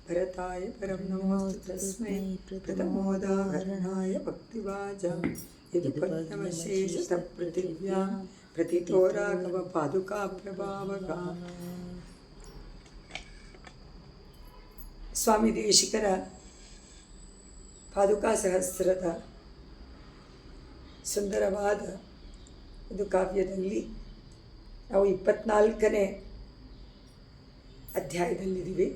ಭರತಾಯ ಪರಂ ನಮೋಸ್ತು ತಸ್ಮೈ ಪ್ರಥಮೋದಾಹರಣಾಯ ಭಕ್ತಿವಾಜ ಯದು ಪದ್ಮಶೇಷತ ಪೃಥಿವ್ಯಾ ಪ್ರತಿತೋ ರಾಘವ ಪಾದುಕಾ ಪ್ರಭಾವಕ. ಸ್ವಾಮಿ ದೇಶಿಕರ ಪಾದುಕಾ ಸಹಸ್ರದ ಸುಂದರವಾದ ಒಂದು ಕಾವ್ಯದಲ್ಲಿ ನಾವು 24ನೇ ಅಧ್ಯಾಯದಲ್ಲಿದ್ದೀವಿ.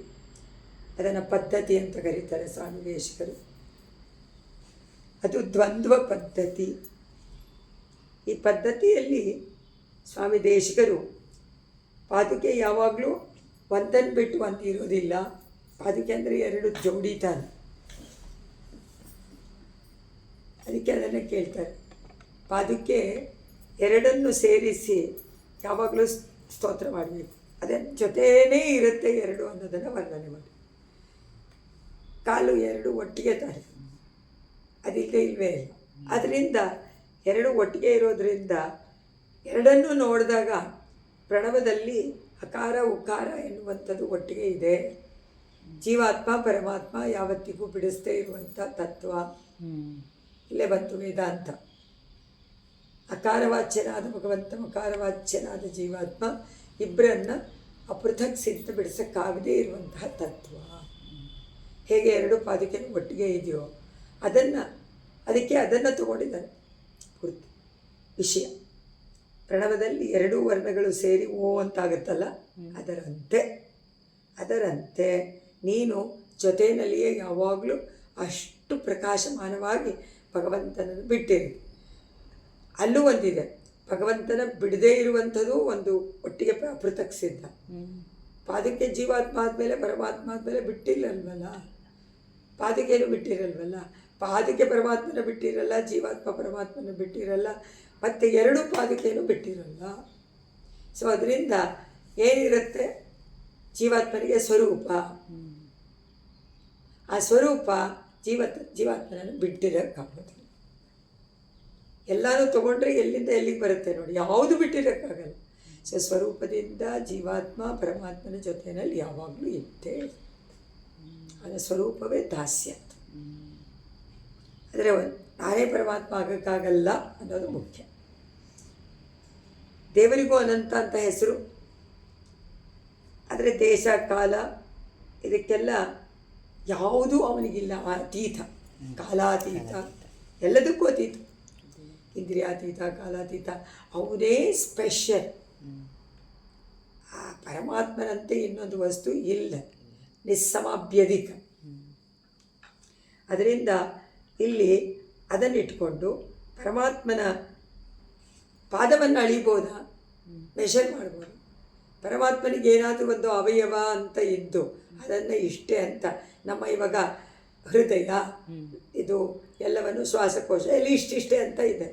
ಅದನ್ನು ಪದ್ಧತಿ ಅಂತ ಕರೀತಾರೆ ಸ್ವಾಮಿ ದೇಶಿಕರು. ಅದು ದ್ವಂದ್ವ ಪದ್ಧತಿ. ಈ ಪದ್ಧತಿಯಲ್ಲಿ ಸ್ವಾಮಿ ದೇಶಿಕರು ಪಾದುಕೆ ಯಾವಾಗಲೂ ಒಂದನ್ನು ಬಿಟ್ಟು ಒಂದು ಇರೋದಿಲ್ಲ. ಪಾದುಕೆ ಅಂದರೆ 2 ಜೋಡಿ ತಾನೆ, ಅದಕ್ಕೆ ಅದನ್ನು ಕೇಳ್ತಾರೆ. ಪಾದುಕೆ 2 ಸೇರಿಸಿ ಯಾವಾಗಲೂ ಸ್ತೋತ್ರ ಮಾಡಬೇಕು. ಅದೇ ಜೊತೆಯೇ ಇರುತ್ತೆ 2 ಅನ್ನೋದನ್ನು ವರ್ಣನೆ ಮಾಡಿ. ಕಾಲು 2 ಒಟ್ಟಿಗೆ ತಾನೆ, ಅದಕ್ಕೆ ಇಲ್ಲವೇ ಇಲ್ಲ. ಅದರಿಂದ 2 ಒಟ್ಟಿಗೆ ಇರೋದರಿಂದ 2 ನೋಡಿದಾಗ ಪ್ರಣವದಲ್ಲಿ ಅಕಾರ ಉಕಾರ ಎನ್ನುವಂಥದ್ದು ಒಟ್ಟಿಗೆ ಇದೆ. ಜೀವಾತ್ಮ ಪರಮಾತ್ಮ ಯಾವತ್ತಿಗೂ ಬಿಡಿಸದೇ ಇರುವಂಥ ತತ್ವ ಇಲ್ಲೇ ಬಂತು ವೇದಾಂತ. ಅಕಾರವಾಚ್ಯನಾದ ಭಗವಂತ, ಮಕಾರವಾಚ್ಯನಾದ ಜೀವಾತ್ಮ ಇಬ್ಬರನ್ನು ಅಪೃಥಕ್ಸಿಂತ ಬಿಡಿಸೋಕ್ಕಾಗದೇ ಇರುವಂತಹ ತತ್ವ. ಹೇಗೆ 2 ಪಾದುಕೆಗಳು ಒಟ್ಟಿಗೆ ಇದೆಯೋ ಅದಕ್ಕೆ ಅದನ್ನು ತಗೊಂಡಿದ್ದಾರೆ ಪೂರ್ತಿ ವಿಷಯ. ಪ್ರಣವದಲ್ಲಿ 2 ವರ್ಣಗಳು ಸೇರಿ ಓ ಅಂತಾಗುತ್ತಲ್ಲ, ಅದರಂತೆ ನೀನು ಜೊತೆಯಲ್ಲಿಯೇ ಯಾವಾಗಲೂ ಅಷ್ಟು ಪ್ರಕಾಶಮಾನವಾಗಿ ಭಗವಂತನನ್ನು ಬಿಟ್ಟಿರಿ. ಅಲ್ಲೂ ಒಂದಿದೆ, ಭಗವಂತನ ಬಿಡದೇ ಇರುವಂಥದ್ದು ಒಂದು ಒಟ್ಟಿಗೆ ಅಪೃಥಕ್ ಸಿದ್ಧ. ಪಾದುಕೆ ಜೀವಾತ್ಮ ಆದಮೇಲೆ ಪರಮಾತ್ಮ ಆದಮೇಲೆ ಬಿಟ್ಟಿಲ್ಲಲ್ವಲ್ಲ, ಪಾದುಕೆಯನ್ನು ಬಿಟ್ಟಿರಲ್ವಲ್ಲ, ಪಾದುಕೆ ಪರಮಾತ್ಮನ ಬಿಟ್ಟಿರಲ್ಲ, ಜೀವಾತ್ಮ ಪರಮಾತ್ಮನ ಬಿಟ್ಟಿರಲ್ಲ, ಮತ್ತು 2 ಪಾದುಕೆಯನ್ನು ಬಿಟ್ಟಿರಲ್ಲ. ಸೊ ಅದರಿಂದ ಏನಿರುತ್ತೆ, ಜೀವಾತ್ಮನಿಗೆ ಸ್ವರೂಪ. ಆ ಸ್ವರೂಪ ಜೀವಾತ್ಮನನ್ನು ಬಿಟ್ಟಿರೋಕ್ಕಾಗೋದು. ಎಲ್ಲನೂ ತೊಗೊಂಡ್ರೆ ಎಲ್ಲಿಂದ ಎಲ್ಲಿಗೆ ಬರುತ್ತೆ ನೋಡಿ, ಯಾವುದು ಬಿಟ್ಟಿರೋಕ್ಕಾಗಲ್ಲ. ಸೊ ಸ್ವರೂಪದಿಂದ ಜೀವಾತ್ಮ ಪರಮಾತ್ಮನ ಜೊತೆಯಲ್ಲಿ ಯಾವಾಗಲೂ ಇದ್ದೇ. ಅದರ ಸ್ವರೂಪವೇ ದಾಸ್ಯ. ಆದರೆ ನಾನೇ ಪರಮಾತ್ಮ ಆಗೋಕ್ಕಾಗಲ್ಲ ಅನ್ನೋದು ಮುಖ್ಯ. ದೇವರಿಗೂ ಅನಂತ ಅಂತ ಹೆಸರು, ಆದರೆ ದೇಶ ಕಾಲ ಇದಕ್ಕೆಲ್ಲ ಯಾವುದೂ ಅವನಿಗಿಲ್ಲ. ಅತೀತ, ಕಾಲಾತೀತ, ಎಲ್ಲದಕ್ಕೂ ಅತೀತ, ಇಂದ್ರಿಯಾತೀತ, ಕಾಲಾತೀತ. ಅವನೇ ಸ್ಪೆಷಲ್. ಆ ಪರಮಾತ್ಮನಂತೆ ಇನ್ನೊಂದು ವಸ್ತು ಇಲ್ಲ, ನಿಸ್ಸಮಾಭ್ಯಧಿಕ. ಅದರಿಂದ ಇಲ್ಲಿ ಅದನ್ನಿಟ್ಕೊಂಡು ಪರಮಾತ್ಮನ ಪಾದವನ್ನು ಅಳಿಬೋದಾ, ಮೆಷರ್ ಮಾಡ್ಬೋದು. ಪರಮಾತ್ಮನಿಗೆ ಏನಾದರೂ ಒಂದು ಅವಯವ ಅಂತ ಇದ್ದು ಅದನ್ನು ಇಷ್ಟೇ ಅಂತ, ನಮ್ಮ ಇವಾಗ ಹೃದಯ ಇದು ಎಲ್ಲವನ್ನು ಶ್ವಾಸಕೋಶ ಎಲ್ಲ ಇಷ್ಟಿಷ್ಟೇ ಅಂತ ಇದೆ,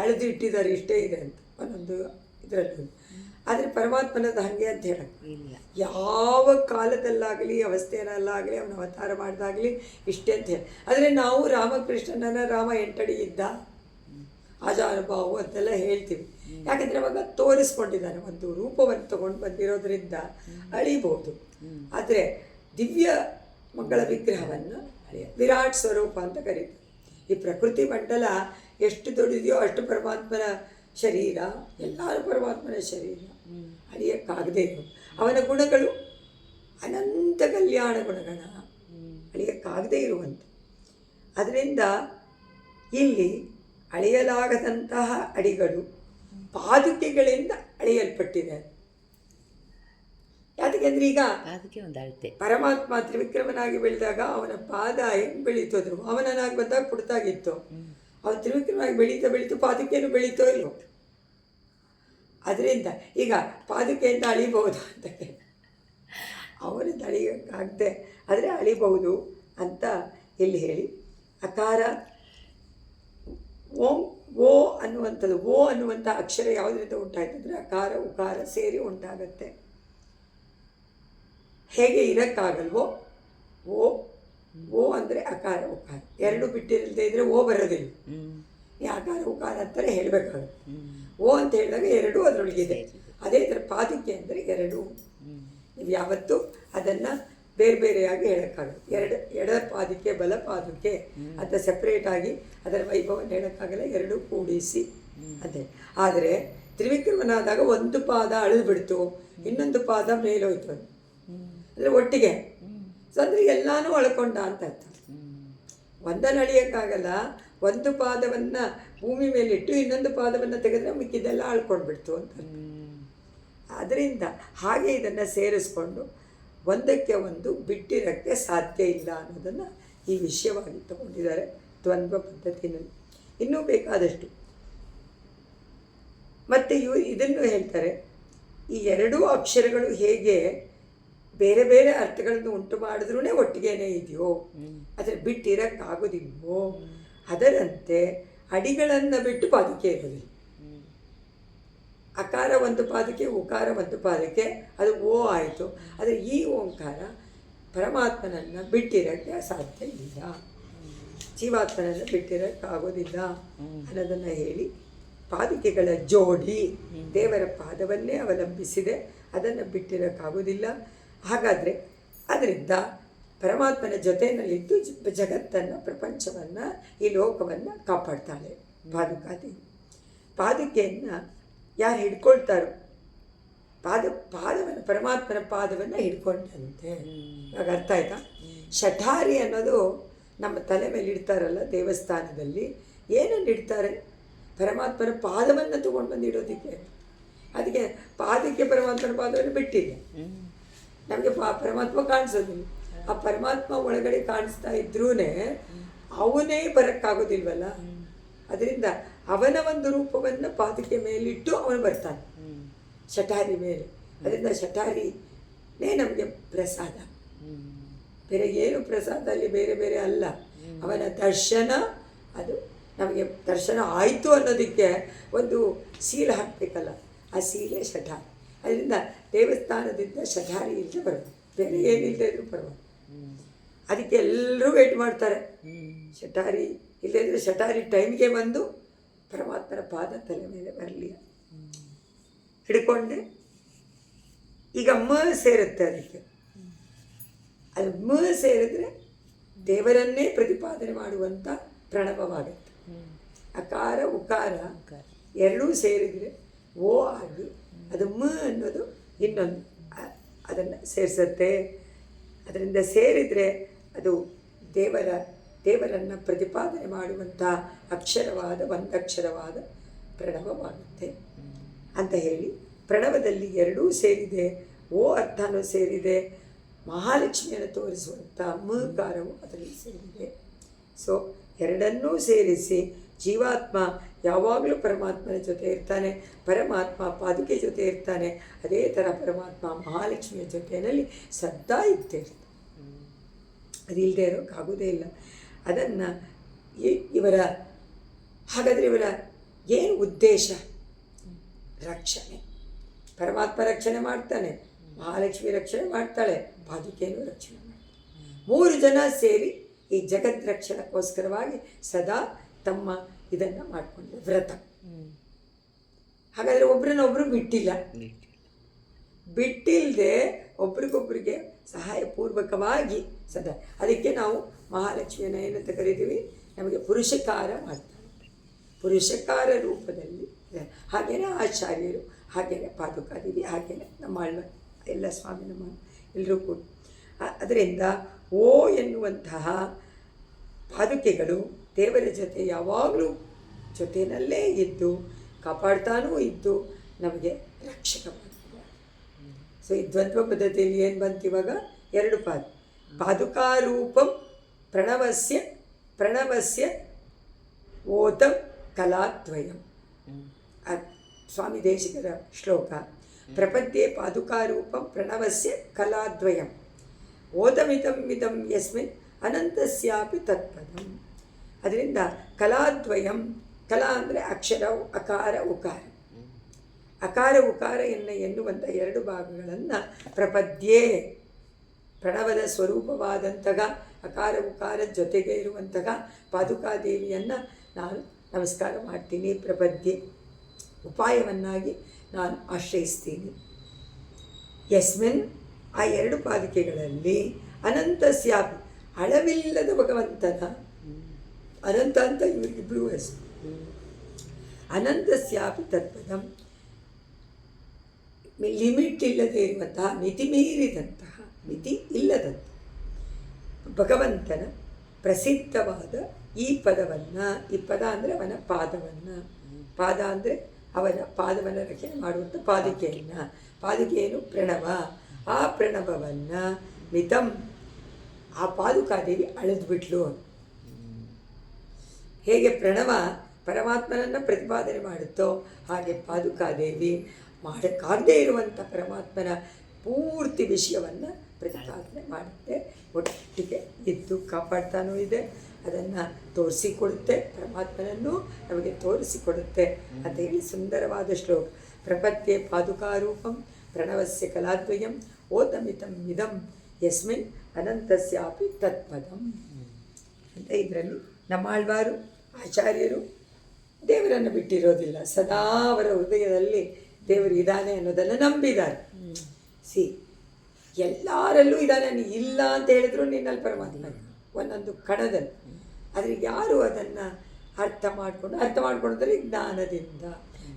ಅಳೆದು ಇಟ್ಟಿದ್ದಾರೆ ಇಷ್ಟೇ ಇದೆ ಅಂತ ಒಂದೊಂದು ಇದರಲ್ಲಿ. ಆದರೆ ಪರಮಾತ್ಮನದು ಹಾಗೆ ಅಂತ ಹೇಳೋಲ್ಲ. ಯಾವ ಕಾಲದಲ್ಲಾಗಲಿ ಅವಸ್ಥೆಯಲ್ಲಾಗಲಿ ಅವನ ಅವತಾರ ಮಾಡಿದಾಗಲಿ ಇಷ್ಟೇ ಅಂತ ಹೇಳಿ. ಆದರೆ ನಾವು ರಾಮಕೃಷ್ಣನ ರಾಮ 8 ಅಡಿ ಇದ್ದ ಆಜಾನುಭಾವು ಅಂತೆಲ್ಲ ಹೇಳ್ತೀವಿ. ಯಾಕಂದರೆ ಅವಾಗ ತೋರಿಸ್ಕೊಂಡಿದ್ದಾನೆ, ಒಂದು ರೂಪವನ್ನು ತೊಗೊಂಡು ಬಂದಿರೋದ್ರಿಂದ ಅಳಿಬೋದು. ಆದರೆ ದಿವ್ಯ ಮಂಗಳ ವಿಗ್ರಹವನ್ನು ವಿರಾಟ್ ಸ್ವರೂಪ ಅಂತ ಕರೀತಾರೆ. ಈ ಪ್ರಕೃತಿ ಮಂಡಲ ಎಷ್ಟು ದೊಡ್ಡದೆಯೋ ಅಷ್ಟು ಪರಮಾತ್ಮನ ಶರೀರ, ಎಲ್ಲರೂ ಪರಮಾತ್ಮನ ಶರೀರ. ಅಳಿಯೋಕ್ಕಾಗದೇ ಇರೋ ಅವನ ಗುಣಗಳು ಅನಂತ ಕಲ್ಯಾಣ ಗುಣಗಣ, ಅಳಿಯೋಕ್ಕಾಗದೇ ಇರುವಂಥ. ಅದರಿಂದ ಇಲ್ಲಿ ಅಳೆಯಲಾಗದಂತಹ ಅಡಿಗಳು ಪಾದುಕೆಗಳಿಂದ ಅಳೆಯಲ್ಪಟ್ಟಿದೆ. ಯಾಕೆಂದರೆ ಈಗ ಪರಮಾತ್ಮ ತ್ರಿವಿಕ್ರಮನಾಗಿ ಬೆಳೆದಾಗ ಅವನ ಪಾದ ಹೆಂಗೆ ಬೆಳೀತೋದ್ರು, ಅವನನ್ನಾಗಿ ಬಂದಾಗ ಪುಡ್ತಾಗಿತ್ತು. ಅವನು ತ್ರಿವಿಕ್ರಮನಾಗಿ ಬೆಳೀತಾ ಪಾದುಕೆಯನ್ನು ಬೆಳೀತೋ ಇಲ್ವೋ. ಅದರಿಂದ ಈಗ ಪಾದುಕೆಯಿಂದ ಅಳಿಬಹುದು ಅಂತ ಅವನಿಂದ ಅಳಿಯೋಕ್ಕಾಗದೆ, ಆದರೆ ಅಳಿಬಹುದು ಅಂತ ಇಲ್ಲಿ ಹೇಳಿ. ಅಕಾರ ಓ ಅನ್ನುವಂಥದ್ದು, ಓ ಅನ್ನುವಂಥ ಅಕ್ಷರ ಯಾವುದರಿಂದ ಉಂಟಾಯ್ತಂದರೆ ಅಕಾರ ಉಕಾರ ಸೇರಿ ಉಂಟಾಗತ್ತೆ. ಹೇಗೆ ಇರೋಕ್ಕಾಗಲ್ವೋ, ಓ ಅಂದರೆ ಅಕಾರ ಉಕಾರ 2 ಬಿಟ್ಟಿರಲ್ದೇ ಇದ್ದರೆ ಓ ಬರೋದಿಲ್ಲ. ಈ ಆಕಾರ ಉಕಾರ ಅಂತಾರೆ ಹೇಳಬೇಕಾಗುತ್ತೆ. ಓ ಅಂತ ಹೇಳಿದಾಗ 2 ಅದರೊಳಗಿದೆ. ಅದೇ ಥರ ಪಾದುಕೆ ಅಂದರೆ 2. ನೀವು ಯಾವತ್ತೂ ಅದನ್ನು ಬೇರೆ ಬೇರೆಯಾಗಿ ಹೇಳೋಕ್ಕಾಗಲ್ಲ. ಎಡ ಪಾದಕ್ಕೆ ಬಲ ಪಾದಕ್ಕೆ ಅಂತ ಸೆಪ್ರೇಟಾಗಿ ಅದರ ವೈಭವವನ್ನು ಹೇಳೋಕ್ಕಾಗಲ್ಲ, ಎರಡೂ ಕೂಡಿಸಿ ಅದೇ. ಆದರೆ ತ್ರಿವಿಕ್ರಮನಾದಾಗ ಒಂದು ಪಾದ ಅಳಿದು ಬಿಡ್ತು, ಇನ್ನೊಂದು ಪಾದ ಮೇಲೋಯ್ತು ಅಂದರೆ ಒಟ್ಟಿಗೆ. ಸೊ ಅಂದರೆ ಎಲ್ಲನೂ ಅಳ್ಕೊಂಡ ಅಂತ ಅರ್ಥ. ಒಂದನ್ನು ಅಳಿಯೋಕ್ಕಾಗಲ್ಲ, ಒಂದು ಪಾದವನ್ನು ಭೂಮಿ ಮೇಲಿಟ್ಟು ಇನ್ನೊಂದು ಪಾದವನ್ನು ತೆಗೆದ್ರೆ ಮಿಕ್ಕಿದೆಲ್ಲ ಅಳ್ಕೊಂಡ್ಬಿಡ್ತು ಅಂತ. ಅದರಿಂದ ಹಾಗೆ ಇದನ್ನು ಸೇರಿಸ್ಕೊಂಡು ಒಂದಕ್ಕೆ ಒಂದು ಬಿಟ್ಟಿರೋಕ್ಕೆ ಸಾಧ್ಯ ಇಲ್ಲ ಅನ್ನೋದನ್ನು ಈ ವಿಷಯವಾಗಿ ತಗೊಂಡಿದ್ದಾರೆ ದ್ವಂದ್ವ ಪದ್ಧತಿನಲ್ಲಿ. ಇನ್ನೂ ಬೇಕಾದಷ್ಟು ಮತ್ತು ಇದನ್ನು ಹೇಳ್ತಾರೆ, ಈ ಎರಡೂ ಅಕ್ಷರಗಳು ಹೇಗೆ ಬೇರೆ ಬೇರೆ ಅರ್ಥಗಳನ್ನು ಉಂಟು ಮಾಡಿದ್ರೂ ಒಟ್ಟಿಗೆನೇ ಇದೆಯೋ, ಆದರೆ ಬಿಟ್ಟಿರೋಕ್ಕಾಗೋದಿಲ್ವೋ, ಅದರಂತೆ ಅಡಿಗಳನ್ನು ಬಿಟ್ಟು ಪಾದಕ್ಕೆ ಇರೋದಿಲ್ಲ. ಅಕಾರ ಒಂದು ಪಾದಕ್ಕೆ, ಉಕಾರ ಒಂದು ಪಾದಕ್ಕೆ, ಅದು ಓ ಆಯಿತು. ಆದರೆ ಈ ಓಂಕಾರ ಪರಮಾತ್ಮನನ್ನು ಬಿಟ್ಟಿರೋಕ್ಕೆ ಸಾಧ್ಯ ಇಲ್ಲ, ಜೀವಾತ್ಮನನ್ನು ಬಿಟ್ಟಿರೋಕ್ಕಾಗೋದಿಲ್ಲ ಅನ್ನೋದನ್ನು ಹೇಳಿ, ಪಾದುಕೆಗಳ ಜೋಡಿ ದೇವರ ಪಾದವನ್ನೇ ಅವಲಂಬಿಸಿದೆ, ಅದನ್ನು ಬಿಟ್ಟಿರೋಕ್ಕಾಗೋದಿಲ್ಲ. ಹಾಗಾದರೆ ಅದರಿಂದ ಪರಮಾತ್ಮನ ಜೊತೆಯಲ್ಲಿದ್ದು ಜಗತ್ತನ್ನು, ಪ್ರಪಂಚವನ್ನು, ಈ ಲೋಕವನ್ನು ಕಾಪಾಡ್ತಾಳೆ ಪಾದುಕಾದೇವಿ. ಪಾದುಕೆಯನ್ನು ಯಾರು ಹಿಡ್ಕೊಳ್ತಾರೋ, ಪಾದವನ್ನು ಪರಮಾತ್ಮನ ಪಾದವನ್ನು ಹಿಡ್ಕೊಂಡಂತೆ. ಇವಾಗ ಅರ್ಥ ಆಯ್ತಾ? ಶಠಾರಿ ಅನ್ನೋದು ನಮ್ಮ ತಲೆ ಮೇಲೆ ಇಡ್ತಾರಲ್ಲ ದೇವಸ್ಥಾನದಲ್ಲಿ, ಏನನ್ನು ಇಡ್ತಾರೆ? ಪರಮಾತ್ಮನ ಪಾದವನ್ನು ತೊಗೊಂಡು ಬಂದು ಇಡೋದಕ್ಕೆ. ಅದಕ್ಕೆ ಪಾದಕ್ಕೆ ಪರಮಾತ್ಮನ ಪಾದವನ್ನು ಬಿಟ್ಟಿಲ್ಲ. ನಮಗೆ ಪರಮಾತ್ಮ ಕಾಣಿಸೋದಿಲ್ಲ. ಆ ಪರಮಾತ್ಮ ಒಳಗಡೆ ಕಾಣಿಸ್ತಾ ಇದ್ರೂ ಅವನೇ ಬರೋಕ್ಕಾಗೋದಿಲ್ವಲ್ಲ. ಅದರಿಂದ ಅವನ ಒಂದು ರೂಪವನ್ನು ಪಾದಕ್ಕೆ ಮೇಲಿಟ್ಟು ಅವನು ಬರ್ತಾನೆ ಶಠಾರಿ ಮೇಲೆ. ಅದರಿಂದ ಶಠಾರಿನೇ ನಮಗೆ ಪ್ರಸಾದ, ಬೇರೆ ಏನು ಪ್ರಸಾದ ಅಲ್ಲಿ ಬೇರೆ ಬೇರೆ ಅಲ್ಲ. ಅವನ ದರ್ಶನ, ಅದು ನಮಗೆ ದರ್ಶನ ಆಯಿತು ಅನ್ನೋದಕ್ಕೆ ಒಂದು ಸೀಲ್ ಹಾಕಬೇಕಲ್ಲ, ಆ ಸೀಲೆ ಶಠಾರಿ. ಅದರಿಂದ ದೇವಸ್ಥಾನದಿಂದ ಶಠಾರಿ ಇಲ್ಲದೆ ಬರೋದು, ಬೇರೆ ಏನಿಲ್ಲದೆ ಇದ್ರೂ ಪರವಾಗಿ. ಅದಕ್ಕೆ ಎಲ್ಲರೂ ವೇಟ್ ಮಾಡ್ತಾರೆ. ಶಠಾರಿ ಇಲ್ಲದಿದ್ದರೆ ಶಠಾರಿ ಟೈಮ್ಗೆ ಬಂದು ಪರಮಾತ್ಮನ ಪಾದ ತಲೆ ಮೇಲೆ ಬರಲಿ ಹಿಡ್ಕೊಂಡೆ. ಈಗ ಸೇರುತ್ತೆ ಅದಕ್ಕೆ. ಅದು ಸೇರಿದ್ರೆ ದೇವರನ್ನೇ ಪ್ರತಿಪಾದನೆ ಮಾಡುವಂಥ ಪ್ರಣವವಾಗುತ್ತೆ. ಅಕಾರ ಉಕಾರ ಎರಡೂ ಸೇರಿದರೆ ಓ ಆಗಿ ಅದು ಅನ್ನೋದು ಇನ್ನೊಂದು ಅದನ್ನು ಸೇರಿಸುತ್ತೆ. ಅದರಿಂದ ಸೇರಿದರೆ ಅದು ದೇವರನ್ನು ಪ್ರತಿಪಾದನೆ ಮಾಡುವಂಥ ಅಕ್ಷರವಾದ ಒಂದಕ್ಷರವಾದ ಪ್ರಣವವಾಗುತ್ತೆ ಅಂತ ಹೇಳಿ, ಪ್ರಣವದಲ್ಲಿ ಎರಡೂ ಸೇರಿದೆ, ಓ ಅರ್ಥನೂ ಸೇರಿದೆ, ಮಹಾಲಕ್ಷ್ಮಿಯನ್ನು ತೋರಿಸುವಂಥ ಮಕಾರವು ಅದರಲ್ಲಿ ಸೇರಿದೆ. ಸೊ ಎರಡನ್ನೂ ಸೇರಿಸಿ ಜೀವಾತ್ಮ ಯಾವಾಗಲೂ ಪರಮಾತ್ಮನ ಜೊತೆ ಇರ್ತಾನೆ, ಪರಮಾತ್ಮ ಪಾದುಕೆ ಜೊತೆ ಇರ್ತಾನೆ. ಅದೇ ಥರ ಪರಮಾತ್ಮ ಮಹಾಲಕ್ಷ್ಮಿಯ ಜೊತೆಯಲ್ಲಿ ಸದಾ ಇದ್ದೇ ಇರ್ತಾನೆ. ಅದಿಲ್ಲದೆ ಇರೋಕ್ಕಾಗೋದೇ ಇಲ್ಲ. ಅದನ್ನು ಹಾಗಾದರೆ ಇವರ ಏನು ಉದ್ದೇಶ? ರಕ್ಷಣೆ. ಪರಮಾತ್ಮ ರಕ್ಷಣೆ ಮಾಡ್ತಾನೆ, ಮಹಾಲಕ್ಷ್ಮಿ ರಕ್ಷಣೆ ಮಾಡ್ತಾಳೆ, ಪಾದುಕೆಯನ್ನು ರಕ್ಷಣೆ ಮಾಡ್ತಾಳೆ. 3 ಜನ ಸೇರಿ ಈ ಜಗತ್ ರಕ್ಷಣೆಗೋಸ್ಕರವಾಗಿ ಸದಾ ತಮ್ಮ ಇದನ್ನು ಮಾಡಿಕೊಂಡ್ರೆ ವ್ರತ. ಹಾಗಾದರೆ ಒಬ್ಬರನ್ನೊಬ್ಬರು ಬಿಟ್ಟಿಲ್ಲದೆ ಒಬ್ರಿಗೊಬ್ಬರಿಗೆ ಸಹಾಯಪೂರ್ವಕವಾಗಿ ಸದಾ. ಅದಕ್ಕೆ ನಾವು ಮಹಾಲಕ್ಷ್ಮಿಯನ್ನು ಏನಂತ ಕರಿತೀವಿ? ನಮಗೆ ಪುರುಷಕಾರ ಮಾಡ್ತಾರೆ, ಪುರುಷಕಾರ ರೂಪದಲ್ಲಿ. ಹಾಗೆಯೇ ಆಚಾರ್ಯರು, ಹಾಗೆಯೇ ಪಾದುಕಾದೇವಿ, ಹಾಗೆಯೇ ನಮ್ಮ ಎಲ್ಲ ಸ್ವಾಮಿ ನಮ್ಮ ಎಲ್ಲರೂ ಕೂಡ. ಅದರಿಂದ ಓ ಎನ್ನುವಂತಹ ಪಾದುಕೆಗಳು ದೇವರ ಜೊತೆ ಯಾವಾಗಲೂ ಜೊತೆಯಲ್ಲೇ ಇದ್ದು ಕಾಪಾಡ್ತಾನೂ ಇದ್ದು ನಮಗೆ ರಕ್ಷಕ ಮಾಡ್ತಾರೆ. ಸೊ ಈ ದ್ವಂದ್ವ ಪದ್ಧತಿಯಲ್ಲಿ ಏನು ಬಂತು ಇವಾಗ? 2 ಪಾದುಕಾರೂಪಂ ಪ್ರಣವಸ್ಯ ಓತಂ ಕಲಾದ್ವಯಂ. ಸ್ವಾಮಿ ದೇಶಿಕರ ಶ್ಲೋಕ. ಪ್ರಪದ್ಯೆ ಪಾದುಕಾರೂಪಂ ಪ್ರಣವಸ್ಯ ಕಲಾದ್ವಯಂ ಓತಮಿದಂ ಯಸ್ಮಿನ್ ಅನಂತಸ್ಯಾಪಿ ತತ್ಪದಂ. ಅದರಿಂದ ಕಲಾದ್ವಯಂ, ಕಲಾ ಅಂದರೆ ಅಕ್ಷರ, ಅಕಾರ ಉಕಾರ. ಅಕಾರ ಉಕಾರ ಎನ್ನುವಂಥ 2 ಭಾಗಗಳನ್ನು ಪ್ರಪದ್ಯೆ, ಪ್ರಣವದ ಸ್ವರೂಪವಾದಂತಹ ಅಕಾರ ಉಕಾರ ಜೊತೆಗೆ ಇರುವಂತಹ ಪಾದುಕಾದೇವಿಯನ್ನು ನಾನು ನಮಸ್ಕಾರ ಮಾಡ್ತೀನಿ, ಪ್ರಪದ್ಯೆ ಉಪಾಯವನ್ನಾಗಿ ನಾನು ಆಶ್ರಯಿಸ್ತೀನಿ. ಯಸ್ಮಿನ್, ಆ 2 ಪಾದುಕೆಗಳಲ್ಲಿ ಅನಂತಸ್ಯಾಪಿ ಅಳವಿಲ್ಲದ ಭಗವಂತನ, ಅನಂತ ಅಂತ ಇವರಿಗಿಬ್ಬರೂ ಹೆಸರು. ಅನಂತಸ್ಯಾಪಿ ತತ್ಪದಂ, ಲಿಮಿಟ್ ಇಲ್ಲದೆ ಇರುವಂತಹ, ಮಿತಿ ಮೀರಿದಂತಹ, ಮಿತಿ ಇಲ್ಲದಂತಹ ಭಗವಂತನ ಪ್ರಸಿದ್ಧವಾದ ಈ ಪದವನ್ನು, ಈ ಪದ ಅಂದರೆ ಅವನ ಪಾದವನ್ನು, ಪಾದ ಅಂದರೆ ಅವನ ಪಾದವನ್ನು ರಕ್ಷಣೆ ಮಾಡುವಂಥ ಪಾದುಕೆಯನ್ನು, ಪಾದುಕೆಯನ್ನು ಪ್ರಣವ, ಆ ಪ್ರಣವವನ್ನು ಮಿತಂ, ಆ ಪಾದುಕಾದೇವಿ ಅಳೆದುಬಿಟ್ಲು. ಹೇಗೆ ಪ್ರಣವ ಪರಮಾತ್ಮನನ್ನು ಪ್ರತಿಪಾದನೆ ಮಾಡುತ್ತೋ ಹಾಗೆ ಪಾದುಕಾದೇವಿ ಮಾಡೋಕ್ಕಾಗದೇ ಇರುವಂಥ ಪರಮಾತ್ಮನ ಪೂರ್ತಿ ವಿಷಯವನ್ನು ಪ್ರತಿಪಾದನೆ ಮಾಡುತ್ತೆ. ಒಟ್ಟಿಗೆ ಇದ್ದು ಕಾಪಾಡ್ತಾನೂ ಇದೆ, ಅದನ್ನು ತೋರಿಸಿಕೊಡುತ್ತೆ, ಪರಮಾತ್ಮನನ್ನು ನಮಗೆ ತೋರಿಸಿಕೊಡುತ್ತೆ ಅಂತ ಹೇಳಿ ಸುಂದರವಾದ ಶ್ಲೋಕ. ಪ್ರಪದ್ಯೆ ಪಾದುಕಾರೂಪಂ ಪ್ರಣವಸ್ಯ ಕಲಾದ್ವಯಂ ಓದಮಿತಂ ಇದಂ ಯಸ್ಮಿನ್ ಅನಂತಸ್ಯಾಪಿ ತತ್ಪದಂ ಅಂತ. ಇದರಲ್ಲಿ ನಮ್ಮಾಳ್ವಾರು ಆಚಾರ್ಯರು ದೇವರನ್ನು ಬಿಟ್ಟಿರೋದಿಲ್ಲ, ಸದಾ ಅವರ ಹೃದಯದಲ್ಲಿ ದೇವರು ಇದ್ದಾನೆ ಅನ್ನೋದನ್ನು ನಂಬಿದ್ದಾರೆ. ಎಲ್ಲರಲ್ಲೂ ಇದ್ದಾನೆ, ಇಲ್ಲ ಅಂತ ಹೇಳಿದ್ರು ನಿನ್ನಲ್ಲಿ ಪರಮಾತ್ಮ ಒಂದೊಂದು ಕಣದಲ್ಲಿ. ಆದರೆ ಯಾರು ಅದನ್ನು ಅರ್ಥ ಮಾಡ್ಕೊಂಡ್ರೆ ಜ್ಞಾನದಿಂದ.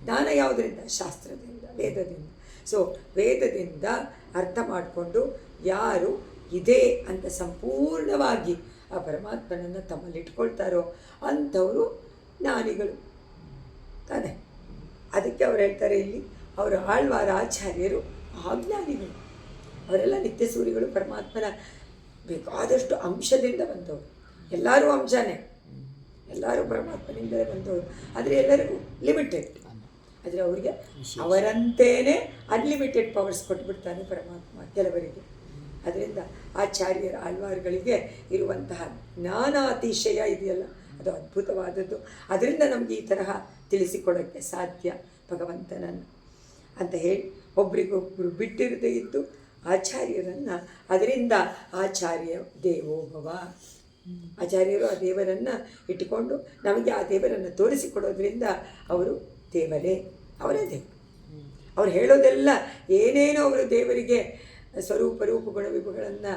ಜ್ಞಾನ ಯಾವುದರಿಂದ? ಶಾಸ್ತ್ರದಿಂದ, ವೇದದಿಂದ. ಸೊ ವೇದದಿಂದ ಅರ್ಥ ಮಾಡಿಕೊಂಡು ಯಾರು ಇದೆ ಅಂತ ಸಂಪೂರ್ಣವಾಗಿ ಆ ಪರಮಾತ್ಮನನ್ನು ತಮ್ಮಲ್ಲಿ ಇಟ್ಕೊಳ್ತಾರೋ ಅಂಥವರು ಜ್ಞಾನಿಗಳು ತಾನೆ. ಅದಕ್ಕೆ ಅವ್ರು ಹೇಳ್ತಾರೆ ಇಲ್ಲಿ, ಅವರ ಆಳ್ವಾರ ಆಚಾರ್ಯರು ಮಹಾಜ್ಞಾನಿಗಳು. ಅವರೆಲ್ಲ ನಿತ್ಯ ಸೂರಿಗಳು, ಪರಮಾತ್ಮನ ಬೇಕಾದಷ್ಟು ಅಂಶದಿಂದ ಬಂದವರು. ಎಲ್ಲರೂ ಅಂಶನೇ, ಎಲ್ಲರೂ ಪರಮಾತ್ಮನಿಂದಲೇ ಬಂದವರು. ಆದರೆ ಎಲ್ಲರಿಗೂ ಲಿಮಿಟೆಡ್. ಆದರೆ ಅವರಿಗೆ ಅವರಂತೇನೆ ಅನ್ಲಿಮಿಟೆಡ್ ಪವರ್ಸ್ ಕೊಟ್ಬಿಡ್ತಾನೆ ಪರಮಾತ್ಮ ಕೆಲವರಿಗೆ. ಅದರಿಂದ ಆಚಾರ್ಯರ ಆಳ್ವಾರುಗಳಿಗೆ ಇರುವಂತಹ ಜ್ಞಾನಾತಿಶಯ ಇದೆಯಲ್ಲ, ಅದು ಅದ್ಭುತವಾದದ್ದು. ಅದರಿಂದ ನಮಗೆ ಈ ತರಹ ತಿಳಿಸಿಕೊಡೋಕ್ಕೆ ಸಾಧ್ಯ ಭಗವಂತನನ್ನು ಅಂತ ಹೇಳಿ ಒಬ್ರಿಗೊಬ್ಬರು ಬಿಟ್ಟಿರದೇ ಇದ್ದು ಆಚಾರ್ಯರನ್ನು, ಅದರಿಂದ ಆಚಾರ್ಯ ದೇವೋಭವ, ಆಚಾರ್ಯರು ಆ ದೇವರನ್ನು ಇಟ್ಟುಕೊಂಡು ನಮಗೆ ಆ ದೇವರನ್ನು ತೋರಿಸಿಕೊಡೋದ್ರಿಂದ ಅವರು ದೇವರೇ, ಅವರೇ ದೇವರು. ಅವ್ರು ಹೇಳೋದೆಲ್ಲ ಏನೇನೋ ಅವರು ದೇವರಿಗೆ ಸ್ವರೂಪ ರೂಪ ಗುಣವಿಭಗಳನ್ನು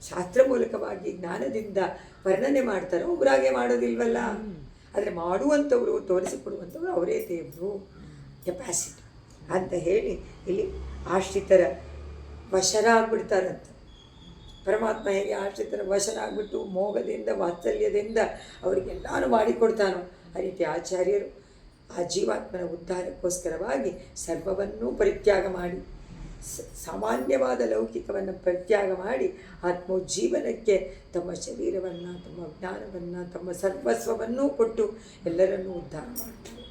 ಶಾಸ್ತ್ರ ಮೂಲಕವಾಗಿ ಜ್ಞಾನದಿಂದ ವರ್ಣನೆ ಮಾಡ್ತಾರೋ ಒಬ್ಬರಾಗೆ ಮಾಡೋದಿಲ್ವಲ್ಲ. ಆದರೆ ಮಾಡುವಂಥವರು, ತೋರಿಸಿಕೊಡುವಂಥವ್ರು ಅವರೇ ದೇವರು, ಕೆಪಾಸಿಟಿ ಅಂತ ಹೇಳಿ ಇಲ್ಲಿ ಆಶ್ರಿತರ ವಶರಾಗ್ಬಿಡ್ತಾರಂತ. ಪರಮಾತ್ಮ ಹೇಗೆ ಆಶ್ರಿತರ ವಶರಾಗ್ಬಿಟ್ಟು ಮೋಹದಿಂದ ವಾತ್ಸಲ್ಯದಿಂದ ಅವರಿಗೆಲ್ಲಾನು ಮಾಡಿಕೊಡ್ತಾನೋ ಆ ರೀತಿ ಆಚಾರ್ಯರು ಆ ಜೀವಾತ್ಮನ ಉದ್ಧಾರಕ್ಕೋಸ್ಕರವಾಗಿ ಸರ್ವವನ್ನೂ ಪರಿತ್ಯಾಗ ಮಾಡಿ, ಸಾಮಾನ್ಯವಾದ ಲೌಕಿಕವನ್ನು ಪರಿತ್ಯಾಗ ಮಾಡಿ ಆತ್ಮೋಜ್ಜೀವನಕ್ಕೆ ತಮ್ಮ ಶರೀರವನ್ನು, ತಮ್ಮ ಜ್ಞಾನವನ್ನು, ತಮ್ಮ ಸರ್ವಸ್ವವನ್ನೂ ಕೊಟ್ಟು ಎಲ್ಲರನ್ನೂ ಉದ್ಧಾರ ಮಾಡ್ತಾರೆ.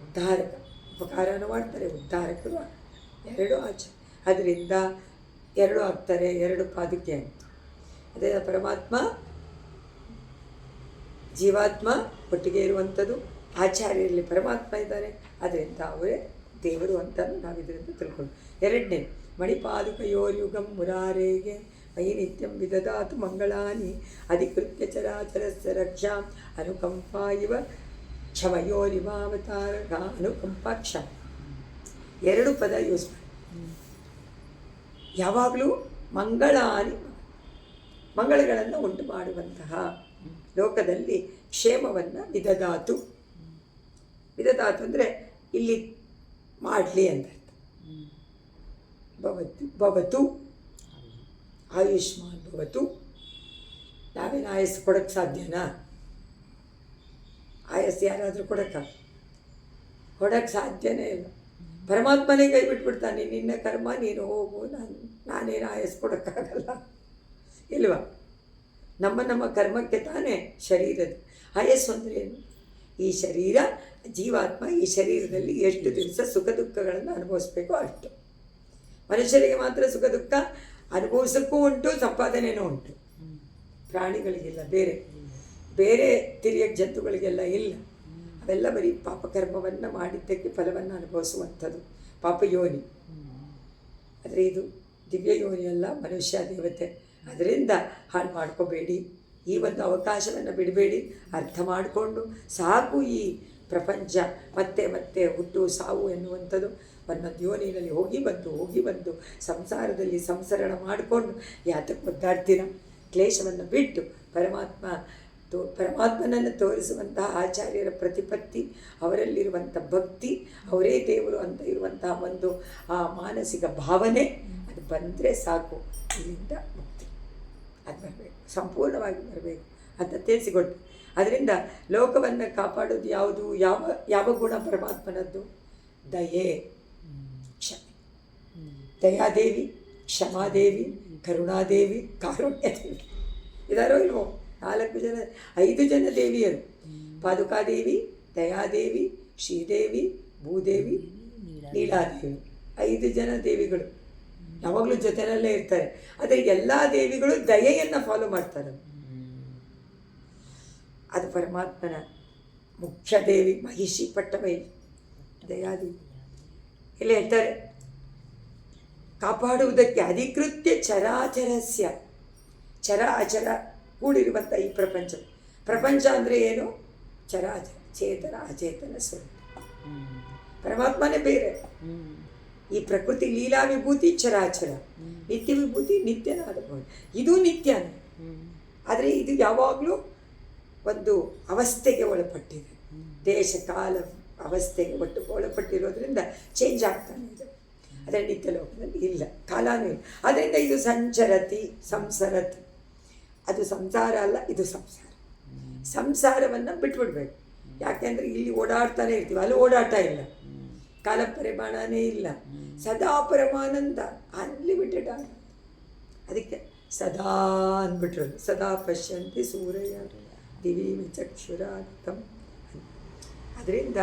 ಉದ್ಧಾರಕ, ಉಪಕಾರನ ಮಾಡ್ತಾರೆ, ಉದ್ಧಾರಕರು ಎರಡು ಆಚಾರ. ಅದರಿಂದ ಎರಡು ಆಗ್ತಾರೆ, ಎರಡು ಪಾದುಕೆ ಅಂತ. ಅದೇ ಪರಮಾತ್ಮ ಜೀವಾತ್ಮ ಒಟ್ಟಿಗೆ ಇರುವಂಥದ್ದು. ಆಚಾರ್ಯರಲ್ಲಿ ಪರಮಾತ್ಮ ಇದ್ದಾರೆ, ಅದರಿಂದ ಅವರೇ ದೇವರು ಅಂತ ನಾವು ಇದರಿಂದ ತಿಳ್ಕೊಂಡು. ಎರಡನೇ, ಮಣಿಪಾದುಕಯೋರ್ಯುಗಂ ಮುರಾರೇಗೆ ಮಯಿ ನಿತ್ಯಂ ವಿದದಾತು ಮಂಗಳಾನಿ ಅಧಿಕೃತ್ಯ ಚರಾಚರಸ್ಯ ರಕ್ಷಾಂ ಅನುಕಂಪಾ ಇವ ಕ್ಷಮಯೋರಿವಾವತಾರಕ ಅನುಕಂಪಾ ಕ್ಷಮ. ಎರಡು ಪದ ಯೂಸ್ ಮಾಡಿ. ಯಾವಾಗಲೂ ಮಂಗಳಾನಿ, ಮಂಗಳಗಳನ್ನು ಉಂಟು ಮಾಡುವಂತಹ, ಲೋಕದಲ್ಲಿ ಕ್ಷೇಮವನ್ನು ವಿದದಾತು. ವಿದದಾತು ಅಂದರೆ ಇಲ್ಲಿ ಮಾಡಲಿ ಅಂತ ಅರ್ಥ. ಭವತು ಆಯುಷ್ಮಾನ್ ಭವತು. ನಾವೇನು ಆಯಸ್ಸು ಕೊಡೋಕ್ಕೆ ಸಾಧ್ಯನಾ? ಆಯಸ್ಸು ಯಾರಾದರೂ ಕೊಡೋಕ್ಕೆ ಸಾಧ್ಯನೇ ಇಲ್ಲ. ಪರಮಾತ್ಮನೇ ಕೈ ಬಿಟ್ಬಿಡ್ತಾನೆ, ನಿನ್ನ ಕರ್ಮ ನೀನು ಹೋಗು, ನಾನೇನು ಆಯಸ್ಸು ಕೊಡೋಕ್ಕಾಗಲ್ಲ ಇಲ್ವಾ? ನಮ್ಮ ಕರ್ಮಕ್ಕೆ ತಾನೇ ಶರೀರದ ಆಯಸ್ಸು ಅಂದರೆ ಏನು? ಈ ಶರೀರ, ಜೀವಾತ್ಮ ಈ ಶರೀರದಲ್ಲಿ ಎಷ್ಟು ದಿವಸ ಸುಖ ದುಃಖಗಳನ್ನು ಅನುಭವಿಸ್ಬೇಕೋ ಅಷ್ಟು. ಮನುಷ್ಯರಿಗೆ ಮಾತ್ರ ಸುಖ ದುಃಖ ಅನುಭವಿಸೋಕ್ಕೂ ಉಂಟು, ಸಂಪಾದನೆಯೂ ಉಂಟು. ಪ್ರಾಣಿಗಳಿಗೆಲ್ಲ, ಬೇರೆ ತಿರಿಯ ಜಂತುಗಳಿಗೆಲ್ಲ ಇಲ್ಲ. ಅವೆಲ್ಲ ಬರೀ ಪಾಪಕರ್ಮವನ್ನು ಮಾಡಿದ್ದಕ್ಕೆ ಫಲವನ್ನು ಅನುಭವಿಸುವಂಥದ್ದು, ಪಾಪಯೋನಿ. ಆದರೆ ಇದು ದಿವ್ಯ ಯೋನಿಯಲ್ಲ, ಮನುಷ್ಯ ದೇವತೆ. ಅದರಿಂದ ಹಾಳು ಮಾಡ್ಕೋಬೇಡಿ, ಈ ಒಂದು ಅವಕಾಶವನ್ನು ಬಿಡಬೇಡಿ. ಅರ್ಥ ಮಾಡಿಕೊಂಡು ಸಾಕು, ಈ ಪ್ರಪಂಚ ಮತ್ತೆ ಮತ್ತೆ ಹುಟ್ಟು ಸಾವು ಎನ್ನುವಂಥದ್ದು ಒಂದೊಂದು ಯೋನಿನಲ್ಲಿ ಹೋಗಿ ಬಂದು ಸಂಸಾರದಲ್ಲಿ ಸಂಸರಣ ಮಾಡಿಕೊಂಡು ಯಾತಕ್ಕೆ ಒದ್ದಾಡ್ತೀರ? ಕ್ಲೇಶವನ್ನು ಬಿಟ್ಟು ಪರಮಾತ್ಮನನ್ನು ತೋರಿಸುವಂತಹ ಆಚಾರ್ಯರ ಪ್ರತಿಪತ್ತಿ, ಅವರಲ್ಲಿರುವಂಥ ಭಕ್ತಿ, ಅವರೇ ದೇವರು ಅಂತ ಇರುವಂತಹ ಒಂದು ಆ ಮಾನಸಿಕ ಭಾವನೆ ಅದು ಬಂದರೆ ಸಾಕು, ಇಲ್ಲಿಂದ ಮುಕ್ತಿ ಅದು ಬರಬೇಕು, ಸಂಪೂರ್ಣವಾಗಿ ಬರಬೇಕು ಅಂತ ತಿಳಿಸಿಕೊಟ್ಟು. ಅದರಿಂದ ಲೋಕವನ್ನು ಕಾಪಾಡೋದು ಯಾವುದು? ಯಾವ ಗುಣ ಪರಮಾತ್ಮನದ್ದು? ದಯೆ, ಕ್ಷಮೆ. ದಯಾದೇವಿ, ಕ್ಷಮಾದೇವಿ, ಕರುಣಾದೇವಿ, ಕಾರುಣ್ಯದೇವಿ. ಇದಾರೋ ಇಲ್ವೋ? 5 ಜನ ದೇವಿಯರು. ಪಾದುಕಾದೇವಿ, ದಯಾದೇವಿ, ಶ್ರೀದೇವಿ, ಭೂದೇವಿ, ನೀಲಾದೇವಿ. 5 ಜನ ದೇವಿಗಳು ಯಾವಾಗಲೂ ಜೊತೆಯಲ್ಲೇ ಇರ್ತಾರೆ. ಆದರೆ ಎಲ್ಲ ದೇವಿಗಳು ದಯೆಯನ್ನು ಫಾಲೋ ಮಾಡ್ತಾರೆ. ಅದು ಪರಮಾತ್ಮನ ಮುಖ್ಯ ದೇವಿ. ಮಹಿಷಿ ಪಟ್ಟಮೈ ದಯಾದೇವಿ. ಇಲ್ಲಿ ಹೇಳ್ತಾರೆ, ಕಾಪಾಡುವುದಕ್ಕೆ ಅಧಿಕೃತ್ಯ ಚರಾಚರಸ್ಯ, ಚರ ಅಚರ ಕೂಡಿರುವಂಥ ಈ ಪ್ರಪಂಚ ಅಂದರೆ ಏನು? ಚರಾಚರ, ಚೇತನ ಅಚೇತನ ಸ್ವರೂಪ. ಪರಮಾತ್ಮನೇ ಬೇರೆ. ಈ ಪ್ರಕೃತಿ ಲೀಲಾ ವಿಭೂತಿ ಚರಾಚರ, ನಿತ್ಯ ವಿಭೂತಿ ನಿತ್ಯನಾದ ಇದು ನಿತ್ಯನೇ. ಆದರೆ ಇದು ಯಾವಾಗಲೂ ಒಂದು ಅವಸ್ಥೆಗೆ ಒಳಪಟ್ಟಿದೆ, ದೇಶ ಕಾಲ ಅವಸ್ಥೆಗೆ ಒಳಪಟ್ಟಿರೋದ್ರಿಂದ ಚೇಂಜ್ ಆಗ್ತಾನೆ ಇದೆ. ಅದರ ನಿತ್ಯ ಲೋಕದಲ್ಲಿ ಇಲ್ಲ, ಕಾಲನೂ ಇಲ್ಲ. ಅದರಿಂದ ಇದು ಸಂಸರತಿ. ಅದು ಸಂಸಾರ ಅಲ್ಲ, ಇದು ಸಂಸಾರ. ಸಂಸಾರವನ್ನು ಬಿಟ್ಬಿಡ್ಬೇಕು. ಯಾಕೆಂದರೆ ಇಲ್ಲಿ ಓಡಾಡ್ತಾನೆ ಇರ್ತೀವಿ, ಅಲ್ಲಿ ಓಡಾಟ ಇಲ್ಲ, ಕಾಲ ಪರಿಮಾಣನೇ ಇಲ್ಲ, ಸದಾ ಪರಮಾನಂದ, ಅನ್ಲಿಮಿಟೆಡ್ ಆನಂದ. ಅದಕ್ಕೆ ಸದಾ ಅಂದ್ಬಿಟ್ರಲ್ಲ, ಸದಾ ಪಶ್ಯಂತಿ ಸೂರ್ಯ ದಿವಿ ಚಕ್ಷುರಾಗತಂ. ಅದರಿಂದ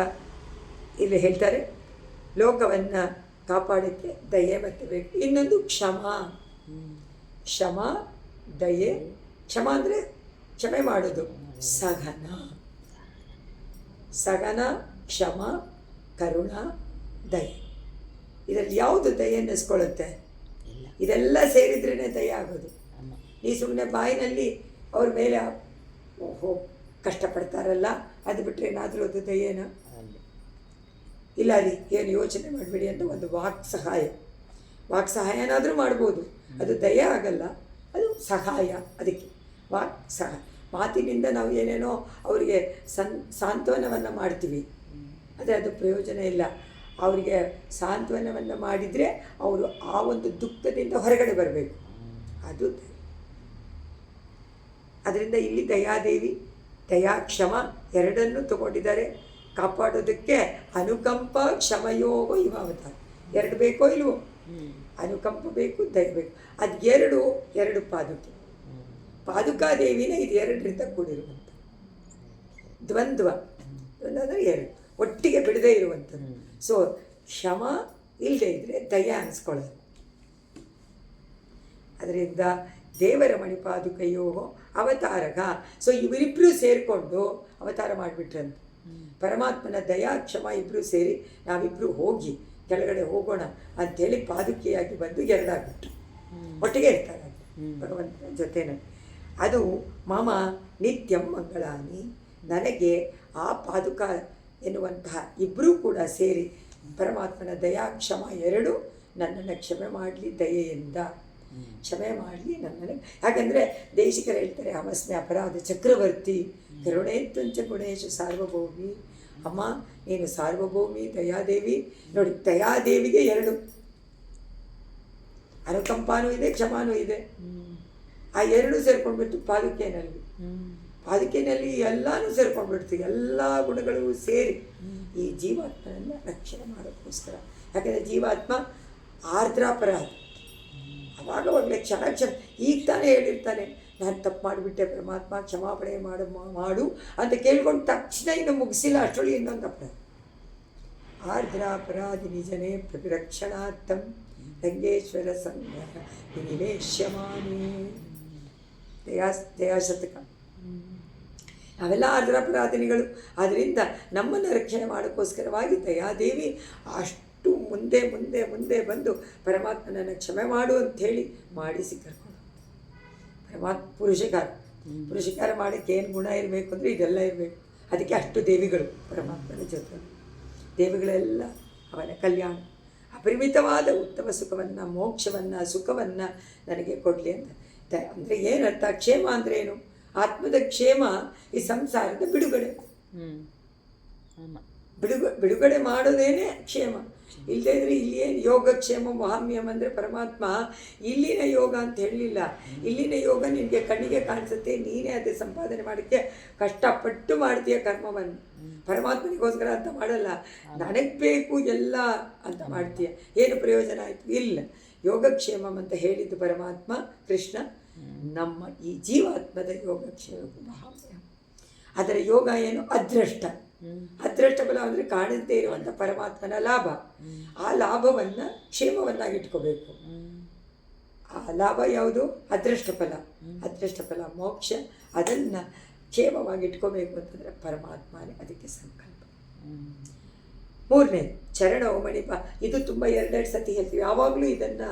ಇಲ್ಲಿ ಹೇಳ್ತಾರೆ, ಲೋಕವನ್ನು ಕಾಪಾಡೋಕ್ಕೆ ದಯೆ ಮತ್ತೆ ಬೇಕು. ಇನ್ನೊಂದು ಕ್ಷಮ, ದಯೆ. ಕ್ಷಮ ಅಂದರೆ ಕ್ಷಮೆ ಮಾಡೋದು. ಸಹನ, ಕ್ಷಮ, ಕರುಣ, ದಯೆ. ಇದರಲ್ಲಿ ಯಾವುದು ದಯೆ ಅನ್ನಿಸ್ಕೊಳ್ಳುತ್ತೆ? ಇದೆಲ್ಲ ಸೇರಿದ್ರೇ ದಯೆ ಆಗೋದು. ನೀ ಸುಮ್ಮನೆ ಬಾಯಿನಲ್ಲಿ ಅವ್ರ ಮೇಲೆ ಕಷ್ಟಪಡ್ತಾರಲ್ಲ, ಅದು ಬಿಟ್ಟರೆ ಏನಾದರೂ ಅದು ದಯೆನ? ಇಲ್ಲ ರೀ, ಏನು ಯೋಚನೆ ಮಾಡಬೇಡಿ ಅಂತ ಒಂದು ವಾಕ್ ಸಹಾಯನಾದರೂ ಮಾಡ್ಬೋದು, ಅದು ದಯೆ ಆಗಲ್ಲ, ಅದು ಸಹಾಯ. ಅದಕ್ಕೆ ಮಾತಿನಿಂದ ನಾವು ಏನೇನೋ ಅವರಿಗೆ ಸಾಂತ್ವನವನ್ನು ಮಾಡ್ತೀವಿ, ಆದರೆ ಅದು ಪ್ರಯೋಜನ ಇಲ್ಲ. ಅವರಿಗೆ ಸಾಂತ್ವನವನ್ನು ಮಾಡಿದರೆ ಅವರು ಆ ಒಂದು ದುಃಖದಿಂದ ಹೊರಗಡೆ ಬರಬೇಕು, ಅದು ದಯೆ. ಅದರಿಂದ ಇಲ್ಲಿ ದಯಾದೇವಿ, ಕ್ಷಮ ಎರಡನ್ನೂ ತಗೊಂಡಿದ್ದಾರೆ ಕಾಪಾಡೋದಕ್ಕೆ. ಅನುಕಂಪ, ಕ್ಷಮಯೋಗ ಇವ ಅವತಾರ. 2 ಬೇಕೋ ಇಲ್ವೋ? ಅನುಕಂಪ ಬೇಕು, ದಯೆ ಬೇಕು. ಅದು ಎರಡು ಪಾದುಕಾದೇವಿನ ಇದು 2ರಿಂದ ಕೂಡಿರುವಂಥ ದ್ವಂದ್ವ ಅಂದರೆ 2 ಒಟ್ಟಿಗೆ ಬಿಡದೇ ಇರುವಂಥದ್ದು. ಸೊ ಕ್ಷಮ ಇಲ್ಲದೆ ಇದ್ದರೆ ದಯ ಅನಿಸ್ಕೊಳ್ಳೋದು. ಅದರಿಂದ ದೇವರ ಮಣಿಪಾದುಕೈಯೋ ಅವತಾರಗ. ಸೊ ಇವರಿಬ್ಬರು ಸೇರಿಕೊಂಡು ಅವತಾರ ಮಾಡಿಬಿಟ್ರಂತೆ. ಪರಮಾತ್ಮನ ದಯಾ ಕ್ಷಮ ಇಬ್ಬರು ಸೇರಿ ನಾವಿಬ್ಬರು ಹೋಗಿ ಕೆಳಗಡೆ ಹೋಗೋಣ ಅಂಥೇಳಿ ಪಾದುಕೆಯಾಗಿ ಬಂದು 2 ಆಗಿಬಿಟ್ರು. ಒಟ್ಟಿಗೆ ಇರ್ತಾರೆ ಭಗವಂತನ ಜೊತೆನಲ್ಲಿ. ಅದು ಮಮ ನಿತ್ಯಂ ಮಂಗಳಾನಿ. ನನಗೆ ಆ ಪಾದುಕ ಎನ್ನುವಂತಹ ಇಬ್ಬರೂ ಕೂಡ ಸೇರಿ ಪರಮಾತ್ಮನ ದಯಾ ಕ್ಷಮ 2 ನನ್ನನ್ನು ಕ್ಷಮೆ ಮಾಡಲಿ, ದಯೆಯಿಂದ ಕ್ಷಮೆ ಮಾಡಲಿ ನನ್ನನ್ನು. ಯಾಕಂದರೆ ದೇಶಿಕರು ಹೇಳ್ತಾರೆ, ಅಮಸ್ಮೆ ಅಪರಾಧ ಚಕ್ರವರ್ತಿ ಕರುಣೇತ್ವಂಚ ಗುಣೇಶು ಸಾರ್ವಭೌಮಿ. ಅಮ್ಮ ನೀನು ಸಾರ್ವಭೌಮಿ ದಯಾದೇವಿ. ನೋಡಿ, ದಯಾದೇವಿಗೆ 2 ಅನುಕಂಪನೂ ಇದೆ, ಕ್ಷಮಾನೂ ಇದೆ. ಆ 2 ಸೇರ್ಕೊಂಡ್ಬಿಟ್ಟು ಪಾದುಕೆಯಲ್ಲಿ ಎಲ್ಲನೂ ಸೇರ್ಕೊಂಡ್ಬಿಡ್ತು. ಎಲ್ಲ ಗುಣಗಳು ಸೇರಿ ಈ ಜೀವಾತ್ಮನನ್ನು ರಕ್ಷಣೆ ಮಾಡೋಕ್ಕೋಸ್ಕರ. ಯಾಕಂದರೆ ಜೀವಾತ್ಮ ಆರ್ದ್ರಾಪರಾಧ. ಅವಾಗವಾಗಲೇ ಕ್ಷಣ ಈಗ ತಾನೇ ಹೇಳಿರ್ತಾನೆ, ನಾನು ತಪ್ಪು ಮಾಡಿಬಿಟ್ಟೆ ಪರಮಾತ್ಮ ಕ್ಷಮಾಪಣೆ ಮಾಡು ಅಂತ ಕೇಳ್ಕೊಂಡು ತಕ್ಷಣ ಇನ್ನು ಮುಗಿಸಿಲ್ಲ, ಅಷ್ಟೊಳಗೆ ಇನ್ನೊಂದು ಅಪರಾಧ. ಆರ್ದ್ರಾಪರಾಧಿ ನಿಜನೇ ಪ್ರತಿರಕ್ಷಣಾರ್ಥಂ ರಂಗೇಶ್ವರ ಸಂಗ್ರಹ ನಿವೇಶ್ಯಮಾನೇ. ದಯಾಶತಕ. ನಾವೆಲ್ಲ ಆರ್ದ್ರಾಪರಾಧಿನಿಗಳು. ಆದ್ದರಿಂದ ನಮ್ಮನ್ನು ರಕ್ಷಣೆ ಮಾಡೋಕ್ಕೋಸ್ಕರವಾಗಿ ದಯಾದೇವಿ ಅಷ್ಟು ಮುಂದೆ ಬಂದು ಪರಮಾತ್ಮನನ್ನು ಕ್ಷಮೆ ಮಾಡು ಅಂಥೇಳಿ ಮಾಡಿಸಿ ಕರ್ಕೊಂಡು. ಪುರುಷಕಾರ ಮಾಡೋಕ್ಕೆ ಏನು ಗುಣ ಇರಬೇಕು ಅಂದರೆ ಇದೆಲ್ಲ ಇರಬೇಕು. ಅದಕ್ಕೆ ಅಷ್ಟು ದೇವಿಗಳು ಪರಮಾತ್ಮನ ಜೊತೆ. ದೇವಿಗಳೆಲ್ಲ ಅವನ ಕಲ್ಯಾಣ. ಅಪರಿಮಿತವಾದ ಉತ್ತಮ ಸುಖವನ್ನು, ಮೋಕ್ಷವನ್ನು, ಸುಖವನ್ನು ನನಗೆ ಕೊಡಲಿ ಅಂತ. ಅಂದರೆ ಏನರ್ಥ? ಕ್ಷೇಮ ಅಂದರೆ ಏನು? ಆತ್ಮದ ಕ್ಷೇಮ ಈ ಸಂಸಾರದ ಬಿಡುಗಡೆ. ಬಿಡುಗಡೆ ಮಾಡೋದೇನೆ ಕ್ಷೇಮ. ಇಲ್ಲದೇ ಇದ್ರೆ ಇಲ್ಲಿ ಏನು ಯೋಗಕ್ಷೇಮ ಮಹಾಮ್ಯಮ್ ಅಂದರೆ ಪರಮಾತ್ಮ ಇಲ್ಲಿನ ಯೋಗ ಅಂತ ಹೇಳಲಿಲ್ಲ. ಇಲ್ಲಿನ ಯೋಗ ನಿನಗೆ ಕಣ್ಣಿಗೆ ಕಾಣಿಸುತ್ತೆ, ನೀನೇ ಅದೇ ಸಂಪಾದನೆ ಮಾಡೋಕ್ಕೆ ಕಷ್ಟಪಟ್ಟು ಮಾಡ್ತೀಯ ಕರ್ಮವನ್ನು. ಪರಮಾತ್ಮನಿಗೋಸ್ಕರ ಅಂತ ಮಾಡಲ್ಲ, ನನಗೆ ಬೇಕು ಎಲ್ಲ ಅಂತ ಮಾಡ್ತೀಯ. ಏನು ಪ್ರಯೋಜನ ಆಯಿತು? ಇಲ್ಲ. ಯೋಗಕ್ಷೇಮಂ ಅಂತ ಹೇಳಿದ್ದು ಪರಮಾತ್ಮ ಕೃಷ್ಣ ನಮ್ಮ ಈ ಜೀವಾತ್ಮದ ಯೋಗಕ್ಷೇಮ ಮಹಾಮ್ಯ. ಅದರ ಯೋಗ ಏನು? ಅದೃಷ್ಟ. ಅದೃಷ್ಟ ಫಲ ಅಂದರೆ ಕಾಣದೇ ಇರುವಂಥ ಪರಮಾತ್ಮನ ಲಾಭ. ಆ ಲಾಭವನ್ನು ಕ್ಷೇಮವನ್ನಾಗಿಟ್ಕೋಬೇಕು. ಆ ಲಾಭ ಯಾವುದು? ಅದೃಷ್ಟ ಫಲ. ಅದೃಷ್ಟ ಫಲ ಮೋಕ್ಷ. ಅದನ್ನು ಕ್ಷೇಮವಾಗಿಟ್ಕೋಬೇಕು ಅಂತಂದರೆ ಪರಮಾತ್ಮನೇ ಅದಕ್ಕೆ ಸಂಕಲ್ಪ. ಮೂರನೇ ಚರಣವು ಮಣಿಪ. ಇದು ತುಂಬ ಎರಡೆರಡು ಸತಿ ಹೇಳ್ತೀವಿ, ಯಾವಾಗಲೂ ಇದನ್ನು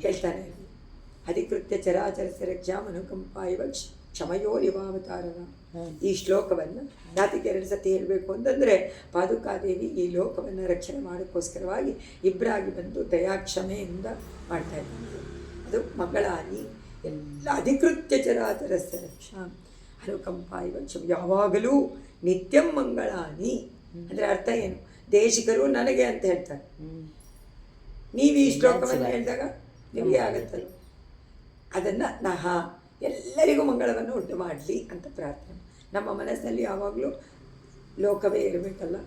ಹೇಳ್ತಾನೆ. ಅಧಿಕೃತ್ಯ ಚರಾಚರ ರಕ್ಷಾಮನುಕಂಪ ಇವ ಕ್ಷಮಯೋರಿವಾವತಾರವ. ಈ ಶ್ಲೋಕವನ್ನು ನಾತಿಗೆ 2 ಸತಿ ಹೇಳಬೇಕು ಅಂತಂದರೆ ಪಾದುಕಾದೇವಿ ಈ ಲೋಕವನ್ನು ರಕ್ಷಣೆ ಮಾಡೋಕ್ಕೋಸ್ಕರವಾಗಿ ಇಬ್ಬರಾಗಿ ಬಂದು ದಯಾಕ್ಷಮೆಯಿಂದ ಮಾಡ್ತಾ ಇದ್ದಾರೆ. ಅದು ಮಂಗಳಾನಿ ಎಲ್ಲ ಅಧಿಕೃತ್ಯ ಚರಾಚರ ರಕ್ಷಾ ಅನುಕಂಪ ಇವ ಕ್ಷಮ. ಯಾವಾಗಲೂ ನಿತ್ಯಂ ಮಂಗಳಾನಿ ಅಂದರೆ ಅರ್ಥ ಏನು? ದೇಶಿಕರು ನನಗೆ ಅಂತ ಹೇಳ್ತಾರೆ. ನೀವು ಈ ಶ್ಲೋಕವನ್ನು ಹೇಳಿದಾಗ ನಿಮಗೆ ಆಗುತ್ತಲ್ಲ, ಅದನ್ನು ಎಲ್ಲರಿಗೂ ಮಂಗಳವನ್ನು ಉಂಟು ಮಾಡಲಿ ಅಂತ ಪ್ರಾರ್ಥನೆ. ನಮ್ಮ ಮನಸ್ಸಿನಲ್ಲಿ ಯಾವಾಗಲೂ ಲೋಕವೇ ಇರಬೇಕಲ್ಲ,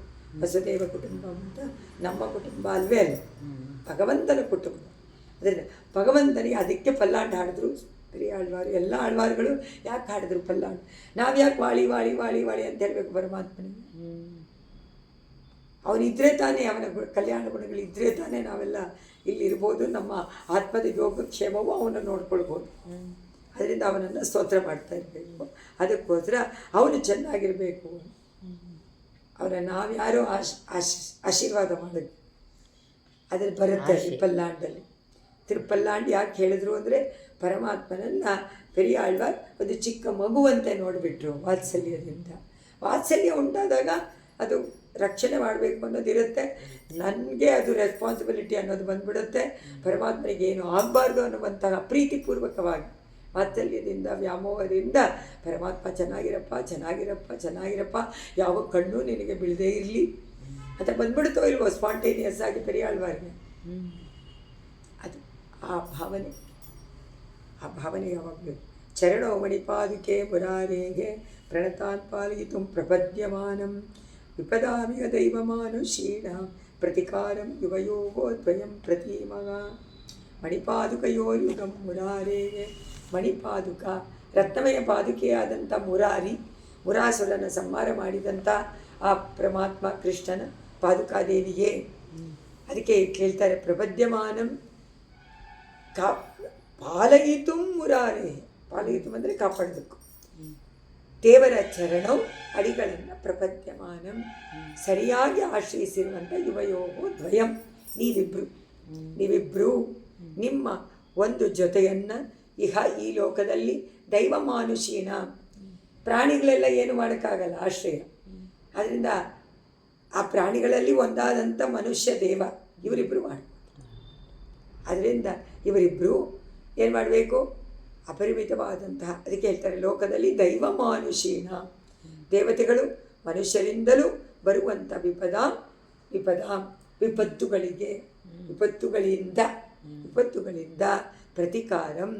ವಸುದೇವ ಕುಟುಂಬ ಅಂತ ನಮ್ಮ ಕುಟುಂಬ ಅಲ್ವೇ ಅಲ್ಲ, ಭಗವಂತನ ಕುಟುಂಬ. ಅದರಿಂದ ಭಗವಂತನಿಗೆ ಅದಕ್ಕೆ ಪಲ್ಲಾಂಡು ಹಾಡಿದ್ರು ಆಳ್ವಾರು. ಎಲ್ಲ ಆಳ್ವಾರುಗಳು ಯಾಕೆ ಹಾಡಿದ್ರು ಪಲ್ಲಾಂಡು? ನಾವು ಯಾಕೆ ವಾಳಿ ವಾಳಿ ವಾಳಿ ವಾಳಿ ಅಂತ ಹೇಳಬೇಕು ಪರಮಾತ್ಮನಿಗೆ? ಅವನಿದ್ರೆ ತಾನೇ, ಅವನ ಕಲ್ಯಾಣ ಗುಣಗಳಿದ್ದರೆ ತಾನೇ ನಾವೆಲ್ಲ ಇಲ್ಲಿರ್ಬೋದು. ನಮ್ಮ ಆತ್ಮದ ಯೋಗಕ್ಷೇಮವು ಅವನು ನೋಡ್ಕೊಳ್ಬೋದು. ಅದರಿಂದ ಅವನನ್ನು ಸ್ತೋತ್ರ ಮಾಡ್ತಾ ಇರಬೇಕು. ಅದಕ್ಕೋಸ್ಕರ ಅವನು ಚೆನ್ನಾಗಿರಬೇಕು. ಅವರನ್ನು ನಾವ್ಯಾರೋ ಆಶೀರ್ವಾದ ಮಾಡೋದು ಅದ್ರಲ್ಲಿ ಬರುತ್ತೆ ತಿರುಪಲ್ಲಾಂಡಲ್ಲಿ. ತಿರುಪಲ್ಲಾಂಡ್ ಯಾಕೆ ಹೇಳಿದ್ರು ಅಂದರೆ ಪರಮಾತ್ಮನನ್ನು ಪೆರಿಯಾಳ್ವಾರ್ ಒಂದು ಚಿಕ್ಕ ಮಗುವಂತೆ ನೋಡಿಬಿಟ್ರು ವಾತ್ಸಲ್ಯದಿಂದ. ವಾತ್ಸಲ್ಯ ಉಂಟಾದಾಗ ಅದು ರಕ್ಷಣೆ ಮಾಡಬೇಕು ಅನ್ನೋದಿರುತ್ತೆ. ನನಗೆ ಅದು ರೆಸ್ಪಾನ್ಸಿಬಿಲಿಟಿ ಅನ್ನೋದು ಬಂದ್ಬಿಡುತ್ತೆ. ಪರಮಾತ್ಮನಿಗೆ ಏನು ಆಗಬಾರ್ದು ಅನ್ನುವಂತಹ ಪ್ರೀತಿಪೂರ್ವಕವಾಗಿ ವಾತ್ಸಲ್ಯದಿಂದ ವ್ಯಾಮೋಹದಿಂದ ಪರಮಾತ್ಮ ಚೆನ್ನಾಗಿರಪ್ಪ ಚೆನ್ನಾಗಿರಪ್ಪ ಚೆನ್ನಾಗಿರಪ್ಪ, ಯಾವ ಕಣ್ಣು ನಿನಗೆ ಬೀಳದೇ ಇರಲಿ ಅಂತ ಬಂದ್ಬಿಡ್ತೋ ಇಲ್ವೋ ಸ್ಪಾಂಟೇನಿಯಸ್ ಆಗಿ ಪೆರಿಯಾಳ್ವಾರ್ಗೆ. ಅದು ಆ ಭಾವನೆ ಯಾವಾಗಲೂ. ಚರಣೋ ಮಣಿಪಾದುಕೆ ಮುರಾರೇಗೆ ಪ್ರಣತಾನ್ ಪಾಲಯಿತು ಪ್ರಪದ್ಯಮಾನಂ ವಿಪದಾಮಿಗ ದೈವಮಾನುಷೀಣ ಪ್ರತಿಕಾರಂ ಯುವಯೋಗೋದ್ವಯಂ ಪ್ರತಿಮಗ. ಮಣಿಪಾದುಕಯೋಯುಗಂ ಮುರಾರೇಗೆ. ಮಣಿಪಾದುಕ ರತ್ನಮಯ ಪಾದುಕೆಯಾದಂಥ ಮುರಾರಿ, ಮುರಾಸುರನ ಸಂಹಾರ ಮಾಡಿದಂಥ ಆ ಪರಮಾತ್ಮ ಕೃಷ್ಣನ ಪಾದುಕಾದೇವಿಗೆ. ಅದಕ್ಕೆ ಕೇಳ್ತಾರೆ ಪ್ರಪದ್ಯಮಾನಂ ಪಾಲಯಿತು ಮುರಾರೇ. ಪಾಲಯಿತು ಅಂದರೆ ಕಾಪಾಡೋದಕ್ಕೂ. ದೇವರ ಚರಣವು ಅಡಿಗಳನ್ನು ಪ್ರಪದ್ಯಮಾನಂ ಸರಿಯಾಗಿ ಆಶ್ರಯಿಸಿರುವಂಥ ಯುವಯೋಗೋ ದ್ವಯಂ. ನೀವಿಬ್ಬರು ನಿಮ್ಮ ಒಂದು ಜೊತೆಯನ್ನು ಈ ಲೋಕದಲ್ಲಿ ದೈವ ಮಾನುಷೀನ, ಪ್ರಾಣಿಗಳೆಲ್ಲ ಏನು ಮಾಡೋಕ್ಕಾಗಲ್ಲ ಆಶ್ರಯ. ಆದ್ದರಿಂದ ಆ ಪ್ರಾಣಿಗಳಲ್ಲಿ ಒಂದಾದಂಥ ಮನುಷ್ಯ ದೇವ ಇವರಿಬ್ಬರು ಮಾಡಿ. ಅದರಿಂದ ಇವರಿಬ್ಬರು ಏನು ಮಾಡಬೇಕು? ಅಪರಿಮಿತವಾದಂತಹ, ಅದಕ್ಕೆ ಹೇಳ್ತಾರೆ ಲೋಕದಲ್ಲಿ ದೈವ ಮಾನುಷೀನ, ದೇವತೆಗಳು ಮನುಷ್ಯರಿಂದಲೂ ಬರುವಂಥ ವಿಪತ್ತುಗಳಿಂದ ಪ್ರತಿಕಾರಂ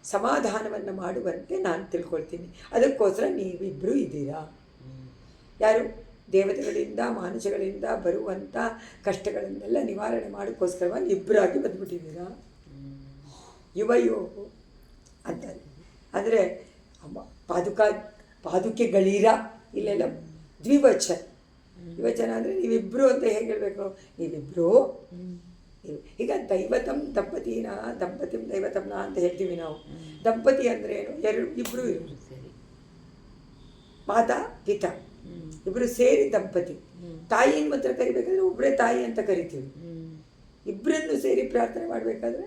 ಸಮಾಧಾನವನ್ನು ಮಾಡುವಂತೆ ನಾನು ತಿಳ್ಕೊಳ್ತೀನಿ. ಅದಕ್ಕೋಸ್ಕರ ನೀವಿಬ್ಬರು ಇದ್ದೀರಾ. ಯಾರು? ದೇವತೆಗಳಿಂದ ಮಾನುಷಗಳಿಂದ ಬರುವಂಥ ಕಷ್ಟಗಳನ್ನೆಲ್ಲ ನಿವಾರಣೆ ಮಾಡೋಕ್ಕೋಸ್ಕರವಾಗಿ ಇಬ್ಬರಾಗಿ ಬಂದುಬಿಟ್ಟಿದ್ದೀರಾ. ಯುವಯೋಗು ಅಂತ ಅಂದರೆ ಪಾದುಕೆಗಳೀರ. ಇಲ್ಲೆಲ್ಲ ದ್ವಿವಚನ. ದ್ವಿವಚನ ಅಂದರೆ ನೀವಿಬ್ಬರು ಅಂತ ಹೇಗೆ ಹೇಳಬೇಕು? ನೀವಿಬ್ಬರು. ಈಗ ದೈವತಂ ದಂಪತಿನ, ದಂಪತಿಂ ದೈವತಂನ ಅಂತ ಹೇಳ್ತೀವಿ ನಾವು. ದಂಪತಿ ಅಂದರೆ ಏನು? ಇಬ್ಬರು ಸರಿ, ಮಾತಾ ಪಿತಾ ಇಬ್ಬರು ಸೇರಿ ದಂಪತಿ. ತಾಯಿನ ಮಾತ್ರ ಕರಿಬೇಕಾದ್ರೆ ಒಬ್ಬರೇ ತಾಯಿ ಅಂತ ಕರಿತೀವಿ. ಇಬ್ಬರನ್ನು ಸೇರಿ ಪ್ರಾರ್ಥನೆ ಮಾಡಬೇಕಾದ್ರೆ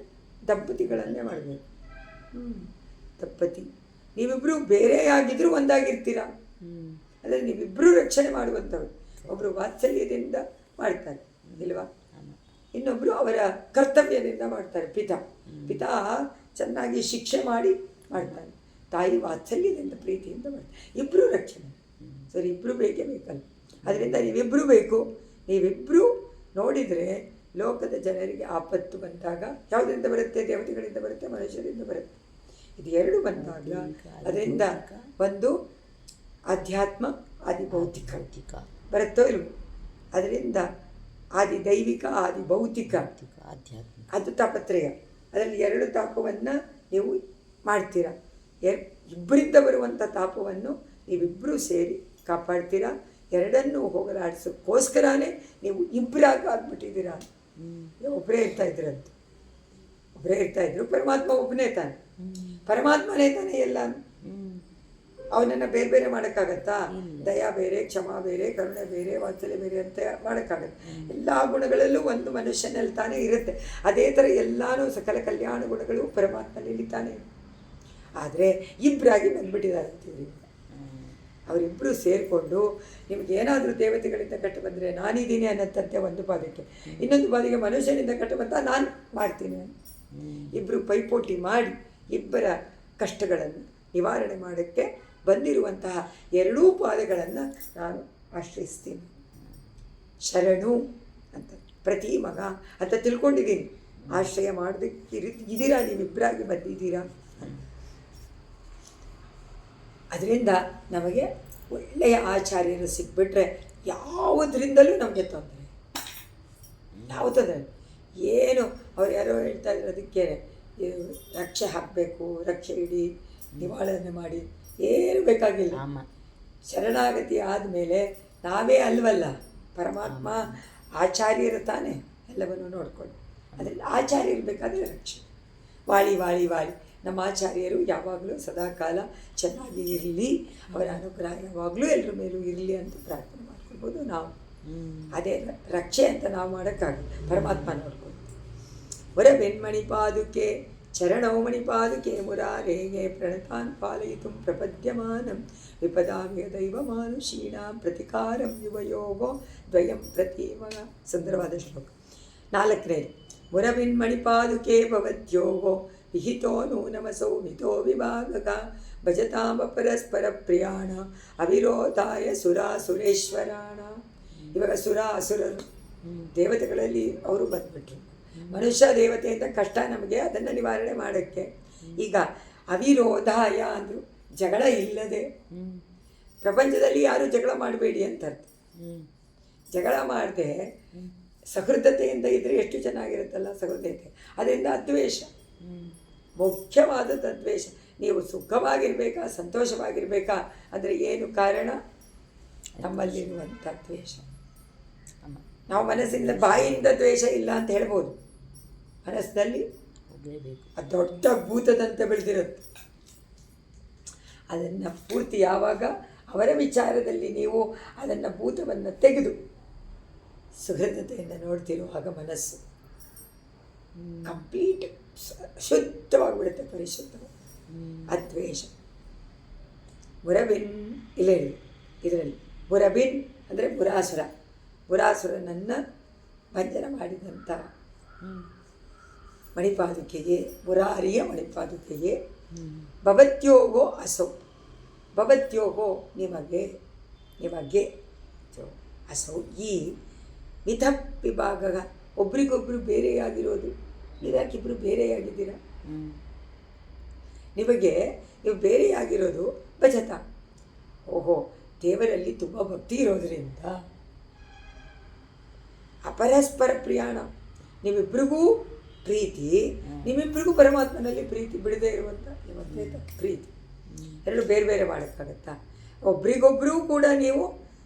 ದಂಪತಿಗಳನ್ನೇ ಮಾಡಬೇಕು. ದಂಪತಿ. ನೀವಿಬ್ಬರು ಬೇರೆ ಆಗಿದ್ರೂ ಒಂದಾಗಿರ್ತೀರ. ಅಂದರೆ ನೀವಿಬ್ಬರು ರಕ್ಷಣೆ ಮಾಡುವಂಥವ್ರು. ಒಬ್ಬರು ವಾತ್ಸಲ್ಯದಿಂದ ಮಾಡ್ತಾರೆ ಇಲ್ವಾ? ಇನ್ನೊಬ್ಬರು ಅವರ ಕರ್ತವ್ಯದಿಂದ ಮಾಡ್ತಾರೆ. ಪಿತಾ ಚೆನ್ನಾಗಿ ಶಿಕ್ಷೆ ಮಾಡಿ ಮಾಡ್ತಾನೆ, ತಾಯಿ ವಾತ್ಸಲ್ಯದಿಂದ ಪ್ರೀತಿಯಿಂದ ಮಾಡ್ತಾರೆ. ಇಬ್ಬರು ರಕ್ಷಣೆ. ಸರಿ, ಇಬ್ಬರು ಬೇಕೇ ಬೇಕಲ್ಲ. ಅದರಿಂದ ನೀವಿಬ್ಬರು ಬೇಕು. ನೀವಿಬ್ಬರು ನೋಡಿದರೆ ಲೋಕದ ಜನರಿಗೆ ಆಪತ್ತು ಬಂದಾಗ ಯಾವುದರಿಂದ ಬರುತ್ತೆ? ದೇವತೆಗಳಿಂದ ಬರುತ್ತೆ, ಮನುಷ್ಯರಿಂದ ಬರುತ್ತೆ. ಇದು ಎರಡು ಬಂದಾಗ ಅದರಿಂದ ಒಂದು ಅಧ್ಯಾತ್ಮ, ಆದಿ ಭೌತಿಕ ಬರುತ್ತೋ ಇಲ್ವೋ? ಅದರಿಂದ ಆದಿ ದೈವಿಕ, ಆದಿ ಭೌತಿಕ, ಆಧ್ಯಾತ್ಮ, ಅದು ತಾಪತ್ರಯ. ಅದರಲ್ಲಿ ಎರಡು ತಾಪವನ್ನು ನೀವು ಮಾಡ್ತೀರಾ. ಇಬ್ಬರಿಂದ ಬರುವಂಥ ತಾಪವನ್ನು ನೀವಿಬ್ಬರೂ ಸೇರಿ ಕಾಪಾಡ್ತೀರಾ. ಎರಡನ್ನೂ ಹೋಗಲಾಡಿಸೋಕ್ಕೋಸ್ಕರನೇ ನೀವು ಇಬ್ಬರಾಗಿ ಆಗ್ಬಿಟ್ಟಿದ್ದೀರಾ. ಒಬ್ಬರೇ ಇರ್ತಾಯಿದ್ರಂತೆ, ಒಬ್ಬರೇ ಇರ್ತಾಯಿದ್ರು. ಪರಮಾತ್ಮ ಒಬ್ಬನೇ ತಾನೆ, ಪರಮಾತ್ಮನೇ ತಾನೆ ಎಲ್ಲಾನು. ಅವನನ್ನು ಬೇರೆ ಬೇರೆ ಮಾಡೋಕ್ಕಾಗತ್ತಾ? ದಯಾ ಬೇರೆ, ಕ್ಷಮಾ ಬೇರೆ, ಕರುಣೆ ಬೇರೆ, ವಾತ್ಸಲ್ಯ ಬೇರೆ ಅಂತ ಮಾಡೋಕ್ಕಾಗತ್ತೆ. ಎಲ್ಲ ಗುಣಗಳಲ್ಲೂ ಒಂದು ಮನುಷ್ಯನಲ್ಲಿ ತಾನೇ ಇರುತ್ತೆ. ಅದೇ ಥರ ಎಲ್ಲನೂ ಸಕಲ ಕಲ್ಯಾಣ ಗುಣಗಳು ಪರಮಾತ್ಮನಲ್ಲಿ ತಾನೇ. ಆದರೆ ಇಬ್ಬರಾಗಿ ಬಂದುಬಿಟ್ಟಿದ್ದಾರೆ ಅಂತಿದ್ರಿ. ಅವರಿಬ್ಬರು ಸೇರಿಕೊಂಡು ನಿಮಗೇನಾದರೂ ದೇವತೆಗಳಿಂದ ಕಟ್ಟು ಬಂದರೆ ನಾನಿದ್ದೀನಿ ಅನ್ನತ್ತಂತೆ ಒಂದು ಪಾದಕ್ಕೆ, ಇನ್ನೊಂದು ಪಾದಿಗೆ ಮನುಷ್ಯನಿಂದ ಕಟ್ಟು ಬಂತ ನಾನು ಮಾಡ್ತೀನಿ. ಇಬ್ಬರು ಪೈಪೋಟಿ ಮಾಡಿ ಇಬ್ಬರ ಕಷ್ಟಗಳನ್ನು ನಿವಾರಣೆ ಮಾಡೋಕ್ಕೆ ಬಂದಿರುವಂತಹ ಎರಡೂ ಪಾದಗಳನ್ನು ನಾನು ಆಶ್ರಯಿಸ್ತೀನಿ. ಶರಣು ಅಂತ ಪ್ರತಿ ಮಗ ಅಂತ ತಿಳ್ಕೊಂಡಿದ್ದೀನಿ. ಆಶ್ರಯ ಮಾಡೋದಕ್ಕೆ ಇದ್ದೀರಾ, ನೀವಿಬ್ಬರಾಗಿ ಬಂದಿದ್ದೀರಾ. ಅದರಿಂದ ನಮಗೆ ಒಳ್ಳೆಯ ಆಚಾರ್ಯರು ಸಿಕ್ಬಿಟ್ರೆ ಯಾವುದರಿಂದಲೂ ನಮಗೆ ತೊಂದರೆ, ಯಾವುದಾದ್ರೆ ಏನು. ಅವ್ರು ಯಾರೋ ಹೇಳ್ತಾ ಇದ್ರು, ಅದಕ್ಕೆ ರಕ್ಷೆ ಹಾಕಬೇಕು, ರಕ್ಷೆ ಇಡಿ, ನಿವಾರಣೆ ಮಾಡಿ, ಏನು ಬೇಕಾಗಿಲ್ಲ. ಶರಣಾಗತಿ ಆದಮೇಲೆ ನಾವೇ ಅಲ್ವಲ್ಲ, ಪರಮಾತ್ಮ ಆಚಾರ್ಯರು ತಾನೇ ಎಲ್ಲವನ್ನು ನೋಡ್ಕೊಂಡು. ಅದರಲ್ಲಿ ಆಚಾರ್ಯರು ಬೇಕಾದರೆ ರಕ್ಷೆ. ವಾಳಿ ವಾಳಿ ವಾಳಿ ನಮ್ಮ ಆಚಾರ್ಯರು ಯಾವಾಗಲೂ ಸದಾಕಾಲ ಚೆನ್ನಾಗಿ ಇರಲಿ, ಅವರ ಅನುಗ್ರಹ ಯಾವಾಗಲೂ ಎಲ್ಲರ ಮೇಲೂ ಇರಲಿ ಅಂತ ಪ್ರಾರ್ಥನೆ ಮಾಡ್ಕೊಳ್ಬೋದು ನಾವು. ಅದೇ ರಕ್ಷೆ ಅಂತ ನಾವು ಮಾಡೋಕ್ಕಾಗಲ್ಲ, ಪರಮಾತ್ಮ ನೋಡ್ಬೋದು. ವರವೆನ್ಮಣಿ ಪಾದುಕೆ ಚರಣೌ ಮಣಿಪಾದುಕೆ ಮುರಾರೇಗೆ ಪ್ರಣತಾನ್ ಪಾಲಯಿತು ಪ್ರಪದ್ಯಮಾನಂ ವಿಪದಾವ್ಯ ದೈವ ಮಾನುಷೀಣಾಂ ಪ್ರತಿಕಾರಂ ಯುವಯೋಗೋ ದ್ವಯಂ ಪ್ರತೀಮ. ಸುಂದರವಾದ ಶ್ಲೋಕ. 4ನೇದು, ಮುರವಿನ್ಮಣಿಪಾದುಕೆ ಭವದ್ಯೋಗೋ ವಿಹಿತೋ ನೂನಮಸೌ ಮಿತೋ ವಿಭಾಗಕ ಭಜತಾಂಬ ಪರಸ್ಪರ ಪ್ರಿಯಾಣ ಅವಿರೋಧಾಯ ಸುರಾಸುರೇಶ್ವರಾಣ. ಇವಾಗ ಅಸುರರು ದೇವತೆಗಳಲ್ಲಿ ಅವರು ಬಂದ್ಬಿಟ್ರು. ಮನುಷ್ಯ ದೇವತೆಯಿಂದ ಕಷ್ಟ ನಮಗೆ, ಅದನ್ನು ನಿವಾರಣೆ ಮಾಡೋಕ್ಕೆ. ಈಗ ಅವಿರೋಧಾಯ ಅಂದರು, ಜಗಳ ಇಲ್ಲದೆ. ಪ್ರಪಂಚದಲ್ಲಿ ಯಾರೂ ಜಗಳ ಮಾಡಬೇಡಿ ಅಂತ ಅರ್ಥ. ಜಗಳ ಮಾಡದೆ ಸಹೃದತೆಯಿಂದ ಇದ್ದರೆ ಎಷ್ಟು ಚೆನ್ನಾಗಿರುತ್ತಲ್ಲ ಸಹೃದಯತೆ. ಅದರಿಂದ ಅದ್ವೇಷ, ಮುಖ್ಯವಾದದ್ದು ಅದ್ವೇಷ. ನೀವು ಸುಖವಾಗಿರಬೇಕಾ, ಸಂತೋಷವಾಗಿರಬೇಕಾ ಅಂದರೆ ಏನು ಕಾರಣ? ನಮ್ಮಲ್ಲಿರುವಂಥ ದ್ವೇಷ. ನಾವು ಮನಸ್ಸಿಂದ, ಬಾಯಿಂದ ದ್ವೇಷ ಇಲ್ಲ ಅಂತ ಹೇಳ್ಬೋದು, ಮನಸ್ಸಿನಲ್ಲಿ ಅದು ದೊಡ್ಡ ಭೂತದಂತೆ ಬೆಳೆದಿರುತ್ತೆ. ಅದನ್ನು ಪೂರ್ತಿ ಯಾವಾಗ ಅವರ ವಿಚಾರದಲ್ಲಿ ನೀವು ಅದನ್ನು ಭೂತವನ್ನು ತೆಗೆದು ಸುಹೃದತೆಯಿಂದ ನೋಡ್ತಿರುವಾಗ ಮನಸ್ಸು ಕಂಪ್ಲೀಟ್ ಶುದ್ಧವಾಗಿಬಿಡುತ್ತೆ, ಪರಿಶುದ್ಧವಾಗಿ. ಅದ್ವೇಷ. ಮುರಬಿನ್ ಇಲ್ಲ ಹೇಳಿ ಇದರಲ್ಲಿ. ಮುರಬಿನ್ ಅಂದರೆ ಮುರಾಸುರನನ್ನು ಭಂಜನ ಮಾಡಿದಂಥ ಮಣಿಪಾದುಕೆಯೇ, ಮುರಾರಿಯ ಮಣಿಪಾದುಕೆಯೇ. ಭವತ್ಯೋಗೋ ಅಸೌ, ಭವತ್ಯೋಗೋ ನಿಮಗೆ ಅಸೌ. ಈ ಮಿಥ ವಿಭಾಗ, ಒಬ್ರಿಗೊಬ್ಬರು ಬೇರೆಯಾಗಿರೋದು. ನೀವ್ಯಾಕಿಬ್ಬರು ಬೇರೆಯಾಗಿದ್ದೀರಾ? ನಿಮಗೆ ನೀವು ಬೇರೆಯಾಗಿರೋದು ಭಜತ. ಓಹೋ, ದೇವರಲ್ಲಿ ತುಂಬ ಭಕ್ತಿ ಇರೋದರಿಂದ ಅಪರಸ್ಪರ ಪ್ರಯಾಣ, ನಿಮ್ಮಿಬ್ಬರಿಗೂ ಪ್ರೀತಿ, ನಿಮ್ಮಿಬ್ಬರಿಗೂ ಪರಮಾತ್ಮನಲ್ಲಿ ಪ್ರೀತಿ ಬಿಡದೇ ಇರುವಂಥ ಇವತ್ತೇ ಪ್ರೀತಿ. ಎರಡು ಬೇರೆ ಬೇರೆ ಮಾಡೋಕ್ಕಾಗತ್ತಾ? ಒಬ್ರಿಗೊಬ್ಬರೂ ಕೂಡ ನೀವು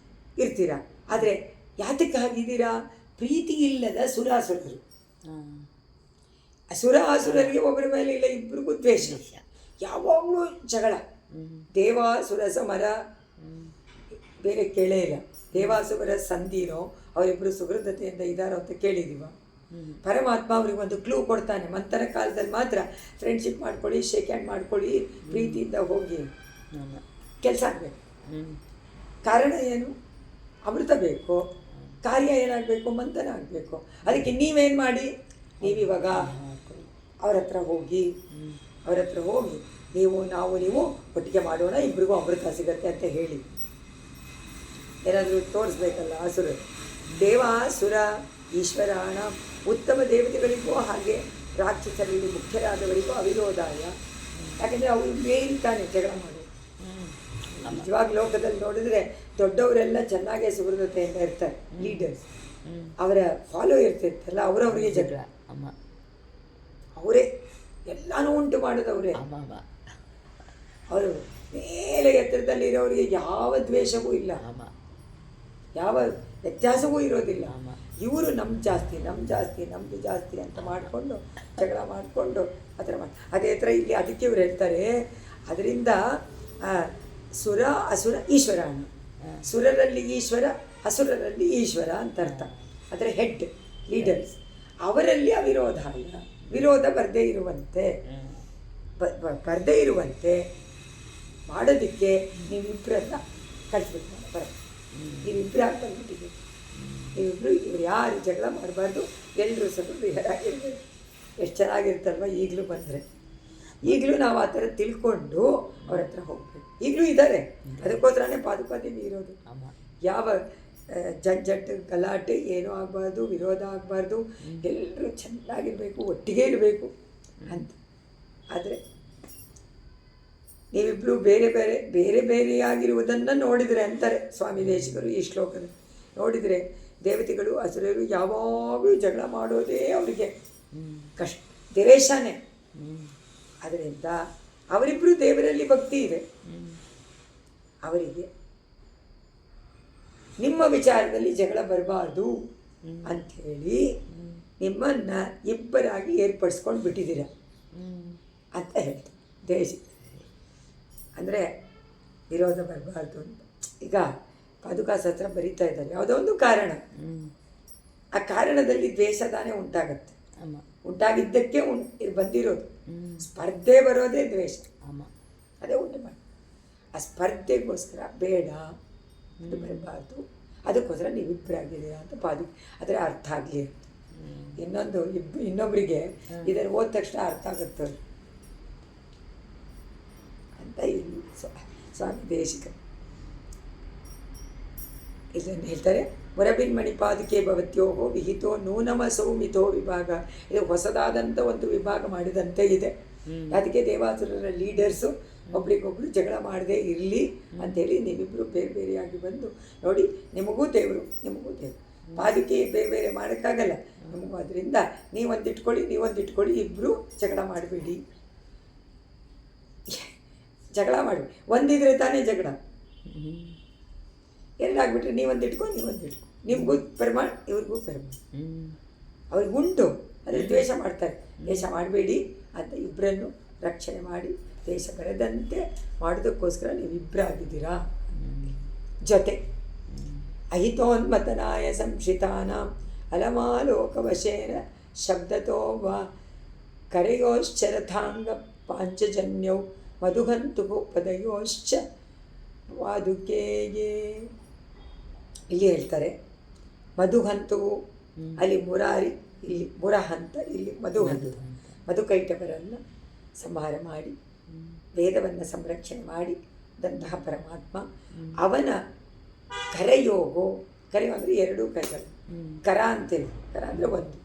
ಇರ್ತೀರ. ಆದರೆ ಯಾತಕ್ಕಾಗಿದ್ದೀರಾ? ಪ್ರೀತಿ ಇಲ್ಲದ ಸುರಾಸುರರು. ಅಸುರರಿಗೆ ಒಬ್ಬರ ಮೇಲೆ ಇಲ್ಲ, ಇಬ್ಬರಿಗೂ ದ್ವೇಷ, ಯಾವಾಗಲೂ ಜಗಳ. ದೇವಾಸುರ ಸಮರ ಬೇರೆ ಕೇಳೇ ಇಲ್ಲ. ದೇವಾಸುರ ಸಂಧಿನೋ ಅವರಿಬ್ಬರು ಸುಹೃದತೆಯಿಂದ ಇದ್ದಾರೋ ಅಂತ ಕೇಳಿದೀವ? ಪರಮಾತ್ಮ ಅವ್ರಿಗೊಂದು ಕ್ಲೂ ಕೊಡ್ತಾನೆ. ಮಂಥನ ಕಾಲದಲ್ಲಿ ಮಾತ್ರ ಫ್ರೆಂಡ್ಶಿಪ್ ಮಾಡ್ಕೊಳ್ಳಿ, ಶೇಕ್ ಹ್ಯಾಂಡ್ ಮಾಡ್ಕೊಳ್ಳಿ, ಪ್ರೀತಿಯಿಂದ ಹೋಗಿ ಕೆಲಸ ಆಗಬೇಕು. ಕಾರಣ ಏನು? ಅಮೃತ ಬೇಕು. ಕಾರ್ಯ ಏನಾಗಬೇಕು, ಮಂಥನ ಆಗಬೇಕು. ಅದಕ್ಕೆ ನೀವೇನು ಮಾಡಿ, ನೀವಿವಾಗ ಅವ್ರ ಹತ್ರ ಹೋಗಿ ನೀವು ಒಟ್ಟಿಗೆ ಮಾಡೋಣ, ಇಬ್ರಿಗೂ ಅಮೃತ ಸಿಗತ್ತೆ ಅಂತ ಹೇಳಿ ಏನಾದರೂ ತೋರಿಸ್ಬೇಕಲ್ಲ. ಅಸುರ ದೇವಾಸುರ ಈಶ್ವರಾಣ ಉತ್ತಮ ದೇವತೆಗಳಿಗೂ ಹಾಗೆ ರಾಕ್ಷಸರಲ್ಲಿ ಮುಖ್ಯರಾದವರಿಗೂ ಅವಿರೋಧಾಯ. ಯಾಕೆಂದರೆ ಅವರು ಮೇನ್ ತಾನೇ ಜಗಳ ಮಾಡೋದು. ನಿಜವಾಗ ಲೋಕದಲ್ಲಿ ನೋಡಿದ್ರೆ ದೊಡ್ಡವರೆಲ್ಲ ಚೆನ್ನಾಗೇ ಸುಹೃದತೆಯಿಂದ ಇರ್ತಾರೆ, ಲೀಡರ್ಸ್. ಅವರ ಫಾಲೋ ಇರ್ತಿರ್ತಲ್ಲ, ಅವರವರಿಗೆ ಜಗಳ, ಅವರೇ ಎಲ್ಲನೂ ಉಂಟು ಮಾಡೋದವರೇ. ಅವರು ಮೇಲೆ ಎತ್ತರದಲ್ಲಿರೋರಿಗೆ ಯಾವ ದ್ವೇಷವೂ ಇಲ್ಲ, ಯಾವ ವ್ಯತ್ಯಾಸವೂ ಇರೋದಿಲ್ಲ. ಇವರು ನಮ್ದು ಜಾಸ್ತಿ ಅಂತ ಮಾಡಿಕೊಂಡು ಜಗಳ ಮಾಡಿಕೊಂಡು ಆ ಥರ ಅದೇ ಥರ ಇಲ್ಲಿ. ಅದಕ್ಕೆ ಇವ್ರು ಹೇಳ್ತಾರೆ, ಅದರಿಂದ ಸುರ ಅಸುರ ಈಶ್ವರಾಣ, ಸುರರಲ್ಲಿ ಈಶ್ವರ ಅಸುರರಲ್ಲಿ ಈಶ್ವರ ಅಂತ ಅರ್ಥ. ಅದರ ಹೆಡ್ ಲೀಡರ್ಸ್ ಅವರಲ್ಲಿ ಅವಿರೋಧಾಯ, ವಿರೋಧ ಬರದೇ ಇರುವಂತೆ ಮಾಡೋದಕ್ಕೆ ನೀವಿಬ್ಬರನ್ನ ಕಳಿಸ್ಬೇಕು. ನೀವಿಬ್ಬರು ಆಗಿ ಬಂದ್ಬಿಟ್ಟಿದ್ದೀವಿ, ಇವ್ರು ಯಾರು ಜಗಳ ಮಾಡಬಾರ್ದು, ಎಲ್ಲರೂ ಸದೃಢರಾಗಿರ್ಬೇಕು. ಎಷ್ಟು ಚೆನ್ನಾಗಿರ್ತಲ್ವ ಈಗಲೂ ಬಂದರೆ. ಈಗಲೂ ನಾವು ಆ ಥರ ತಿಳ್ಕೊಂಡು ಅವ್ರ ಹತ್ರ ಹೋಗ್ಬೇಕು. ಈಗಲೂ ಇದ್ದಾರೆ, ಅದಕ್ಕೋಸ್ಕರನೇ ಪಾದುಕಾದೇವಿ ಇರೋದು. ಯಾವ ಜಂಜಟ್ಟು ಗಲಾಟೆ ಏನೂ ಆಗಬಾರ್ದು, ವಿರೋಧ ಆಗಬಾರ್ದು, ಎಲ್ಲರೂ ಚೆನ್ನಾಗಿರಬೇಕು, ಒಟ್ಟಿಗೆ ಇರಬೇಕು ಅಂತ. ಆದರೆ ನೀವಿಬ್ಬರು ಬೇರೆ ಬೇರೆಯಾಗಿರುವುದನ್ನು ನೋಡಿದರೆ ಅಂತಾರೆ ಸ್ವಾಮಿ ದೇಶಿಕರು ಈ ಶ್ಲೋಕದಲ್ಲಿ. ನೋಡಿದರೆ ದೇವತೆಗಳು ಅಸುರರು ಯಾವಾಗಲೂ ಜಗಳ ಮಾಡೋದೇ ಅವರಿಗೆ ದ್ವೇಷನೇ. ಅದರಿಂದ ಅವರಿಬ್ಬರು ದೇವರಲ್ಲಿ ಭಕ್ತಿ ಇದೆ. ಅವರಿಗೆ ನಿಮ್ಮ ವಿಚಾರದಲ್ಲಿ ಜಗಳ ಬರಬಾರ್ದು ಅಂಥೇಳಿ ನಿಮ್ಮನ್ನು ಇಬ್ಬರಾಗಿ ಏರ್ಪಡಿಸ್ಕೊಂಡು ಬಿಟ್ಟಿದ್ದೀರ ಅಂತ ಹೇಳ್ತಾರೆ ದೇಶ. ಅಂದರೆ ವಿರೋಧ ಬರಬಾರ್ದು ಅಂತ. ಈಗ ಪಾದುಕಾಶಾಸ್ತ್ರ ಬರೀತಾ ಇದ್ದಾರೆ, ಯಾವುದೋ ಒಂದು ಕಾರಣ, ಆ ಕಾರಣದಲ್ಲಿ ದ್ವೇಷದಾನೇ ಉಂಟಾಗತ್ತೆ. ಉಂಟಾಗಿದ್ದಕ್ಕೆ ಬಂದಿರೋದು. ಸ್ಪರ್ಧೆ ಬರೋದೇ ದ್ವೇಷ, ಅದೇ ಉಂಟು ಮಾಡಿ. ಆ ಸ್ಪರ್ಧೆಗೋಸ್ಕರ ಬೇಡ, ಅದು ಬರಬಾರ್ದು, ಅದಕ್ಕೋಸ್ಕರ ನೀವಿಬ್ಬರಾಗಿದ್ದೀರಾ ಅಂತ ಅದರ ಅರ್ಥ ಆಗಲಿ. ಇನ್ನೊಬ್ಬರಿಗೆ ಇದನ್ನು ಓದ ತಕ್ಷಣ ಅರ್ಥ ಆಗುತ್ತೆ ಅಂತ ಇಲ್ಲಿ ಸ್ವಾಮಿ ದೇಶಿಕ ಇದನ್ನು ಹೇಳ್ತಾರೆ. ಮುರಬಿನ್ಮಣಿ ಪಾದುಕೆ ಭವತ್ಯೋಹೋ ವಿಹಿತೋ ನೂನಮಸೌ ಮಿಥೋ ವಿಭಾಗ. ಇದು ಹೊಸದಾದಂಥ ಒಂದು ವಿಭಾಗ ಮಾಡಿದಂತೆ ಇದೆ. ಅದಕ್ಕೆ ದೇವಾಸುರರ ಲೀಡರ್ಸು ಒಬ್ರಿಗೊಬ್ರು ಜಗಳ ಮಾಡದೇ ಇರಲಿ ಅಂಥೇಳಿ ನೀವಿಬ್ಬರು ಬೇರೆಯಾಗಿ ಬಂದು ನೋಡಿ. ನಿಮಗೂ ದೇವರು ಪಾದುಕೆ ಬೇರೆ ಮಾಡೋಕ್ಕಾಗಲ್ಲ ನಿಮಗೂ. ಅದರಿಂದ ನೀವೊಂದಿಟ್ಕೊಳ್ಳಿ, ಇಬ್ಬರು ಜಗಳ ಮಾಡಬೇಡಿ. ಜಗಳ ಮಾಡಿ ಒಂದಿದ್ರೆ ತಾನೇ ಜಗಳ. ಎರಡಾಗ್ಬಿಟ್ರೆ ನೀವೊಂದಿಟ್ಕೊ, ನಿಮಗೂ ಪರಮಾಣ, ಇವ್ರಿಗೂ ಪರಮಾಣ. ಅವ್ರಿಗೆ ಉಂಟು, ಅದೇ ದ್ವೇಷ ಮಾಡ್ತಾರೆ. ದ್ವೇಷ ಮಾಡಬೇಡಿ ಅಂತ ಇಬ್ಬರನ್ನು ರಕ್ಷಣೆ ಮಾಡಿ ದ್ವೇಷ ಬರದಂತೆ ಮಾಡೋದಕ್ಕೋಸ್ಕರ ನೀವಿಬ್ಬರಾಗಿದ್ದೀರಾ. ಜೊತೆ ಅಹಿತೋನ್ಮತನಾಯ ಸಂಶಿತಾನಾಂ ಅಲಮಾಲೋಕವಶೇನ ಶಬ್ದತೋ ವಾ ಕರೆಯೋಶ್ಚರಥಾಂಗ ಪಾಂಚಜನ್ಯೌ ಮಧುಗಂತು ಪದಯೋಶ್ಚ ಪಾದುಕೆಗೆ. ಇಲ್ಲಿ ಹೇಳ್ತಾರೆ ಮಧುಹಂತವು, ಅಲ್ಲಿ ಮುರಾರಿ, ಇಲ್ಲಿ ಮುರಹಂತ, ಇಲ್ಲಿ ಮಧುಹಂತ. ಮಧುಕೈಟವರನ್ನು ಸಂಹಾರ ಮಾಡಿ ವೇದವನ್ನು ಸಂರಕ್ಷಣೆ ಮಾಡಿದಂತಹ ಪರಮಾತ್ಮ ಅವನ ಕರೆಯೋಗೋ. ಕರೆಯೋ ಅಂದರೆ ಎರಡೂ ಕೈಗಳು, ಕರ ಅಂತೇಳಿ. ಕರ ಅಂದರೆ ಒಂದು,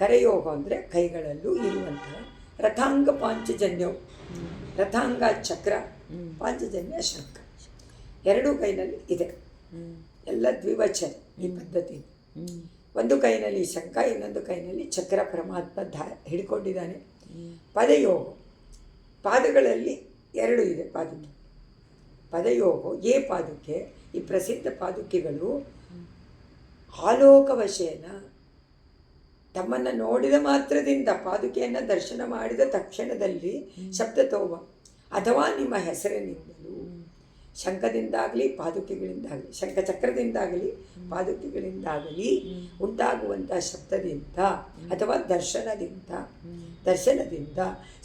ಕರೆಯೋಗ ಅಂದರೆ ಕೈಗಳಲ್ಲೂ ಇರುವಂತಹ ರಥಾಂಗ ಪಾಂಚಜನ್ಯವು. ರಥಾಂಗ ಚಕ್ರ, ಪಾಂಚಜನ್ಯ ಶಂಖ, ಎರಡೂ ಕೈನಲ್ಲಿ ಇದೆ. ಎಲ್ಲ ದ್ವಿವಚನ ಈ ಪದ್ಧತಿ. ಒಂದು ಕೈನಲ್ಲಿ ಶಂಖ, ಇನ್ನೊಂದು ಕೈನಲ್ಲಿ ಚಕ್ರ ಪರಮಾತ್ಮ ಹಿಡ್ಕೊಂಡಿದ್ದಾನೆ. ಪದಯೋಗ, ಪಾದಗಳಲ್ಲಿ ಎರಡು ಇದೆ ಪಾದುಕೆ. ಪದಯೋಗ ಪಾದುಕೆ. ಈ ಪ್ರಸಿದ್ಧ ಪಾದುಕೆಗಳು ಆಲೋಕವಶೇನ, ತಮ್ಮನ್ನು ನೋಡಿದ ಮಾತ್ರದಿಂದ, ಪಾದುಕೆಯನ್ನು ದರ್ಶನ ಮಾಡಿದ ತಕ್ಷಣದಲ್ಲಿ ಶಬ್ದತೋವ ಅಥವಾ ನಿಮ್ಮ ಹೆಸರಿನಿಂದಲೂ, ಶಂಖದಿಂದಾಗಲಿ ಪಾದುಕೆಗಳಿಂದಾಗಲಿ, ಶಂಖಚಕ್ರದಿಂದಾಗಲಿ ಪಾದುಕೆಗಳಿಂದಾಗಲಿ ಉಂಟಾಗುವಂಥ ಶಬ್ದದಿಂದ ಅಥವಾ ದರ್ಶನದಿಂದ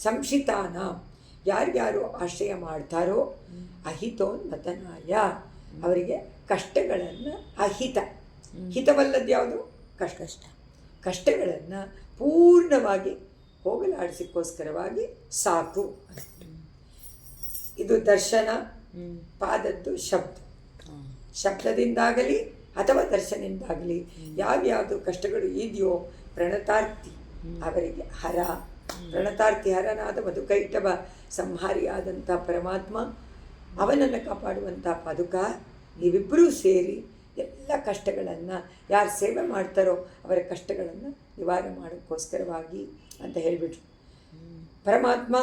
ಸಂಶಿತಾನ, ಯಾರ್ಯಾರು ಆಶ್ರಯ ಮಾಡ್ತಾರೋ ಅಹಿತೋನ್ಮತನಾಯ, ಅವರಿಗೆ ಕಷ್ಟಗಳನ್ನು, ಅಹಿತ ಹಿತವಲ್ಲದ್ದು ಯಾವುದು? ಕಷ್ಟ. ಕಷ್ಟಗಳನ್ನು ಪೂರ್ಣವಾಗಿ ಹೋಗಲಾಡಿಸಿಕೋಸ್ಕರವಾಗಿ ಸಾಕು. ಇದು ದರ್ಶನ, ಪಾದದ್ದು ಶಬ್ದ. ಶಬ್ದದಿಂದಾಗಲಿ ಅಥವಾ ದರ್ಶನದಿಂದಾಗಲಿ ಯಾವ್ಯಾವುದು ಕಷ್ಟಗಳು ಇದೆಯೋ ಪ್ರಣತಾರ್ಥಿ ಅವರಿಗೆ ಹರ. ಪ್ರಣತಾರ್ಥಿ ಹರನಾದ ಮಧುಕೈಟಭ ಸಂಹಾರಿಯಾದಂಥ ಪರಮಾತ್ಮ, ಅವನನ್ನು ಕಾಪಾಡುವಂಥ ಪಾದುಕ, ಇವಿಬ್ಬರೂ ಸೇರಿ ಎಲ್ಲ ಕಷ್ಟಗಳನ್ನು ಯಾರು ಸೇವೆ ಮಾಡ್ತಾರೋ ಅವರ ಕಷ್ಟಗಳನ್ನು ನಿವಾರಣೆ ಮಾಡೋಕ್ಕೋಸ್ಕರವಾಗಿ ಅಂತ ಹೇಳಿಬಿಟ್ರು. ಪರಮಾತ್ಮ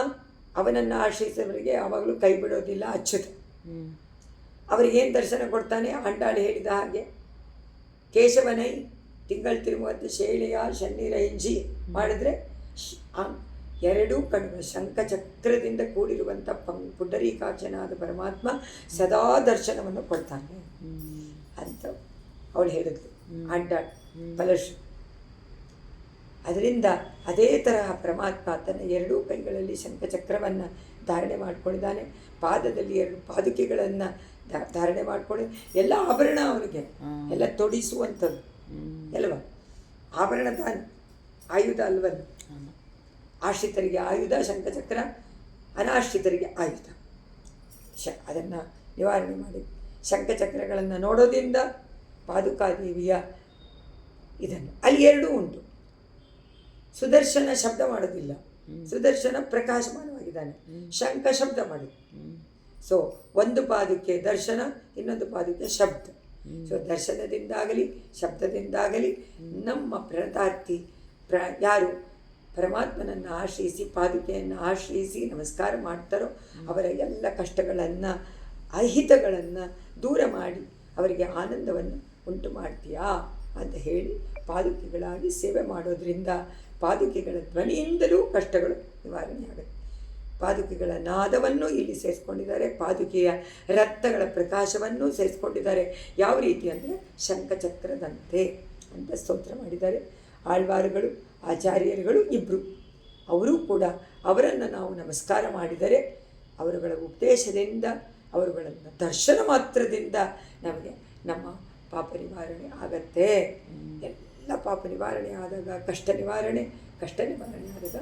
ಅವನನ್ನು ಆಶ್ರಯಿಸೋವರಿಗೆ ಯಾವಾಗಲೂ ಕೈ ಬಿಡೋದಿಲ್ಲ, ಅಚ್ಯುತ. ಅವರಿಗೇನು ದರ್ಶನ ಕೊಡ್ತಾನೆ? ಆಂಡಾಳು ಹೇಳಿದ ಹಾಗೆ ಕೇಶವನೈ ತಿಂಗಳು ತಿರುಮುವಂತೆ ಶೇಳೆಯ ಶನ್ನೀರ ಹಿಂಜಿ ಮಾಡಿದ್ರೆ ಎರಡೂ ಕಣ್ಣು ಶಂಖಚಕ್ರದಿಂದ ಕೂಡಿರುವಂಥ ಪುಂಡರೀಕಾಕ್ಷನಾದ ಪರಮಾತ್ಮ ಸದಾ ದರ್ಶನವನ್ನು ಕೊಡ್ತಾನೆ ಅಂತ ಅವಳು ಹೇಳಿದ್ಳು ಆಂಡಾಳು ಫಲಶ್ರು. ಅದರಿಂದ ಅದೇ ತರಹ ಪರಮಾತ್ಮ ತನ್ನ ಎರಡೂ ಕೈಗಳಲ್ಲಿ ಶಂಖಚಕ್ರವನ್ನು ಧಾರಣೆ ಮಾಡಿಕೊಂಡಿದ್ದಾನೆ. ಪಾದದಲ್ಲಿ 2 ಪಾದುಕೆಗಳನ್ನು ಧಾರಣೆ ಮಾಡಿಕೊಂಡು ಎಲ್ಲ ಆಭರಣ ಅವನಿಗೆ ಎಲ್ಲ ತೊಡಿಸುವಂಥದ್ದು ಅಲ್ವ? ಆಭರಣ ತಾನು, ಆಯುಧ ಅಲ್ವಲ್ಲ. ಆಶ್ರಿತರಿಗೆ ಆಯುಧ ಶಂಖಚಕ್ರ, ಅನಾಶ್ರಿತರಿಗೆ ಆಯುಧ. ಅದನ್ನು ನಿವಾರಣೆ ಮಾಡಿ ಶಂಖಚಕ್ರಗಳನ್ನು ನೋಡೋದ್ರಿಂದ ಪಾದುಕಾದೇವಿಯ ಇದನ್ನು ಅಲ್ಲಿ 2 ಉಂಟು. ಸುದರ್ಶನ ಶಬ್ದ ಮಾಡೋದಿಲ್ಲ, ಸುದರ್ಶನ ಪ್ರಕಾಶಮಾನವಾಗಿದ್ದಾನೆ. ಶಂಖ ಶಬ್ದ ಮಾಡಿದ. ಸೊ ಒಂದು ಪಾದಕ್ಕೆ ದರ್ಶನ, ಇನ್ನೊಂದು ಪಾದಕ್ಕೆ ಶಬ್ದ. ಸೊ ದರ್ಶನದಿಂದಾಗಲಿ ಶಬ್ದದಿಂದಾಗಲಿ ನಮ್ಮ ಪ್ರಣತಾರ್ಥಿ ಯಾರು ಪರಮಾತ್ಮನನ್ನು ಆಶ್ರಯಿಸಿ ಪಾದುಕೆಯನ್ನು ಆಶ್ರಯಿಸಿ ನಮಸ್ಕಾರ ಮಾಡ್ತಾರೋ ಅವರ ಎಲ್ಲ ಕಷ್ಟಗಳನ್ನು ಅಹಿತಗಳನ್ನು ದೂರ ಮಾಡಿ ಅವರಿಗೆ ಆನಂದವನ್ನು ಉಂಟು ಮಾಡ್ತೀಯಾ ಅಂತ ಹೇಳಿ ಪಾದುಕೆಗಳಾಗಿ ಸೇವೆ ಮಾಡೋದ್ರಿಂದ ಪಾದುಕೆಗಳ ಧ್ವನಿಯಿಂದಲೂ ಕಷ್ಟಗಳು ನಿವಾರಣೆಯಾಗುತ್ತೆ. ಪಾದುಕೆಗಳ ನಾದವನ್ನು ಇಲ್ಲಿ ಸೇರಿಸ್ಕೊಂಡಿದ್ದಾರೆ, ಪಾದುಕೆಯ ರಕ್ತಗಳ ಪ್ರಕಾಶವನ್ನು ಸೇರಿಸ್ಕೊಂಡಿದ್ದಾರೆ. ಯಾವ ರೀತಿ ಅಂದರೆ ಶಂಖಚಕ್ರದಂತೆ ಅಂತ ಸ್ತೋತ್ರ ಮಾಡಿದ್ದಾರೆ. ಆಳ್ವಾರುಗಳು ಆಚಾರ್ಯರುಗಳು ಇಬ್ಬರು, ಅವರೂ ಕೂಡ ಅವರನ್ನು ನಾವು ನಮಸ್ಕಾರ ಮಾಡಿದರೆ ಅವರುಗಳ ಉಪದೇಶದಿಂದ ಅವರುಗಳನ್ನು ದರ್ಶನ ಮಾತ್ರದಿಂದ ನಮಗೆ ನಮ್ಮ ಪಾಪ ನಿವಾರಣೆ ಆಗತ್ತೆ. ಎಲ್ಲ ಪಾಪ ನಿವಾರಣೆ ಆದಾಗ ಕಷ್ಟ ನಿವಾರಣೆ ಆದಾಗ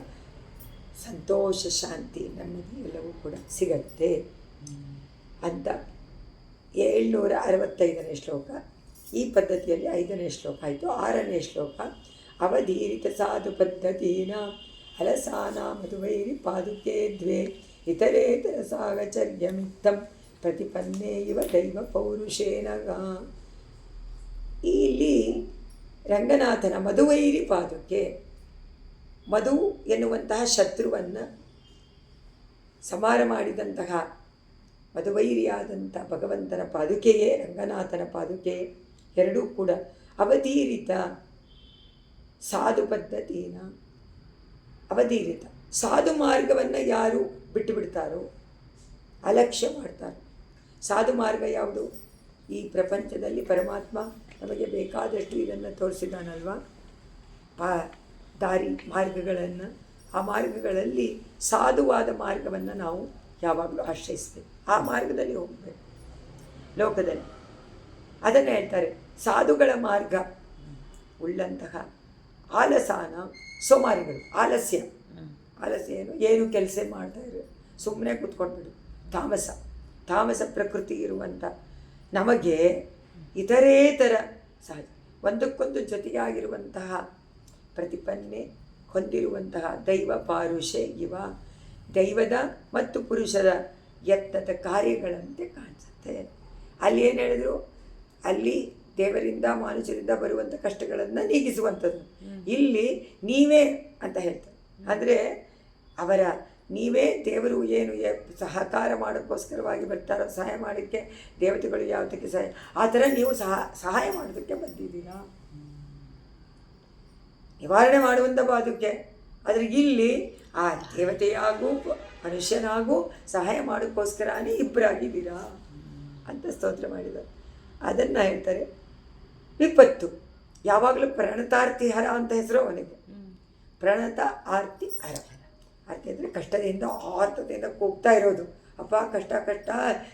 ಸಂತೋಷ, ಶಾಂತಿ, ನೆಮ್ಮದಿ ಎಲ್ಲವೂ ಕೂಡ ಸಿಗತ್ತೆ ಅಂತ 765ನೇ ಶ್ಲೋಕ. ಈ ಪದ್ಧತಿಯಲ್ಲಿ 5ನೇ ಶ್ಲೋಕ ಆಯಿತು. 6ನೇ ಶ್ಲೋಕ ಅವಧೀರಿತ ಸಾಧು ಪದ್ಧತೀನ ಅಲಸಾನ ಮಧುವೈರಿ ಪಾದುಕೆ ದ್ವೇ ಇತರೇತರ ಸಾಗಚರ್ಯಮಿತ್ತಂ ಪ್ರತಿಪನ್ನೇ ಇವ ದೈವ ಪೌರುಷೇನಗ. ಇಲ್ಲಿ ರಂಗನಾಥನ ಮಧುವೈರಿ ಪಾದುಕೆ, ಮಧು ಎನ್ನುವಂತಹ ಶತ್ರುವನ್ನು ಸಂಹಾರ ಮಾಡಿದಂತಹ ಮಧುವೈರಿಯಾದಂಥ ಭಗವಂತನ ಪಾದುಕೆಯೇ ರಂಗನಾಥನ ಪಾದುಕೆ. ಎರಡೂ ಕೂಡ ಅವಧೀರಿತ ಸಾಧು ಪದ್ಧತಿನ, ಅವಧೀರಿತ ಸಾಧು ಮಾರ್ಗವನ್ನು ಯಾರು ಬಿಟ್ಟು ಬಿಡ್ತಾರೋ, ಅಲಕ್ಷ್ಯ ಮಾಡ್ತಾರೆ. ಸಾಧು ಮಾರ್ಗ ಯಾವುದು? ಈ ಪ್ರಪಂಚದಲ್ಲಿ ಪರಮಾತ್ಮ ನಮಗೆ ಬೇಕಾದಷ್ಟು ಇದನ್ನು ತೋರಿಸಿದಾನಲ್ವ, ದಾರಿ ಮಾರ್ಗಗಳನ್ನು. ಆ ಮಾರ್ಗಗಳಲ್ಲಿ ಸಾಧುವಾದ ಮಾರ್ಗವನ್ನು ನಾವು ಯಾವಾಗಲೂ ಆಶ್ರಯಿಸ್ಬೇಕು. ಆ ಮಾರ್ಗದಲ್ಲಿ ಹೋಗಬೇಕು ಲೋಕದಲ್ಲಿ. ಅದನ್ನು ಹೇಳ್ತಾರೆ ಸಾಧುಗಳ ಮಾರ್ಗ ಉಳ್ಳಂತಹ ಆಲಸಾನ ಸೋಮಾರಿಗಳು. ಆಲಸ್ಯ ಏನು ಕೆಲಸ ಮಾಡ್ತಾ ಇರೋ, ಸುಮ್ಮನೆ ಕೂತ್ಕೊಂಡ್ಬಿಡು. ತಾಮಸ ಪ್ರಕೃತಿ ಇರುವಂಥ ನಮಗೆ ಇತರೇತರ ಸಹಜ ಒಂದಕ್ಕೊಂದು ಜೊತೆಯಾಗಿರುವಂತಹ ಪ್ರತಿಪನ್ನೆ ಹೊಂದಿರುವಂತಹ ದೈವ ಪಾರುಷೆ ಇವ, ದೈವದ ಮತ್ತು ಪುರುಷರ ಯತ್ನದ ಕಾರ್ಯಗಳಂತೆ ಕಾಣಿಸುತ್ತೆ. ಅಲ್ಲಿ ಏನು ಹೇಳಿದ್ರು? ಅಲ್ಲಿ ದೇವರಿಂದ ಮಾನುಷರಿಂದ ಬರುವಂಥ ಕಷ್ಟಗಳನ್ನು ನೀಗಿಸುವಂಥದ್ದು. ಇಲ್ಲಿ ನೀವೇ ಅಂತ ಹೇಳ್ತಾರೆ. ಅಂದರೆ ಅವರ ನೀವೇ ದೇವರು ಏನು ಸಹಕಾರ ಮಾಡೋಕ್ಕೋಸ್ಕರವಾಗಿ ಬರ್ತಾರೋ, ಸಹಾಯ ಮಾಡೋಕ್ಕೆ ದೇವತೆಗಳು ಯಾವುದಕ್ಕೆ ಸಹಾಯ, ಆ ಥರ ನೀವು ಸಹಾಯ ಮಾಡೋದಕ್ಕೆ ಬಂದಿದ್ದೀರಾ, ನಿವಾರಣೆ ಮಾಡುವಂಥ ಬಾಧಕ್ಕೆ. ಆದರೆ ಇಲ್ಲಿ ಆ ದೇವತೆಯಾಗೂ ಮನುಷ್ಯನಾಗೂ ಸಹಾಯ ಮಾಡೋಕ್ಕೋಸ್ಕರನೇ ಇಬ್ಬರಾಗಿದ್ದೀರಾ ಅಂತ ಸ್ತೋತ್ರ ಮಾಡಿದರು. ಅದನ್ನು ಹೇಳ್ತಾರೆ. ವಿಪತ್ತು ಯಾವಾಗಲೂ ಪ್ರಣತಾರ್ತಿ ಹರ ಅಂತ ಹೆಸರು ಅವನಿಗೆ. ಪ್ರಣತ ಆರ್ತಿ ಹರ. ಆರ್ತಿ ಅಂದರೆ ಕಷ್ಟದಿಂದ ಆರ್ತದಿಂದ ಕೂಗ್ತಾ ಇರೋದು, ಅಪ್ಪ ಕಷ್ಟ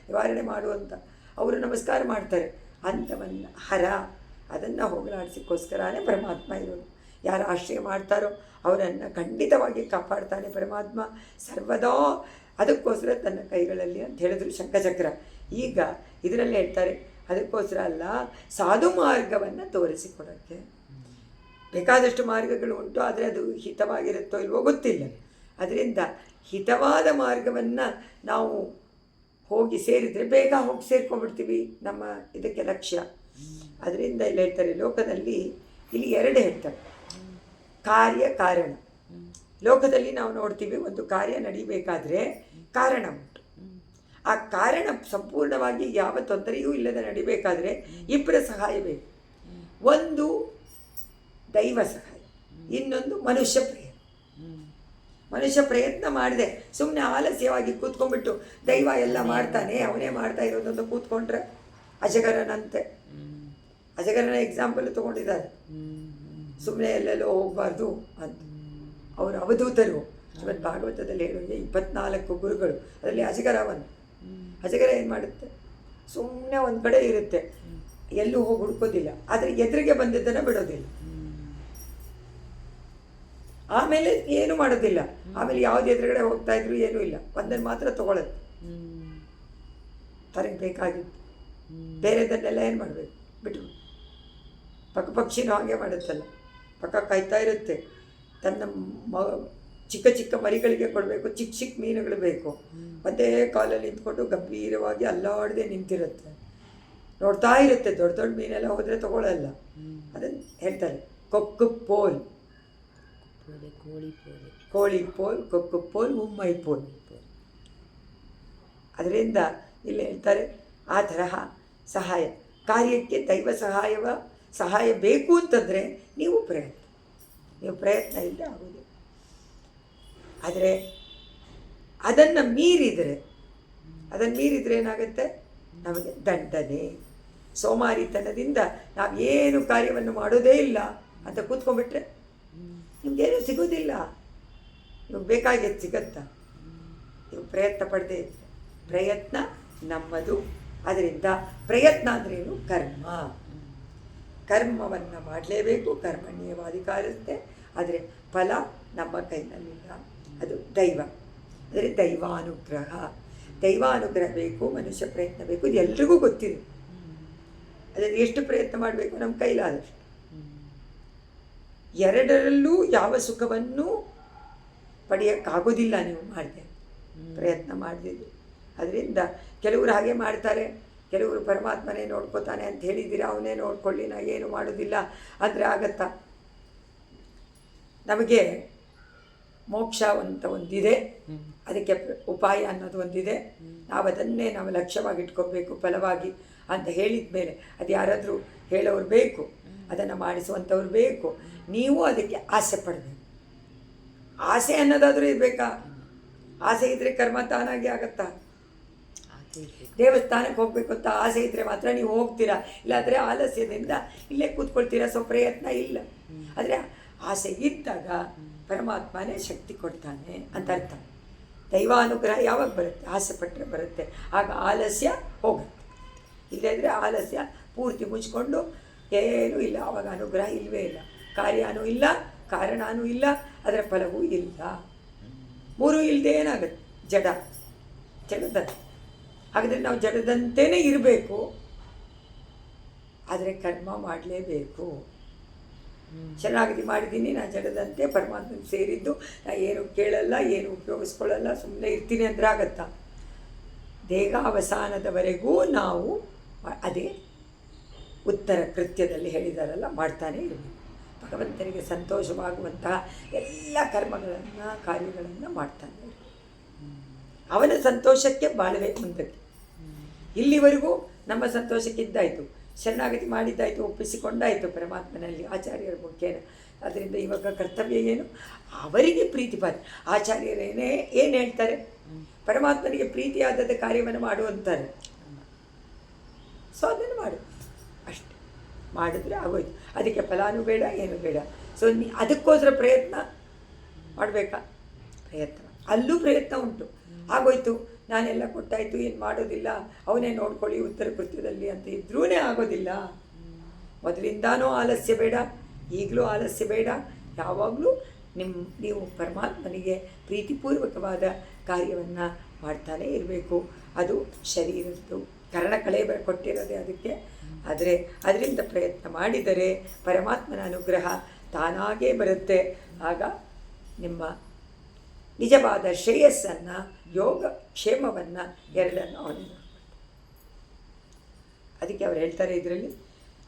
ನಿವಾರಣೆ ಮಾಡುವಂಥ ಅವರು ನಮಸ್ಕಾರ ಮಾಡ್ತಾರೆ. ಅಂಥವನ್ನು ಹರ ಅದನ್ನು ಹೋಗಲಾಡಿಸಿಕೋಸ್ಕರನೇ ಪರಮಾತ್ಮ ಇರೋದು. ಯಾರು ಆಶ್ರಯ ಮಾಡ್ತಾರೋ ಅವರನ್ನು ಖಂಡಿತವಾಗಿ ಕಾಪಾಡ್ತಾನೆ ಪರಮಾತ್ಮ ಸರ್ವದಾ. ಅದಕ್ಕೋಸ್ಕರ ತನ್ನ ಕೈಗಳಲ್ಲಿ ಅಂತ ಹೇಳಿದ್ರು ಶಂಖಚಕ್ರ. ಈಗ ಇದರಲ್ಲಿ ಹೇಳ್ತಾರೆ ಅದಕ್ಕೋಸ್ಕರ ಅಲ್ಲ, ಸಾಧು ಮಾರ್ಗವನ್ನು ತೋರಿಸಿಕೊಡೋಕ್ಕೆ. ಬೇಕಾದಷ್ಟು ಮಾರ್ಗಗಳು ಉಂಟು, ಆದರೆ ಅದು ಹಿತವಾಗಿರುತ್ತೋ ಇಲ್ವೋ ಗೊತ್ತಿಲ್ಲ. ಅದರಿಂದ ಹಿತವಾದ ಮಾರ್ಗವನ್ನು ನಾವು ಹೋಗಿ ಸೇರಿದರೆ ಬೇಗ ಹೋಗಿ ಸೇರ್ಕೊಂಡ್ಬಿಡ್ತೀವಿ ನಮ್ಮ ಇದಕ್ಕೆ ಲಕ್ಷ್ಯ. ಅದರಿಂದ ಇಲ್ಲಿ ಹೇಳ್ತಾರೆ ಲೋಕದಲ್ಲಿ ಇಲ್ಲಿ ಎರಡು ಹೇಳ್ತಾರೆ, ಕಾರ್ಯ ಕಾರಣ. ಲೋಕದಲ್ಲಿ ನಾವು ನೋಡ್ತೀವಿ ಒಂದು ಕಾರ್ಯ ನಡಿಬೇಕಾದ್ರೆ ಕಾರಣ ಉಂಟು. ಆ ಕಾರಣ ಸಂಪೂರ್ಣವಾಗಿ ಯಾವ ತೊಂದರೆಯೂ ಇಲ್ಲದೆ ನಡಿಬೇಕಾದ್ರೆ ಇಬ್ಬರ ಸಹಾಯ ಬೇಕು. ಒಂದು ದೈವ ಸಹಾಯ, ಇನ್ನೊಂದು ಮನುಷ್ಯ ಪ್ರಯತ್ನ. ಮನುಷ್ಯ ಪ್ರಯತ್ನ ಮಾಡಿದೆ ಸುಮ್ಮನೆ ಆಲಸ್ಯವಾಗಿ ಕೂತ್ಕೊಂಡ್ಬಿಟ್ಟು ದೈವ ಎಲ್ಲ ಮಾಡ್ತಾನೆ ಅವನೇ ಮಾಡ್ತಾ ಇರೋದೊಂದು ಕೂತ್ಕೊಂಡ್ರೆ ಅಜಗರನಂತೆ. ಅಜಗರನ ಎಕ್ಸಾಂಪಲ್ ತೊಗೊಂಡಿದ್ದಾರೆ. ಸುಮ್ಮನೆ ಎಲ್ಲೆಲ್ಲೋ ಹೋಗಬಾರ್ದು ಅಂತ. ಅವರು ಅವಧೂತರು. ಇವತ್ತು ಭಾಗವತದಲ್ಲಿ ಹೇಳೋರಿಗೆ 24 ಗುರುಗಳು, ಅದರಲ್ಲಿ ಅಜಗರ ಒಂದು. ಅಜಗರ ಏನು ಮಾಡುತ್ತೆ, ಸುಮ್ಮನೆ ಒಂದು ಕಡೆ ಇರುತ್ತೆ, ಎಲ್ಲೂ ಹೋಗಿ ಹುಡ್ಕೋದಿಲ್ಲ, ಆದರೆ ಎದುರಿಗೆ ಬಂದಿದ್ದನ್ನು ಬಿಡೋದಿಲ್ಲ. ಆಮೇಲೆ ಏನು ಮಾಡೋದಿಲ್ಲ. ಆಮೇಲೆ ಯಾವ್ದು ಎದುರುಗಡೆ ಹೋಗ್ತಾ ಇದ್ರು ಏನೂ ಇಲ್ಲ, ಒಂದನ್ನು ಮಾತ್ರ ತೊಗೊಳೋದು. ತನಗೆ ಬೇಕಾಗಿತ್ತು, ಬೇರೆದನ್ನೆಲ್ಲ ಏನು ಮಾಡಬೇಕು ಬಿಟ್ಟು. ಪಕ್ಷಿನೂ ಹಾಗೆ ಮಾಡುತ್ತಲ್ಲ, ಪಕ್ಕ ಕಾಯ್ತಾ ಇರುತ್ತೆ. ತನ್ನ ಚಿಕ್ಕ ಚಿಕ್ಕ ಮರಿಗಳಿಗೆ ಕೊಡಬೇಕು, ಚಿಕ್ಕ ಚಿಕ್ಕ ಮೀನುಗಳು ಬೇಕು. ಒಂದೇ ಕಾಲಲ್ಲಿ ನಿಂತ್ಕೊಂಡು ಗಂಭೀರವಾಗಿ ಅಲ್ಲಾಡದೆ ನಿಂತಿರುತ್ತೆ, ನೋಡ್ತಾ ಇರುತ್ತೆ. ದೊಡ್ಡ ದೊಡ್ಡ ಮೀನೆಲ್ಲ ಹೋದರೆ ತಗೊಳ್ಳಲ್ಲ. ಅದನ್ನು ಹೇಳ್ತಾರೆ ಕೊಕ್ಕು ಪೋಲ್, ಕೋಳಿ ಪೋಲ್, ಕೊಕ್ಕು ಪೋಲ್, ಉಮ್ಮೈ ಪೋಲ್. ಅದರಿಂದ ಇಲ್ಲಿ ಹೇಳ್ತಾರೆ ಆ ತರಹ ಸಹಾಯ ಕಾರ್ಯಕ್ಕೆ ದೈವ ಸಹಾಯ ಬೇಕು ಅಂತಂದರೆ ನೀವು ಪ್ರಯತ್ನ ಇಲ್ಲದೆ ಆಗೋದು. ಆದರೆ ಅದನ್ನು ಮೀರಿದರೆ ಏನಾಗುತ್ತೆ, ನಮಗೆ ದಂಡನೆ. ಸೋಮಾರಿತನದಿಂದ ನಾವು ಏನು ಕಾರ್ಯವನ್ನು ಮಾಡೋದೇ ಇಲ್ಲ ಅಂತ ಕೂತ್ಕೊಂಡ್ಬಿಟ್ರೆ ನಿಮಗೇನು ಸಿಗೋದಿಲ್ಲ. ನಿಮಗೆ ಬೇಕಾಗಿದ್ದು ಸಿಗತ್ತಾ? ನೀವು ಪ್ರಯತ್ನ ಪಡದೆ ಇದ್ದರೆ. ಪ್ರಯತ್ನ ನಮ್ಮದು. ಅದರಿಂದ ಪ್ರಯತ್ನ ಅಂದ್ರೇನು, ಕರ್ಮವನ್ನು ಮಾಡಲೇಬೇಕು. ಕರ್ಮಣ್ಯೇವಾಧಿಕಾರಸ್ಥೆ. ಆದರೆ ಫಲ ನಮ್ಮ ಕೈನಲ್ಲಿಲ್ಲ, ಅದು ದೈವ. ಅಂದರೆ ದೈವಾನುಗ್ರಹ ಬೇಕು, ಮನುಷ್ಯ ಪ್ರಯತ್ನ ಬೇಕು. ಇದು ಎಲ್ರಿಗೂ ಗೊತ್ತಿದೆ. ಅದನ್ನು ಎಷ್ಟು ಪ್ರಯತ್ನ ಮಾಡಬೇಕು ನಮ್ಮ ಕೈಲಾದಷ್ಟು. ಎರಡರಲ್ಲೂ ಯಾವ ಸುಖವನ್ನು ಪಡೆಯೋಕ್ಕಾಗೋದಿಲ್ಲ ನೀವು ಮಾಡಿದೆ, ಪ್ರಯತ್ನ ಮಾಡದಿದ್ದು. ಅದರಿಂದ ಕೆಲವರು ಹಾಗೆ ಮಾಡ್ತಾರೆ, ಕೆಲವರು ಪರಮಾತ್ಮನೇ ನೋಡ್ಕೋತಾನೆ ಅಂತ ಹೇಳಿದ್ದೀರಾ, ಅವನೇ ನೋಡ್ಕೊಳ್ಳಿ, ನಾ ಏನು ಮಾಡೋದಿಲ್ಲ ಅಂದರೆ ಆಗತ್ತಾ? ನಮಗೆ ಮೋಕ್ಷ ಅಂತ ಒಂದಿದೆ, ಅದಕ್ಕೆ ಉಪಾಯ ಅನ್ನೋದು ಒಂದಿದೆ. ನಾವು ಅದನ್ನೇ ನಾವು ಲಕ್ಷ್ಯವಾಗಿ ಇಟ್ಕೋಬೇಕು ಫಲವಾಗಿ ಅಂತ ಹೇಳಿದ ಮೇಲೆ ಅದು ಯಾರಾದರೂ ಹೇಳೋರು ಬೇಕು, ಅದನ್ನು ಮಾಡಿಸುವಂಥವ್ರು ಬೇಕು. ನೀವು ಅದಕ್ಕೆ ಆಸೆ ಪಡಬೇಕು. ಆಸೆ ಅನ್ನೋದಾದರೂ ಇರಬೇಕಾ? ಆಸೆ ಇದ್ದರೆ ಕರ್ಮ ತಾನಾಗಿ ಆಗತ್ತಾ? ದೇವಸ್ಥಾನಕ್ಕೆ ಹೋಗಬೇಕು ಅಂತ ಆಸೆ ಇದ್ದರೆ ಮಾತ್ರ ನೀವು ಹೋಗ್ತೀರಾ, ಇಲ್ಲಾಂದರೆ ಆಲಸ್ಯದಿಂದ ಇಲ್ಲೇ ಕೂತ್ಕೊಳ್ತೀರಾ. ಸೊ ಪ್ರಯತ್ನ ಇಲ್ಲ. ಆದರೆ ಆಸೆ ಇದ್ದಾಗ ಪರಮಾತ್ಮನೇ ಶಕ್ತಿ ಕೊಡ್ತಾನೆ ಅಂತ ಅರ್ಥ. ದೈವಾನುಗ್ರಹ ಯಾವಾಗ ಬರುತ್ತೆ? ಆಸೆ ಪಟ್ಟರೆ ಬರುತ್ತೆ. ಆಗ ಆಲಸ್ಯ ಹೋಗುತ್ತೆ. ಇಲ್ಲದಿದ್ದರೆ ಆಲಸ್ಯ ಪೂರ್ತಿ ಮುಚ್ಕೊಂಡು ಏನೂ ಇಲ್ಲ, ಆವಾಗ ಅನುಗ್ರಹ ಇಲ್ಲವೇ ಇಲ್ಲ. ಕಾರ್ಯನೂ ಇಲ್ಲ, ಕಾರಣನೂ ಇಲ್ಲ, ಅದರ ಫಲವೂ ಇಲ್ಲ. ಮೂರೂ ಇಲ್ಲದೆ ಏನಾಗುತ್ತೆ? ಜಡದಂತೆ. ಹಾಗಾದರೆ ನಾವು ಜಡದಂತೆಯೇ ಇರಬೇಕು, ಆದರೆ ಕರ್ಮ ಮಾಡಲೇಬೇಕು. ಶರಣಾಗತಿ ಮಾಡಿದ್ದೀನಿ, ನಾನು ಜಡದಂತೆ ಪರಮಾತ್ಮನ ಸೇರಿದ್ದು, ನಾನು ಏನು ಕೇಳಲ್ಲ, ಏನು ಉಪಯೋಗಿಸ್ಕೊಳ್ಳಲ್ಲ, ಸುಮ್ಮನೆ ಇರ್ತೀನಿ ಅಂದರೆ ಆಗತ್ತಾ? ದೇಹಾವಸಾನದವರೆಗೂ ನಾವು ಅದೇ ಉತ್ತರ ಕೃತ್ಯದಲ್ಲಿ ಹೇಳಿದಾರಲ್ಲ, ಮಾಡ್ತಾನೆ ಇರಬೇಕು. ಭಗವಂತನಿಗೆ ಸಂತೋಷವಾಗುವಂತಹ ಎಲ್ಲ ಕಾರ್ಯಗಳನ್ನು ಮಾಡ್ತಾನೆ ಇರಬೇಕು. ಅವನ ಸಂತೋಷಕ್ಕೆ ಬಾಳ್ವೆ ಮುಂದಕ್ಕೆ. ಇಲ್ಲಿವರೆಗೂ ನಮ್ಮ ಸಂತೋಷಕ್ಕಿದ್ದಾಯಿತು, ಶರಣಾಗತಿ ಮಾಡಿದ್ದಾಯಿತು, ಒಪ್ಪಿಸಿಕೊಂಡಾಯಿತು ಪರಮಾತ್ಮನಲ್ಲಿ ಆಚಾರ್ಯರ ಮುಖೇನ. ಅದರಿಂದ ಇವಾಗ ಕರ್ತವ್ಯ ಏನು? ಅವರಿಗೆ ಪ್ರೀತಿಪಾದ ಆಚಾರ್ಯರೇನೇ ಏನು ಹೇಳ್ತಾರೆ, ಪರಮಾತ್ಮನಿಗೆ ಪ್ರೀತಿಯಾದ ಕಾರ್ಯವನ್ನು ಮಾಡುವಂತಾರೆ. ಸೊ ಅದನ್ನು ಮಾಡು, ಅಷ್ಟೆ. ಮಾಡಿದ್ರೆ ಆಗೋಯ್ತು. ಅದಕ್ಕೆ ಫಲಾನು ಬೇಡ, ಏನು ಬೇಡ. ಸೊ ಅದಕ್ಕೋಸ್ಕರ ಪ್ರಯತ್ನ ಮಾಡಬೇಕಾ? ಪ್ರಯತ್ನ ಅಲ್ಲೂ ಪ್ರಯತ್ನ ಉಂಟು. ಆಗೋಯ್ತು, ನಾನೆಲ್ಲ ಕೊಟ್ಟಾಯಿತು, ಏನು ಮಾಡೋದಿಲ್ಲ, ಅವನೇ ನೋಡ್ಕೊಳ್ಳಿ ಉತ್ತರ ಕೃತ್ಯದಲ್ಲಿ ಅಂತ ಇದ್ರೂ ಆಗೋದಿಲ್ಲ. ಮೊದಲಿಂದಾನೂ ಆಲಸ್ಯ ಬೇಡ, ಈಗಲೂ ಆಲಸ್ಯ ಬೇಡ. ಯಾವಾಗಲೂ ನೀವು ಪರಮಾತ್ಮನಿಗೆ ಪ್ರೀತಿಪೂರ್ವಕವಾದ ಕಾರ್ಯವನ್ನು ಮಾಡ್ತಾನೇ ಇರಬೇಕು. ಅದು ಶರೀರದ್ದು ಕರ್ಣ ಕಳೆ ಕೊಟ್ಟಿರೋದೇ ಅದಕ್ಕೆ. ಆದರೆ ಅದರಿಂದ ಪ್ರಯತ್ನ ಮಾಡಿದರೆ ಪರಮಾತ್ಮನ ಅನುಗ್ರಹ ತಾನಾಗೇ ಬರುತ್ತೆ. ಆಗ ನಿಮ್ಮ ನಿಜವಾದ ಶ್ರೇಯಸ್ಸನ್ನು, ಯೋಗ ಕ್ಷೇಮವನ್ನು ಎರಡನ್ನು ಅವನು. ಅದಕ್ಕೆ ಅವ್ರು ಹೇಳ್ತಾರೆ ಇದರಲ್ಲಿ,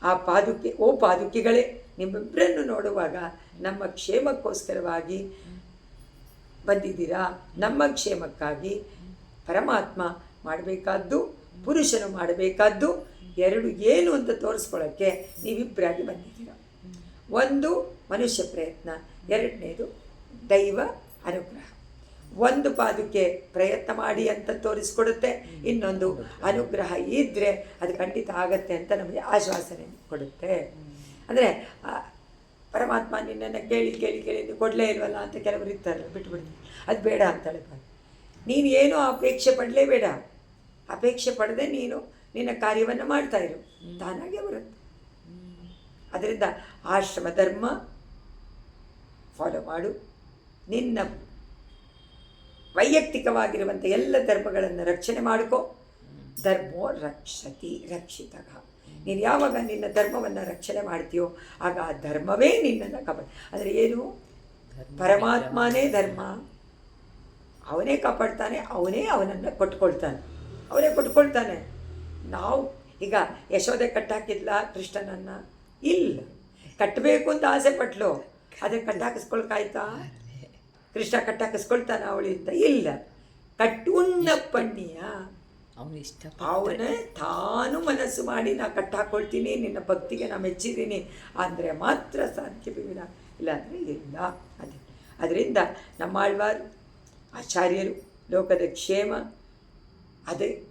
ಆ ಪಾದುಕೆ, ಓ ಪಾದುಕೆಗಳೇ, ನಿಮ್ಮಿಬ್ಬರನ್ನು ನೋಡುವಾಗ ನಮ್ಮ ಕ್ಷೇಮಕ್ಕೋಸ್ಕರವಾಗಿ ಬಂದಿದ್ದೀರಾ. ನಮ್ಮ ಕ್ಷೇಮಕ್ಕಾಗಿ ಪರಮಾತ್ಮ ಮಾಡಬೇಕಾದ್ದು, ಪುರುಷನು ಮಾಡಬೇಕಾದ್ದು ಎರಡು ಏನು ಅಂತ ತೋರಿಸ್ಕೊಳ್ಳೋಕ್ಕೆ ನೀವಿಬ್ಬರಾಗಿ ಬಂದಿದ್ದೀರ. ಒಂದು ಮನುಷ್ಯ ಪ್ರಯತ್ನ, ಎರಡನೇದು ದೈವ ಅನುಗ್ರಹ. ಒಂದು ಪಾದುಕೆ ಪ್ರಯತ್ನ ಮಾಡಿ ಅಂತ ತೋರಿಸ್ಕೊಡುತ್ತೆ, ಇನ್ನೊಂದು ಅನುಗ್ರಹ ಇದ್ದರೆ ಅದು ಖಂಡಿತ ಆಗತ್ತೆ ಅಂತ ನಮಗೆ ಆಶ್ವಾಸನೆ ಕೊಡುತ್ತೆ. ಅಂದರೆ ಪರಮಾತ್ಮ ನಿನ್ನನ್ನು ಕೇಳಿ ಕೇಳಿ ಕೇಳಿ ಕೊಡಲೇ ಇಲ್ವಲ್ಲ ಅಂತ ಕೆಲವರು ಇರ್ತಾರಲ್ಲ, ಬಿಟ್ಬಿಡ್ತೀವಿ, ಅದು ಬೇಡ ಅಂತಾಳೆ. ನೀನು ಏನೂ ಅಪೇಕ್ಷೆ ಪಡಲೇಬೇಡ. ಅಪೇಕ್ಷೆ ಪಡದೆ ನೀನು ನಿನ್ನ ಕಾರ್ಯವನ್ನು ಮಾಡ್ತಾಯಿರು, ತಾನಾಗೆ ಬರುತ್ತೆ. ಅದರಿಂದ ಆಶ್ರಮ ಧರ್ಮ ಫಾಲೋ ಮಾಡು. ನಿನ್ನ ವೈಯಕ್ತಿಕವಾಗಿರುವಂಥ ಎಲ್ಲ ಧರ್ಮಗಳನ್ನು ರಕ್ಷಣೆ ಮಾಡಿಕೊ. ಧರ್ಮೋ ರಕ್ಷತಿ ರಕ್ಷಿತಃ. ನೀನು ಯಾವಾಗ ನಿನ್ನ ಧರ್ಮವನ್ನು ರಕ್ಷಣೆ ಮಾಡ್ತೀಯೋ ಆಗ ಆ ಧರ್ಮವೇ ನಿನ್ನನ್ನು ಅಂದರೆ ಏನು, ಪರಮಾತ್ಮನೇ ಧರ್ಮ, ಅವನೇ ಕಾಪಾಡ್ತಾನೆ, ಅವನೇ ಅವನನ್ನು ಕೊಟ್ಕೊಳ್ತಾನೆ. ನಾವು ಈಗ ಯಶೋದೆ ಕಟ್ಟಾಕಿದ್ಲ ಕೃಷ್ಣನನ್ನು? ಇಲ್ಲ. ಕಟ್ಟಬೇಕು ಅಂತ ಆಸೆ ಪಟ್ಲು, ಅದನ್ನು ಕಟ್ಟಾಕಿಸ್ಕೊಳ್ಕಾಯ್ತಾ? ಕೃಷ್ಣ ಕಟ್ಟಾಕಿಸ್ಕೊಳ್ತಾನೆ ಅವಳಿಂದ? ಇಲ್ಲ. ಕಟ್ಟುಣ್ಣಪ್ಪಣ್ಣಿಯ ಅವನೇ ತಾನು ಮನಸ್ಸು ಮಾಡಿ ನಾ ಕಟ್ಟಾಕೊಳ್ತೀನಿ, ನಿನ್ನ ಭಕ್ತಿಗೆ ನಾ ಮೆಚ್ಚಿದ್ದೀನಿ ಅಂದರೆ ಮಾತ್ರ ಸಾಧ್ಯವಿಲ್ಲ, ಇಲ್ಲಾಂದರೆ ಇಲ್ಲ. ಅದರಿಂದ ನಮ್ಮಾಳ್ವಾರು ಆಚಾರ್ಯರು ಲೋಕದ ಕ್ಷೇಮ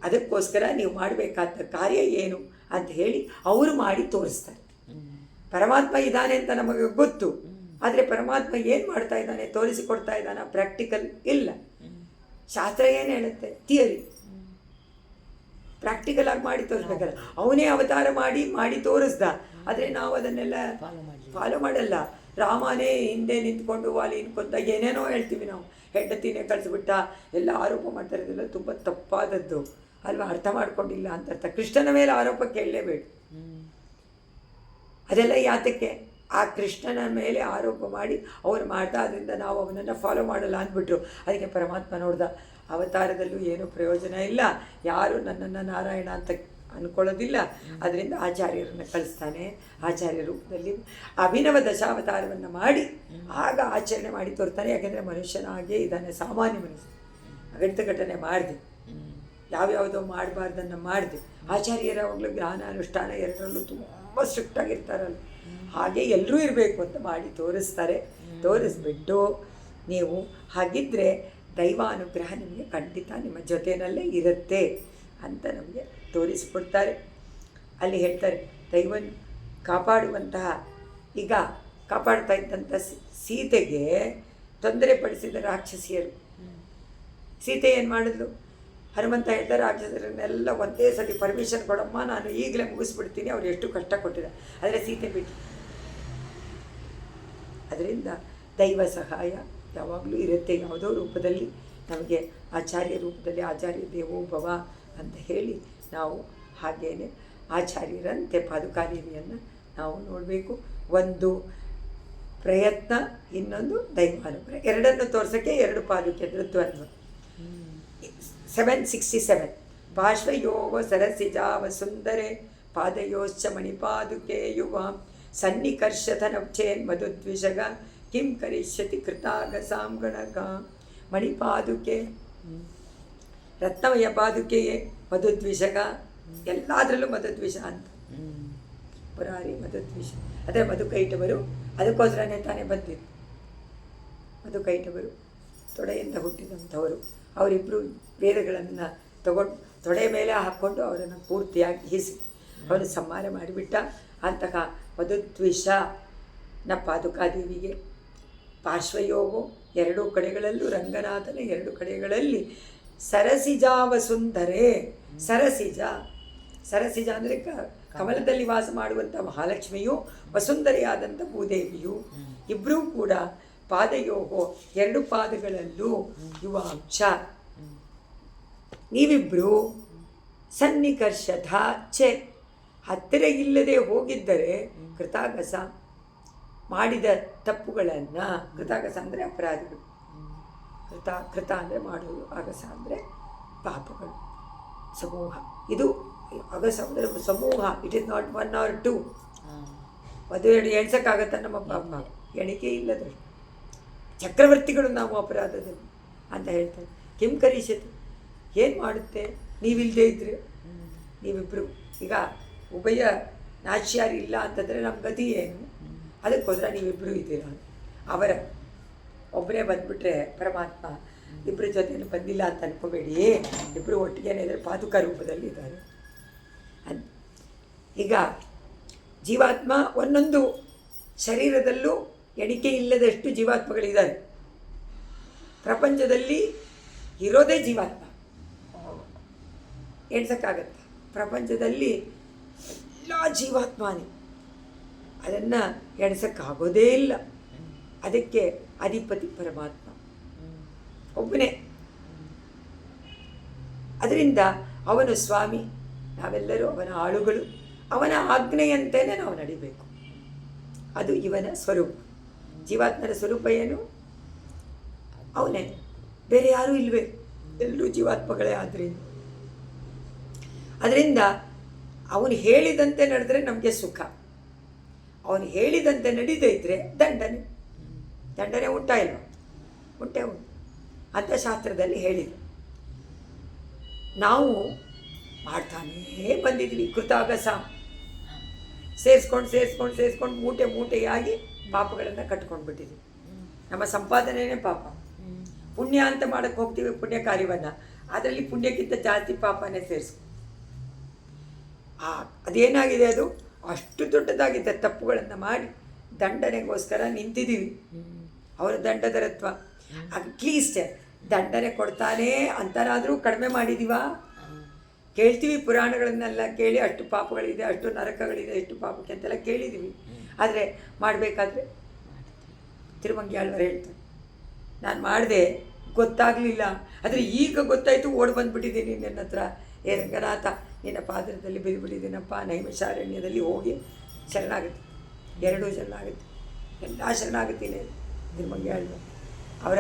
ಅದಕ್ಕೋಸ್ಕರ ನೀವು ಮಾಡಬೇಕಾದ ಕಾರ್ಯ ಏನು ಅಂತ ಹೇಳಿ ಅವರು ಮಾಡಿ ತೋರಿಸ್ತಾರೆ. ಪರಮಾತ್ಮ ಇದ್ದಾನೆ ಅಂತ ನಮಗೆ ಗೊತ್ತು, ಆದರೆ ಪರಮಾತ್ಮ ಏನು ಮಾಡ್ತಾ ಇದ್ದಾನೆ, ತೋರಿಸಿಕೊಡ್ತಾ ಇದ್ದಾನೆ, ಪ್ರಾಕ್ಟಿಕಲ್ ಇಲ್ಲ. ಶಾಸ್ತ್ರ ಏನು ಹೇಳುತ್ತೆ, ಥಿಯರಿ. ಪ್ರಾಕ್ಟಿಕಲ್ ಆಗಿ ಮಾಡಿ ತೋರಿಸ್ಬೇಕಲ್ಲ. ಅವನೇ ಅವತಾರ ಮಾಡಿ ತೋರಿಸ್ದ, ಆದರೆ ನಾವು ಅದನ್ನೆಲ್ಲ ಫಾಲೋ ಮಾಡಲ್ಲ. ರಾಮನೇ ಹಿಂದೆ ನಿಂತ್ಕೊಂಡು ವಾಲಿ ಕೊಂದಾಗ ಏನೇನೋ ಹೇಳ್ತೀವಿ ನಾವು. ಹೆಂಡತಿನೇ ಕಳಿಸ್ಬಿಟ್ಟ ಎಲ್ಲ ಆರೋಪ ಮಾಡ್ತಾ ಇರೋದಿಲ್ಲ, ತುಂಬ ತಪ್ಪಾದದ್ದು ಅಲ್ವಾ, ಅರ್ಥ ಮಾಡ್ಕೊಂಡಿಲ್ಲ ಅಂತ ಅರ್ಥ. ಕೃಷ್ಣನ ಮೇಲೆ ಆರೋಪ ಕೇಳಲೇಬೇಡಿ. ಅದೆಲ್ಲ ಯಾತಕ್ಕೆ? ಆ ಕೃಷ್ಣನ ಮೇಲೆ ಆರೋಪ ಮಾಡಿ ಅವ್ರು ಮಾಡ್ದ, ಅದರಿಂದ ನಾವು ಅವನನ್ನು ಫಾಲೋ ಮಾಡಲ್ಲ ಅಂದ್ಬಿಟ್ರು. ಅದಕ್ಕೆ ಪರಮಾತ್ಮ ನೋಡ್ದ, ಅವತಾರದಲ್ಲೂ ಏನೂ ಪ್ರಯೋಜನ ಇಲ್ಲ, ಯಾರು ನನ್ನನ್ನು ನಾರಾಯಣ ಅಂತ ಅಂದ್ಕೊಳ್ಳೋದಿಲ್ಲ. ಅದರಿಂದ ಆಚಾರ್ಯರನ್ನು ಕಳಿಸ್ತಾನೆ. ಆಚಾರ್ಯ ರೂಪದಲ್ಲಿ ಅಭಿನವ ದಶಾವತಾರವನ್ನು ಮಾಡಿ ಆಗ ಆಚರಣೆ ಮಾಡಿ ತೋರ್ತಾನೆ. ಯಾಕೆಂದರೆ ಮನುಷ್ಯನಾಗೇ ಇದ್ದಾನೆ, ಸಾಮಾನ್ಯ ಮನುಷ್ಯ. ಅಗಣಿತ ಘಟನೆ ಮಾಡಿದೆ, ಯಾವ್ಯಾವುದೋ ಮಾಡಬಾರ್ದನ್ನು ಮಾಡಿದೆ. ಆಚಾರ್ಯರಾವಾಗಲೂ ಜ್ಞಾನ ಅನುಷ್ಠಾನ ಎರಡರಲ್ಲೂ ತುಂಬ ಸ್ಟ್ರಿಕ್ಟಾಗಿರ್ತಾರಲ್ಲ, ಹಾಗೆ ಎಲ್ಲರೂ ಇರಬೇಕು ಅಂತ ಮಾಡಿ ತೋರಿಸ್ತಾರೆ. ತೋರಿಸ್ಬಿಟ್ಟು ನೀವು ಹಾಗಿದ್ದರೆ ದೈವಾನುಗ್ರಹ ನಿಮಗೆ ಖಂಡಿತ ನಿಮ್ಮ ಜೊತೆಯಲ್ಲೇ ಇರುತ್ತೆ ಅಂತ ನಮಗೆ ತೋರಿಸಿಕೊಡ್ತಾರೆ. ಅಲ್ಲಿ ಹೇಳ್ತಾರೆ, ದೈವನ್ ಕಾಪಾಡುವಂತಹ, ಈಗ ಕಾಪಾಡ್ತಾ ಇದ್ದಂಥ ಸೀತೆಗೆ ತೊಂದರೆ ಪಡಿಸಿದ ರಾಕ್ಷಸಿಯರು. ಸೀತೆ ಏನು ಮಾಡಿದ್ಲು? ಹನುಮಂತ ಹೇಳ್ತಾರೆ, ರಾಕ್ಷಸರನ್ನೆಲ್ಲ ಒಂದೇ ಸತಿ ಪರ್ಮಿಷನ್ ಕೊಡಮ್ಮ, ನಾನು ಈಗಲೇ ಮುಗಿಸ್ಬಿಡ್ತೀನಿ, ಅವ್ರು ಎಷ್ಟು ಕಷ್ಟ ಕೊಟ್ಟಿದ್ದಾರೆ. ಆದರೆ ಸೀತೆ ಬಿಟ್ಟು. ಅದರಿಂದ ದೈವ ಸಹಾಯ ಯಾವಾಗಲೂ ಇರುತ್ತೆ, ಯಾವುದೋ ರೂಪದಲ್ಲಿ. ನಮಗೆ ಆಚಾರ್ಯ ರೂಪದಲ್ಲಿ ಆಚಾರ್ಯ ದೇವೋಭವ ಅಂತ ಹೇಳಿ ನಾವು ಹಾಗೇನೆ ಆಚಾರ್ಯರಂತೆ ಪಾದುಕಾದೇವಿಯನ್ನು ನಾವು ನೋಡಬೇಕು. ಒಂದು ಪ್ರಯತ್ನ, ಇನ್ನೊಂದು ದೈವಾನುಗ್ರಹ. ಎರಡನ್ನು ತೋರ್ಸೋಕ್ಕೆ ಎರಡು ಪಾದುಕೆ ದ್ವಂದ್ವ. 767 ಪಾರ್ಶ್ವಯೋವ ಸರಸಿಜಾವ ಸುಂದರೆ ಪಾದಯೋಶ್ಚ ಮಣಿಪಾದುಕೆ ಯುವಾಂ ಸನ್ನಿಕರ್ಷತನಚೇನ್ ಮಧುದ್ವಿಷಗ ಕಿಂ ಕರಿಷ್ಯತಿ ಕೃತಾಗ ಸಾಂಗಣಗ. ಮಣಿಪಾದುಕೆ, ರತ್ನಮಯ ಪಾದುಕೆಯೇ ಮಧುದ್ವಿಷಗ, ಎಲ್ಲದರಲ್ಲೂ ಮಧುದ್ವಿಷ ಅಂತ. ಪುರಾರಿ ಮಧುದ್ವಿಷ, ಅದೇ ಮಧುಕೈಟವರು, ಅದಕ್ಕೋಸ್ಕರನೇ ತಾನೇ ಬಂದಿದ್ದು. ಮಧುಕೈಟವರು ತೊಡೆಯಿಂದ ಹುಟ್ಟಿದಂಥವರು. ಅವರಿಬ್ಬರು ವೇದಗಳನ್ನು ತಗೊಂಡು ತೊಡೆ ಮೇಲೆ ಹಾಕ್ಕೊಂಡು ಅವರನ್ನು ಪೂರ್ತಿಯಾಗಿ ಹಿಸಿ ಅವನು ಸಂಹಾರ ಮಾಡಿಬಿಟ್ಟ. ಅಂತಹ ಮಧುದ್ವಿಷ ನ ಪಾದುಕಾದೇವಿಗೆ ಪಾರ್ಶ್ವಯೋಗೋ, ಎರಡೂ ಕಡೆಗಳಲ್ಲೂ ರಂಗನಾಥನ ಎರಡು ಕಡೆಗಳಲ್ಲಿ ಸರಸಿಜಾವ ಸುಂದರೇ. ಸರಸಿಜ ಅಂದರೆ ಕಮಲದಲ್ಲಿ ವಾಸ ಮಾಡುವಂಥ ಮಹಾಲಕ್ಷ್ಮಿಯು ವಸುಂಧರೆಯಾದಂಥ ಭೂದೇವಿಯು ಇಬ್ಬರೂ ಕೂಡ ಪಾದಯೋಗೋ 2 ಪಾದಗಳಲ್ಲೂ ಯುವ ಅಂಶ. ನೀವಿಬ್ಬರು ಸನ್ನಿಕರ್ಷಧ ಚೆ ಹತ್ತಿರ ಇಲ್ಲದೆ ಹೋಗಿದ್ದರೆ ಕೃತಾಗಸ ಮಾಡಿದ ತಪ್ಪುಗಳನ್ನು, ಕೃತಾಗಸ ಅಂದರೆ ಅಪರಾಧಗಳು, ಕೃತ ಅಂದರೆ ಮಾಡೋದು, ಆಗಸ ಅಂದರೆ ಪಾಪಗಳು, ಸಮೂಹ. ಇದು ಅಗಸ ಅಂದರೆ ಸಮೂಹ. It is not 1 or 2. ಅದು 2 ಎಣ್ಸೋಕ್ಕಾಗತ್ತ ನಮ್ಮ ಪಾಪ? ಎಣಿಕೆ ಇಲ್ಲದಷ್ಟು ಚಕ್ರವರ್ತಿಗಳು ನಾವು ಅಪರಾಧದಲ್ಲಿ ಅಂತ ಹೇಳ್ತಾರೆ. ಕಿಂ ಕರಿಷ್ಯತೆ, ಏನು ಮಾಡುತ್ತೆ ನೀವಿಲ್ಲದೆ ಇದ್ದರೆ? ನೀವಿಬ್ಬರು ಈಗ ಉಭಯ ನಾಚ್ಯಾರು ಇಲ್ಲ ಅಂತಂದರೆ ನಮ್ಮ ಗತಿ ಏನು? ಅದಕ್ಕೋಸ್ಕರ ನೀವಿಬ್ಬರು ಇದ್ದೀರ. ಅವರ ಒಬ್ಬರೇ ಬಂದುಬಿಟ್ರೆ ಪರಮಾತ್ಮ ಇಬ್ಬರ ಜೊತೆಯನ್ನು ಬಂದಿಲ್ಲ ಅಂತ ಅನ್ಕೋಬೇಡಿ. ಇಬ್ಬರು ಒಟ್ಟಿಗೆನೇ ಇದ್ದಾರೆ, ಪಾದುಕ ರೂಪದಲ್ಲಿ ಇದ್ದಾರೆ. ಈಗ ಜೀವಾತ್ಮ ಒಂದೊಂದು ಶರೀರದಲ್ಲೂ ಎಣಿಕೆ ಇಲ್ಲದಷ್ಟು ಜೀವಾತ್ಮಗಳಿದ್ದಾರೆ. ಪ್ರಪಂಚದಲ್ಲಿ ಇರೋದೇ ಜೀವಾತ್ಮ, ಎಣ್ಸೋಕ್ಕಾಗತ್ತೆ. ಪ್ರಪಂಚದಲ್ಲಿ ಎಲ್ಲ ಜೀವಾತ್ಮನೇ, ಅದನ್ನು ಎಣ್ಸೋಕ್ಕಾಗೋದೇ ಇಲ್ಲ. ಅದಕ್ಕೆ ಅಧಿಪತಿ ಪರಮಾತ್ಮ ಒಬ್ಬನೇ. ಅದರಿಂದ ಅವನು ಸ್ವಾಮಿ, ನಾವೆಲ್ಲರೂ ಅವನ ಆಳುಗಳು. ಅವನ ಆಜ್ಞೆಯಂತೆಯೇ ನಾವು ನಡಿಬೇಕು. ಅದು ಇವನ ಸ್ವರೂಪ. ಜೀವಾತ್ಮನ ಸ್ವರೂಪ ಏನು? ಅವನೇ, ಬೇರೆ ಯಾರೂ ಇಲ್ವೇ, ಎಲ್ಲರೂ ಜೀವಾತ್ಮಗಳೇ. ಅದರಿಂದ ಅವನು ಹೇಳಿದಂತೆ ನಡೆದ್ರೆ ನಮಗೆ ಸುಖ, ಅವನು ಹೇಳಿದಂತೆ ನಡೀದೇ ಇದ್ದರೆ ದಂಡನೆ ಉಂಟಾ ಇಲ್ವ? ಉಂಟು ಅಂತ ಶಾಸ್ತ್ರದಲ್ಲಿ ಹೇಳಿದ್ರು. ನಾವು ಮಾಡ್ತಾನೇ ಬಂದಿದ್ವಿ. ಕೃತಾಗಸ ಸೇರಿಸ್ಕೊಂಡು ಮೂಟೆಯಾಗಿ ಪಾಪಗಳನ್ನು ಕಟ್ಕೊಂಡು ಬಿಟ್ಟಿದ್ವಿ. ನಮ್ಮ ಸಂಪಾದನೆಯೇ ಪಾಪ. ಪುಣ್ಯ ಅಂತ ಮಾಡೋಕ್ಕೆ ಹೋಗ್ತೀವಿ ಪುಣ್ಯ ಕಾರ್ಯವನ್ನು, ಅದರಲ್ಲಿ ಪುಣ್ಯಕ್ಕಿಂತ ಜಾಸ್ತಿ ಪಾಪನೇ ಸೇರಿಸ್ಕೊ. ಅದೇನಾಗಿದೆ, ಅದು ಅಷ್ಟು ದೊಡ್ಡದಾಗಿದೆ. ತಪ್ಪುಗಳನ್ನು ಮಾಡಿ ದಂಡನೆಗೋಸ್ಕರ ನಿಂತಿದ್ದೀವಿ. ಅವರ ದಂಡದರತ್ವ ಅಟ್ಲೀಸ್ಟ್ ದಂಡನೆ ಕೊಡ್ತಾನೆ ಅಂತನಾದರೂ ಕಡಿಮೆ ಮಾಡಿದೀವ? ಕೇಳ್ತೀವಿ, ಪುರಾಣಗಳನ್ನೆಲ್ಲ ಕೇಳಿ ಅಷ್ಟು ಪಾಪಗಳಿದೆ, ಅಷ್ಟು ನರಕಗಳಿದೆ, ಎಷ್ಟು ಪಾಪಕ್ಕೆ ಅಂತೆಲ್ಲ ಕೇಳಿದ್ದೀವಿ. ಆದರೆ ಮಾಡಬೇಕಾದ್ರೆ ತಿರುಮಂಗ್ಯಾಳ್ವರು ಹೇಳ್ತಾರೆ, ನಾನು ಮಾಡಿದೆ, ಗೊತ್ತಾಗಲಿಲ್ಲ, ಆದರೆ ಈಗ ಗೊತ್ತಾಯಿತು, ಓಡಿ ಬಂದುಬಿಟ್ಟಿದ್ದೀನಿ ನಿನ್ನ ಹತ್ರ. ಏ ರಂಗನಾಥ, ನಿನ್ನ ಪಾದದಲ್ಲಿ ಬಿದ್ದುಬಿಟ್ಟಿದ್ದೀನಪ್ಪ, ನೈಮಿಷಾರಣ್ಯದಲ್ಲಿ ಹೋಗಿ ಶರಣಾಗುತ್ತೆ. 2 ಶರಣಾಗುತ್ತೆ, ಎಲ್ಲ ಶರಣಾಗುತ್ತೀನಿ. ತಿರುಮಂಗ್ಯಾಳ್ವರು ಅವರ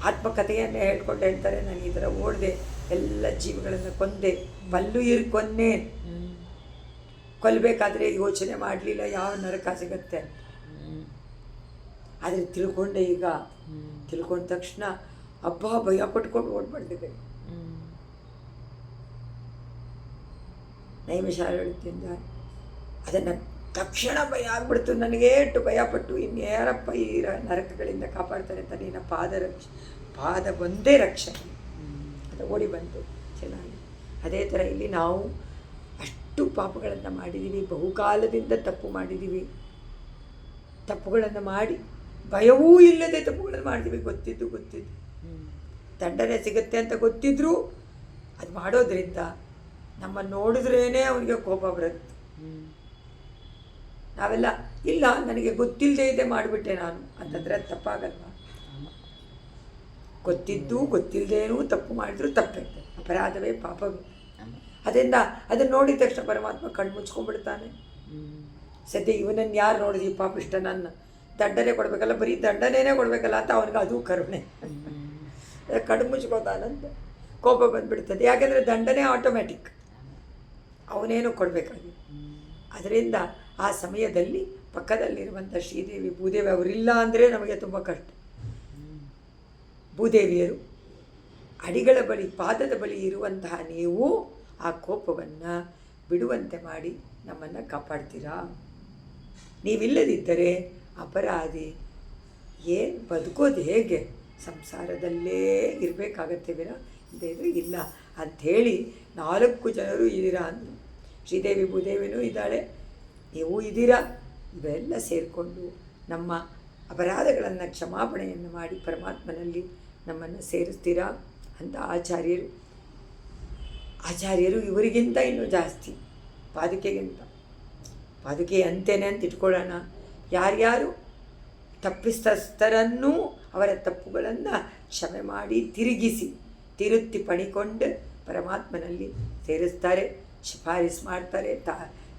ಆತ್ಮಕಥೆಯನ್ನೇ ಹೇಳ್ಕೊಂಡು ಹೇಳ್ತಾರೆ, ನಾನು ಈ ಥರ ಓಡಿದೆ, ಎಲ್ಲ ಜೀವಗಳನ್ನು ಕೊಂದೆ, ಪಲ್ಲು ಕೊನ್ನೆ. ಕೊಲ್ಲಬೇಕಾದ್ರೆ ಯೋಚನೆ ಮಾಡಲಿಲ್ಲ ಯಾವ ನರಕ ಸಿಗತ್ತೆ ಅಂತ. ಆದರೆ ತಿಳ್ಕೊಂಡೆ. ಈಗ ತಿಳ್ಕೊಂಡ ತಕ್ಷಣ ಹಬ್ಬ ಭಯ ಪಟ್ಕೊಂಡು ಓಡ್ಬಾರ್ದಿದೆ. ನೈಮಿಷಾರಣ್ಯದಿಂದ ಅದನ್ನು ತಕ್ಷಣ ಭಯ ಆಗ್ಬಿಡ್ತು ನನಗೆ. ಎಷ್ಟು ಭಯಪಟ್ಟು ಇನ್ಯಾರಪ್ಪ ಈ ನರಕಗಳಿಂದ ಕಾಪಾಡ್ತಾರೆ ಅಂತ, ನಿನ್ನ ಪಾದ ಒಂದೇ ರಕ್ಷಣೆ. ಅದು ಓಡಿ ಬಂತು ಚೆನ್ನಾಗಿ. ಅದೇ ಥರ ಇಲ್ಲಿ ನಾವು ಅಷ್ಟು ಪಾಪಗಳನ್ನು ಮಾಡಿದ್ದೀವಿ, ಬಹುಕಾಲದಿಂದ ತಪ್ಪು ಮಾಡಿದ್ದೀವಿ. ತಪ್ಪುಗಳನ್ನು ಮಾಡಿ ಭಯವೂ ಇಲ್ಲದೆ ತಪ್ಪುಗಳನ್ನು ಮಾಡಿದ್ದೀವಿ. ಗೊತ್ತಿದ್ದು ದಂಡನೆ ಸಿಗುತ್ತೆ ಅಂತ ಗೊತ್ತಿದ್ರೂ ಅದು ಮಾಡೋದ್ರಿಂದ ನಮ್ಮ ನೋಡಿದ್ರೇ ಅವನಿಗೆ ಕೋಪ ಬರುತ್ತೆ. ನಾವೆಲ್ಲ ಇಲ್ಲ ನನಗೆ ಗೊತ್ತಿಲ್ಲದೆ ಇದೆ ಮಾಡಿಬಿಟ್ಟೆ ನಾನು ಅಂತಂದರೆ ತಪ್ಪಾಗಲ್ವ? ಗೊತ್ತಿಲ್ಲದೇನೂ ತಪ್ಪು ಮಾಡಿದ್ರು ತಪ್ಪೇ, ಅಪರಾಧವೇ ಪಾಪವೇ. ಅದರಿಂದ ಅದನ್ನು ನೋಡಿದ ತಕ್ಷಣ ಪರಮಾತ್ಮ ಕಣ್ಣು ಮುಚ್ಕೊಂಡ್ಬಿಡ್ತಾನೆ. ಸದ್ಯ ಇವನನ್ನು ಯಾರು ನೋಡಿದ್ವಿ ಪಾಪಿಷ್ಟ, ನನ್ನ ದಂಡನೆ ಕೊಡಬೇಕಲ್ಲ, ಬರೀ ದಂಡನೆನೇ ಕೊಡಬೇಕಲ್ಲ ಅಂತ ಅವನಿಗೆ ಅದು ಕರುಣೆ. ಕಣ್ಣು ಮುಚ್ಕೋತಾನಂತ ಕೋಪ ಬಂದುಬಿಡ್ತದೆ. ಯಾಕೆಂದರೆ ದಂಡನೆ ಆಟೋಮ್ಯಾಟಿಕ್, ಅವನೇನು ಕೊಡಬೇಕಾಗಿ. ಅದರಿಂದ ಆ ಸಮಯದಲ್ಲಿ ಪಕ್ಕದಲ್ಲಿರುವಂಥ ಶ್ರೀದೇವಿ ಭೂದೇವಿ ಅವರಿಲ್ಲ ಅಂದರೆ ನಮಗೆ ತುಂಬ ಕಷ್ಟ. ಭೂದೇವಿಯರು ಅಡಿಗಳ ಬಳಿ, ಪಾದದ ಬಳಿ ಇರುವಂತಹ ನೀವು ಆ ಕೋಪವನ್ನು ಬಿಡುವಂತೆ ಮಾಡಿ ನಮ್ಮನ್ನು ಕಾಪಾಡ್ತೀರಾ. ನೀವಿಲ್ಲದಿದ್ದರೆ ಅಪರಾಧಿ ಏನು ಬದುಕೋದು ಹೇಗೆ? ಸಂಸಾರದಲ್ಲೇ ಇರಬೇಕಾಗತ್ತೆ ವಿನ ಇಲ್ಲದೇ ಇಲ್ಲ ಅಂಥೇಳಿ 4 ಜನರು ಇದ್ದೀರಾ ಅಂದರು. ಶ್ರೀದೇವಿ ಭೂದೇವಿನೂ ಇದ್ದಾಳೆ, ನೀವು ಇದ್ದೀರಾ. ಇವೆಲ್ಲ ಸೇರಿಕೊಂಡು ನಮ್ಮ ಅಪರಾಧಗಳನ್ನು ಕ್ಷಮಾಪಣೆಯನ್ನು ಮಾಡಿ ಪರಮಾತ್ಮನಲ್ಲಿ ನಮ್ಮನ್ನು ಸೇರಿಸ್ತೀರಾ ಅಂತ ಆಚಾರ್ಯರು ಇವರಿಗಿಂತ ಇನ್ನೂ ಜಾಸ್ತಿ ಪಾದುಕೆಗಿಂತ ಪಾದುಕೆ ಅಂತೇನೆ ಅಂತ ಇಟ್ಕೊಳ್ಳೋಣ. ಯಾರ್ಯಾರು ತಪ್ಪಿತಸ್ಥರನ್ನೂ ಅವರ ತಪ್ಪುಗಳನ್ನು ಕ್ಷಮೆ ಮಾಡಿ ತಿರುಗಿಸಿ ತಿರುತ್ತಿ ಪಣಿಕೊಂಡು ಪರಮಾತ್ಮನಲ್ಲಿ ಸೇರಿಸ್ತಾರೆ, ಶಿಫಾರಸ್ ಮಾಡ್ತಾರೆ.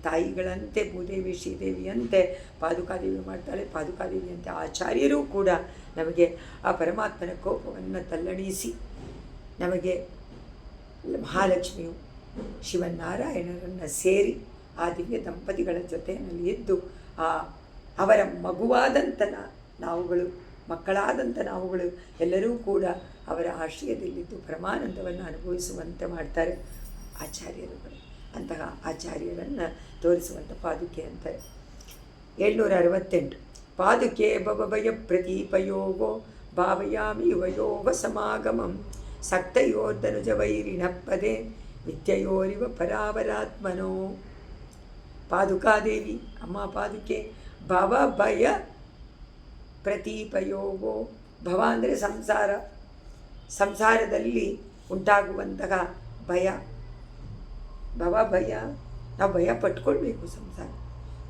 ತಾಯಿಗಳಂತೆ ಭೂದೇವಿ ಶ್ರೀದೇವಿಯಂತೆ ಪಾದುಕಾದೇವಿ ಮಾಡ್ತಾಳೆ, ಪಾದುಕಾದೇವಿಯಂತೆ ಆಚಾರ್ಯರೂ ಕೂಡ ನಮಗೆ ಆ ಪರಮಾತ್ಮನ ಕೋಪವನ್ನು ತಲ್ಲಣಿಸಿ ನಮಗೆ ಮಹಾಲಕ್ಷ್ಮಿಯು ಶಿವನಾರಾಯಣರನ್ನು ಸೇರಿ ಆ ದಿವ್ಯ ದಂಪತಿಗಳ ಜೊತೆಯಲ್ಲಿ ಇದ್ದು ಅವರ ಮಗುವಾದಂಥ ನಾವುಗಳು, ಮಕ್ಕಳಾದಂಥ ನಾವುಗಳು ಎಲ್ಲರೂ ಕೂಡ ಅವರ ಆಶ್ರಯದಲ್ಲಿದ್ದು ಪರಮಾನಂದವನ್ನು ಅನುಭವಿಸುವಂತೆ ಮಾಡ್ತಾರೆ ಆಚಾರ್ಯರುಗಳು. ಅಂತಹ ಆಚಾರ್ಯರನ್ನು ತೋರಿಸುವಂಥ ಪಾದುಕೆ ಅಂತಾರೆ. 768 ಪಾದುಕೆ ಭವಭಯ ಪ್ರತೀಪಯೋಗೋ ಭಾವಯಾಮಿ ಯುವಯೋಗ ಸಮಾಗಮಂ ಸಕ್ತಯೋರ್ಧನುಜ ವೈರಿಣಪ್ಪದೆ ವಿದ್ಯೆಯೋರಿವ ಪರಾವರಾತ್ಮನೋ. ಪಾದುಕಾದೇವಿ ಅಮ್ಮ ಪಾದುಕೆ ಭವಭಯ ಪ್ರತೀಪಯೋಗೋ. ಭವ ಅಂದರೆ ಸಂಸಾರದಲ್ಲಿ ಉಂಟಾಗುವಂತಹ ಭಯ. ಭಯ ನಾವು ಭಯ ಪಟ್ಕೊಳ್ಬೇಕು. ಸಂಸಾರ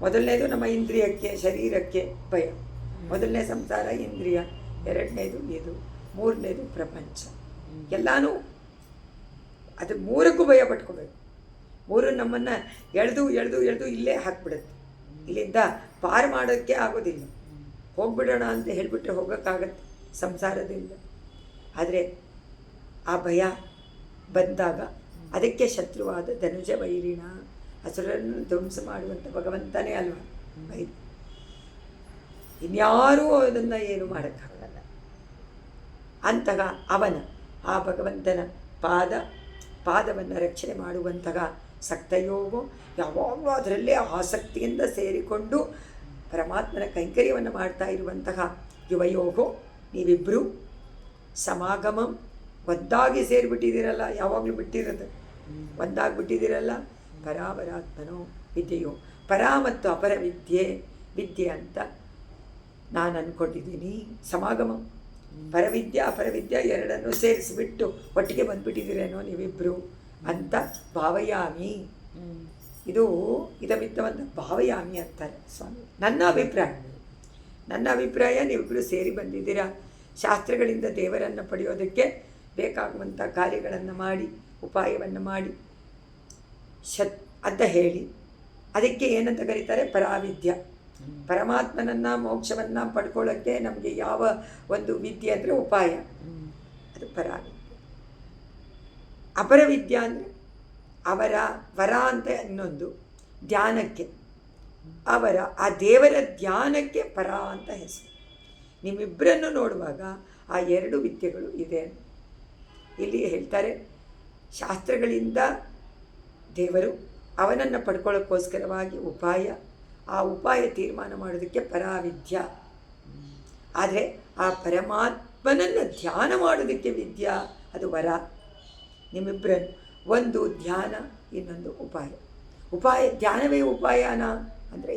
ಮೊದಲನೇದು ನಮ್ಮ ಇಂದ್ರಿಯಕ್ಕೆ, ಶರೀರಕ್ಕೆ ಭಯ. ಮೊದಲನೇ ಸಂಸಾರ ಇಂದ್ರಿಯ, ಎರಡನೇದು ಇದು, ಮೂರನೇದು ಪ್ರಪಂಚ. ಎಲ್ಲನೂ ಅದು ಮೂರಕ್ಕೂ ಭಯ ಪಟ್ಕೋಬೇಕು. ಮೂರು ನಮ್ಮನ್ನು ಎಳೆದು ಎಳೆದು ಎಳೆದು ಇಲ್ಲೇ ಹಾಕ್ಬಿಡುತ್ತೆ. ಇಲ್ಲಿಂದ ಪಾರು ಮಾಡೋಕ್ಕೆ ಆಗೋದಿಲ್ಲ. ಹೋಗ್ಬಿಡೋಣ ಅಂತ ಹೇಳಿಬಿಟ್ರೆ ಹೋಗೋಕ್ಕಾಗತ್ತೆ ಸಂಸಾರದಿಂದ. ಆದರೆ ಆ ಭಯ ಬಂದಾಗ ಅದಕ್ಕೆ ಶತ್ರುವಾದ ಧನುಜ ವೈರಿಣ, ಹಸುರನ್ನು ಧ್ವಂಸ ಮಾಡುವಂಥ ಭಗವಂತನೇ ಅಲ್ವ ವೈರಿ. ಇನ್ಯಾರೂ ಅದನ್ನು ಏನು ಮಾಡೋಕ್ಕಾಗಲ್ಲ. ಅಂತಹ ಆ ಭಗವಂತನ ಪಾದವನ್ನು ರಕ್ಷಣೆ ಮಾಡುವಂತಹ ಸಕ್ತಯೋಗೋ, ಯಾವಾಗಲೂ ಅದರಲ್ಲೇ ಆಸಕ್ತಿಯಿಂದ ಸೇರಿಕೊಂಡು ಪರಮಾತ್ಮನ ಕೈಂಕರ್ಯವನ್ನು ಮಾಡ್ತಾ ಇರುವಂತಹ ಯುವಯೋಗೋ, ನೀವಿಬ್ಬರು ಸಮಾಗಮಂ ಒಂದಾಗಿ ಸೇರಿಬಿಟ್ಟಿದ್ದೀರಲ್ಲ, ಯಾವಾಗಲೂ ಬಿಟ್ಟಿರೋದು ಒಂದಾಗಿಬಿಟ್ಟಿದ್ದೀರಲ್ಲ. ಪರಾವರಾತ್ಮನೋ ವಿದ್ಯೆಯೋ, ಪರ ಮತ್ತು ಅಪರ ವಿದ್ಯೆ ಅಂತ ನಾನು ಅಂದ್ಕೊಂಡಿದ್ದೀನಿ. ಸಮಾಗಮ ಪರವಿದ್ಯೆ ಅಪರವಿದ್ಯೆ ಎರಡನ್ನೂ ಸೇರಿಸಿಬಿಟ್ಟು ಒಟ್ಟಿಗೆ ಬಂದುಬಿಟ್ಟಿದ್ದೀರೇನೋ ನೀವಿಬ್ಬರು ಅಂತ ಭಾವಯಾಮಿ. ಇದವಿದ್ದವಂತ ಭಾವಯಾಮಿ ಅಂತಾರೆ ಸ್ವಾಮಿ. ನನ್ನ ಅಭಿಪ್ರಾಯ ನೀವಿಬ್ಬರು ಸೇರಿ ಬಂದಿದ್ದೀರಾ. ಶಾಸ್ತ್ರಗಳಿಂದ ದೇವರನ್ನು ಪಡೆಯೋದಕ್ಕೆ ಬೇಕಾಗುವಂಥ ಕಾರ್ಯಗಳನ್ನು ಮಾಡಿ, ಉಪಾಯವನ್ನು ಮಾಡಿ ಅಂತ ಹೇಳಿ, ಅದಕ್ಕೆ ಏನಂತ ಕರೀತಾರೆ? ಪರಾವಿದ್ಯ. ಪರಮಾತ್ಮನನ್ನು ಮೋಕ್ಷವನ್ನು ಪಡ್ಕೊಳ್ಳೋಕ್ಕೆ ನಮಗೆ ಯಾವ ಒಂದು ವಿದ್ಯೆ ಅಂದರೆ ಉಪಾಯ, ಅದು ಪರಾವಿದ್ಯೆ. ಅಪರವಿದ್ಯೆ ಅಂದರೆ ಅವರ ವರ ಅಂತ ಇನ್ನೊಂದು, ಧ್ಯಾನಕ್ಕೆ ಆ ದೇವರ ಧ್ಯಾನಕ್ಕೆ ಪರ ಅಂತ ಹೆಸರು. ನಿಮ್ಮಿಬ್ಬರನ್ನು ನೋಡುವಾಗ ಆ ಎರಡು ವಿದ್ಯೆಗಳು ಇದೆ. ಇಲ್ಲಿ ಹೇಳ್ತಾರೆ, ಶಾಸ್ತ್ರಗಳಿಂದ ದೇವರು ಅವನನ್ನು ಪಡ್ಕೊಳ್ಳೋಕ್ಕೋಸ್ಕರವಾಗಿ ಉಪಾಯ, ಆ ಉಪಾಯ ತೀರ್ಮಾನ ಮಾಡೋದಕ್ಕೆ ಪರಾವಿದ್ಯ. ಆದರೆ ಆ ಪರಮಾತ್ಮನನ್ನು ಧ್ಯಾನ ಮಾಡೋದಕ್ಕೆ ವಿದ್ಯಾ, ಅದು ವರ. ನಿಮ್ಮಿಬ್ಬರನ್ನು ಒಂದು ಧ್ಯಾನ, ಇನ್ನೊಂದು ಉಪಾಯ. ಧ್ಯಾನವೇ ಉಪಾಯನ ಅಂದರೆ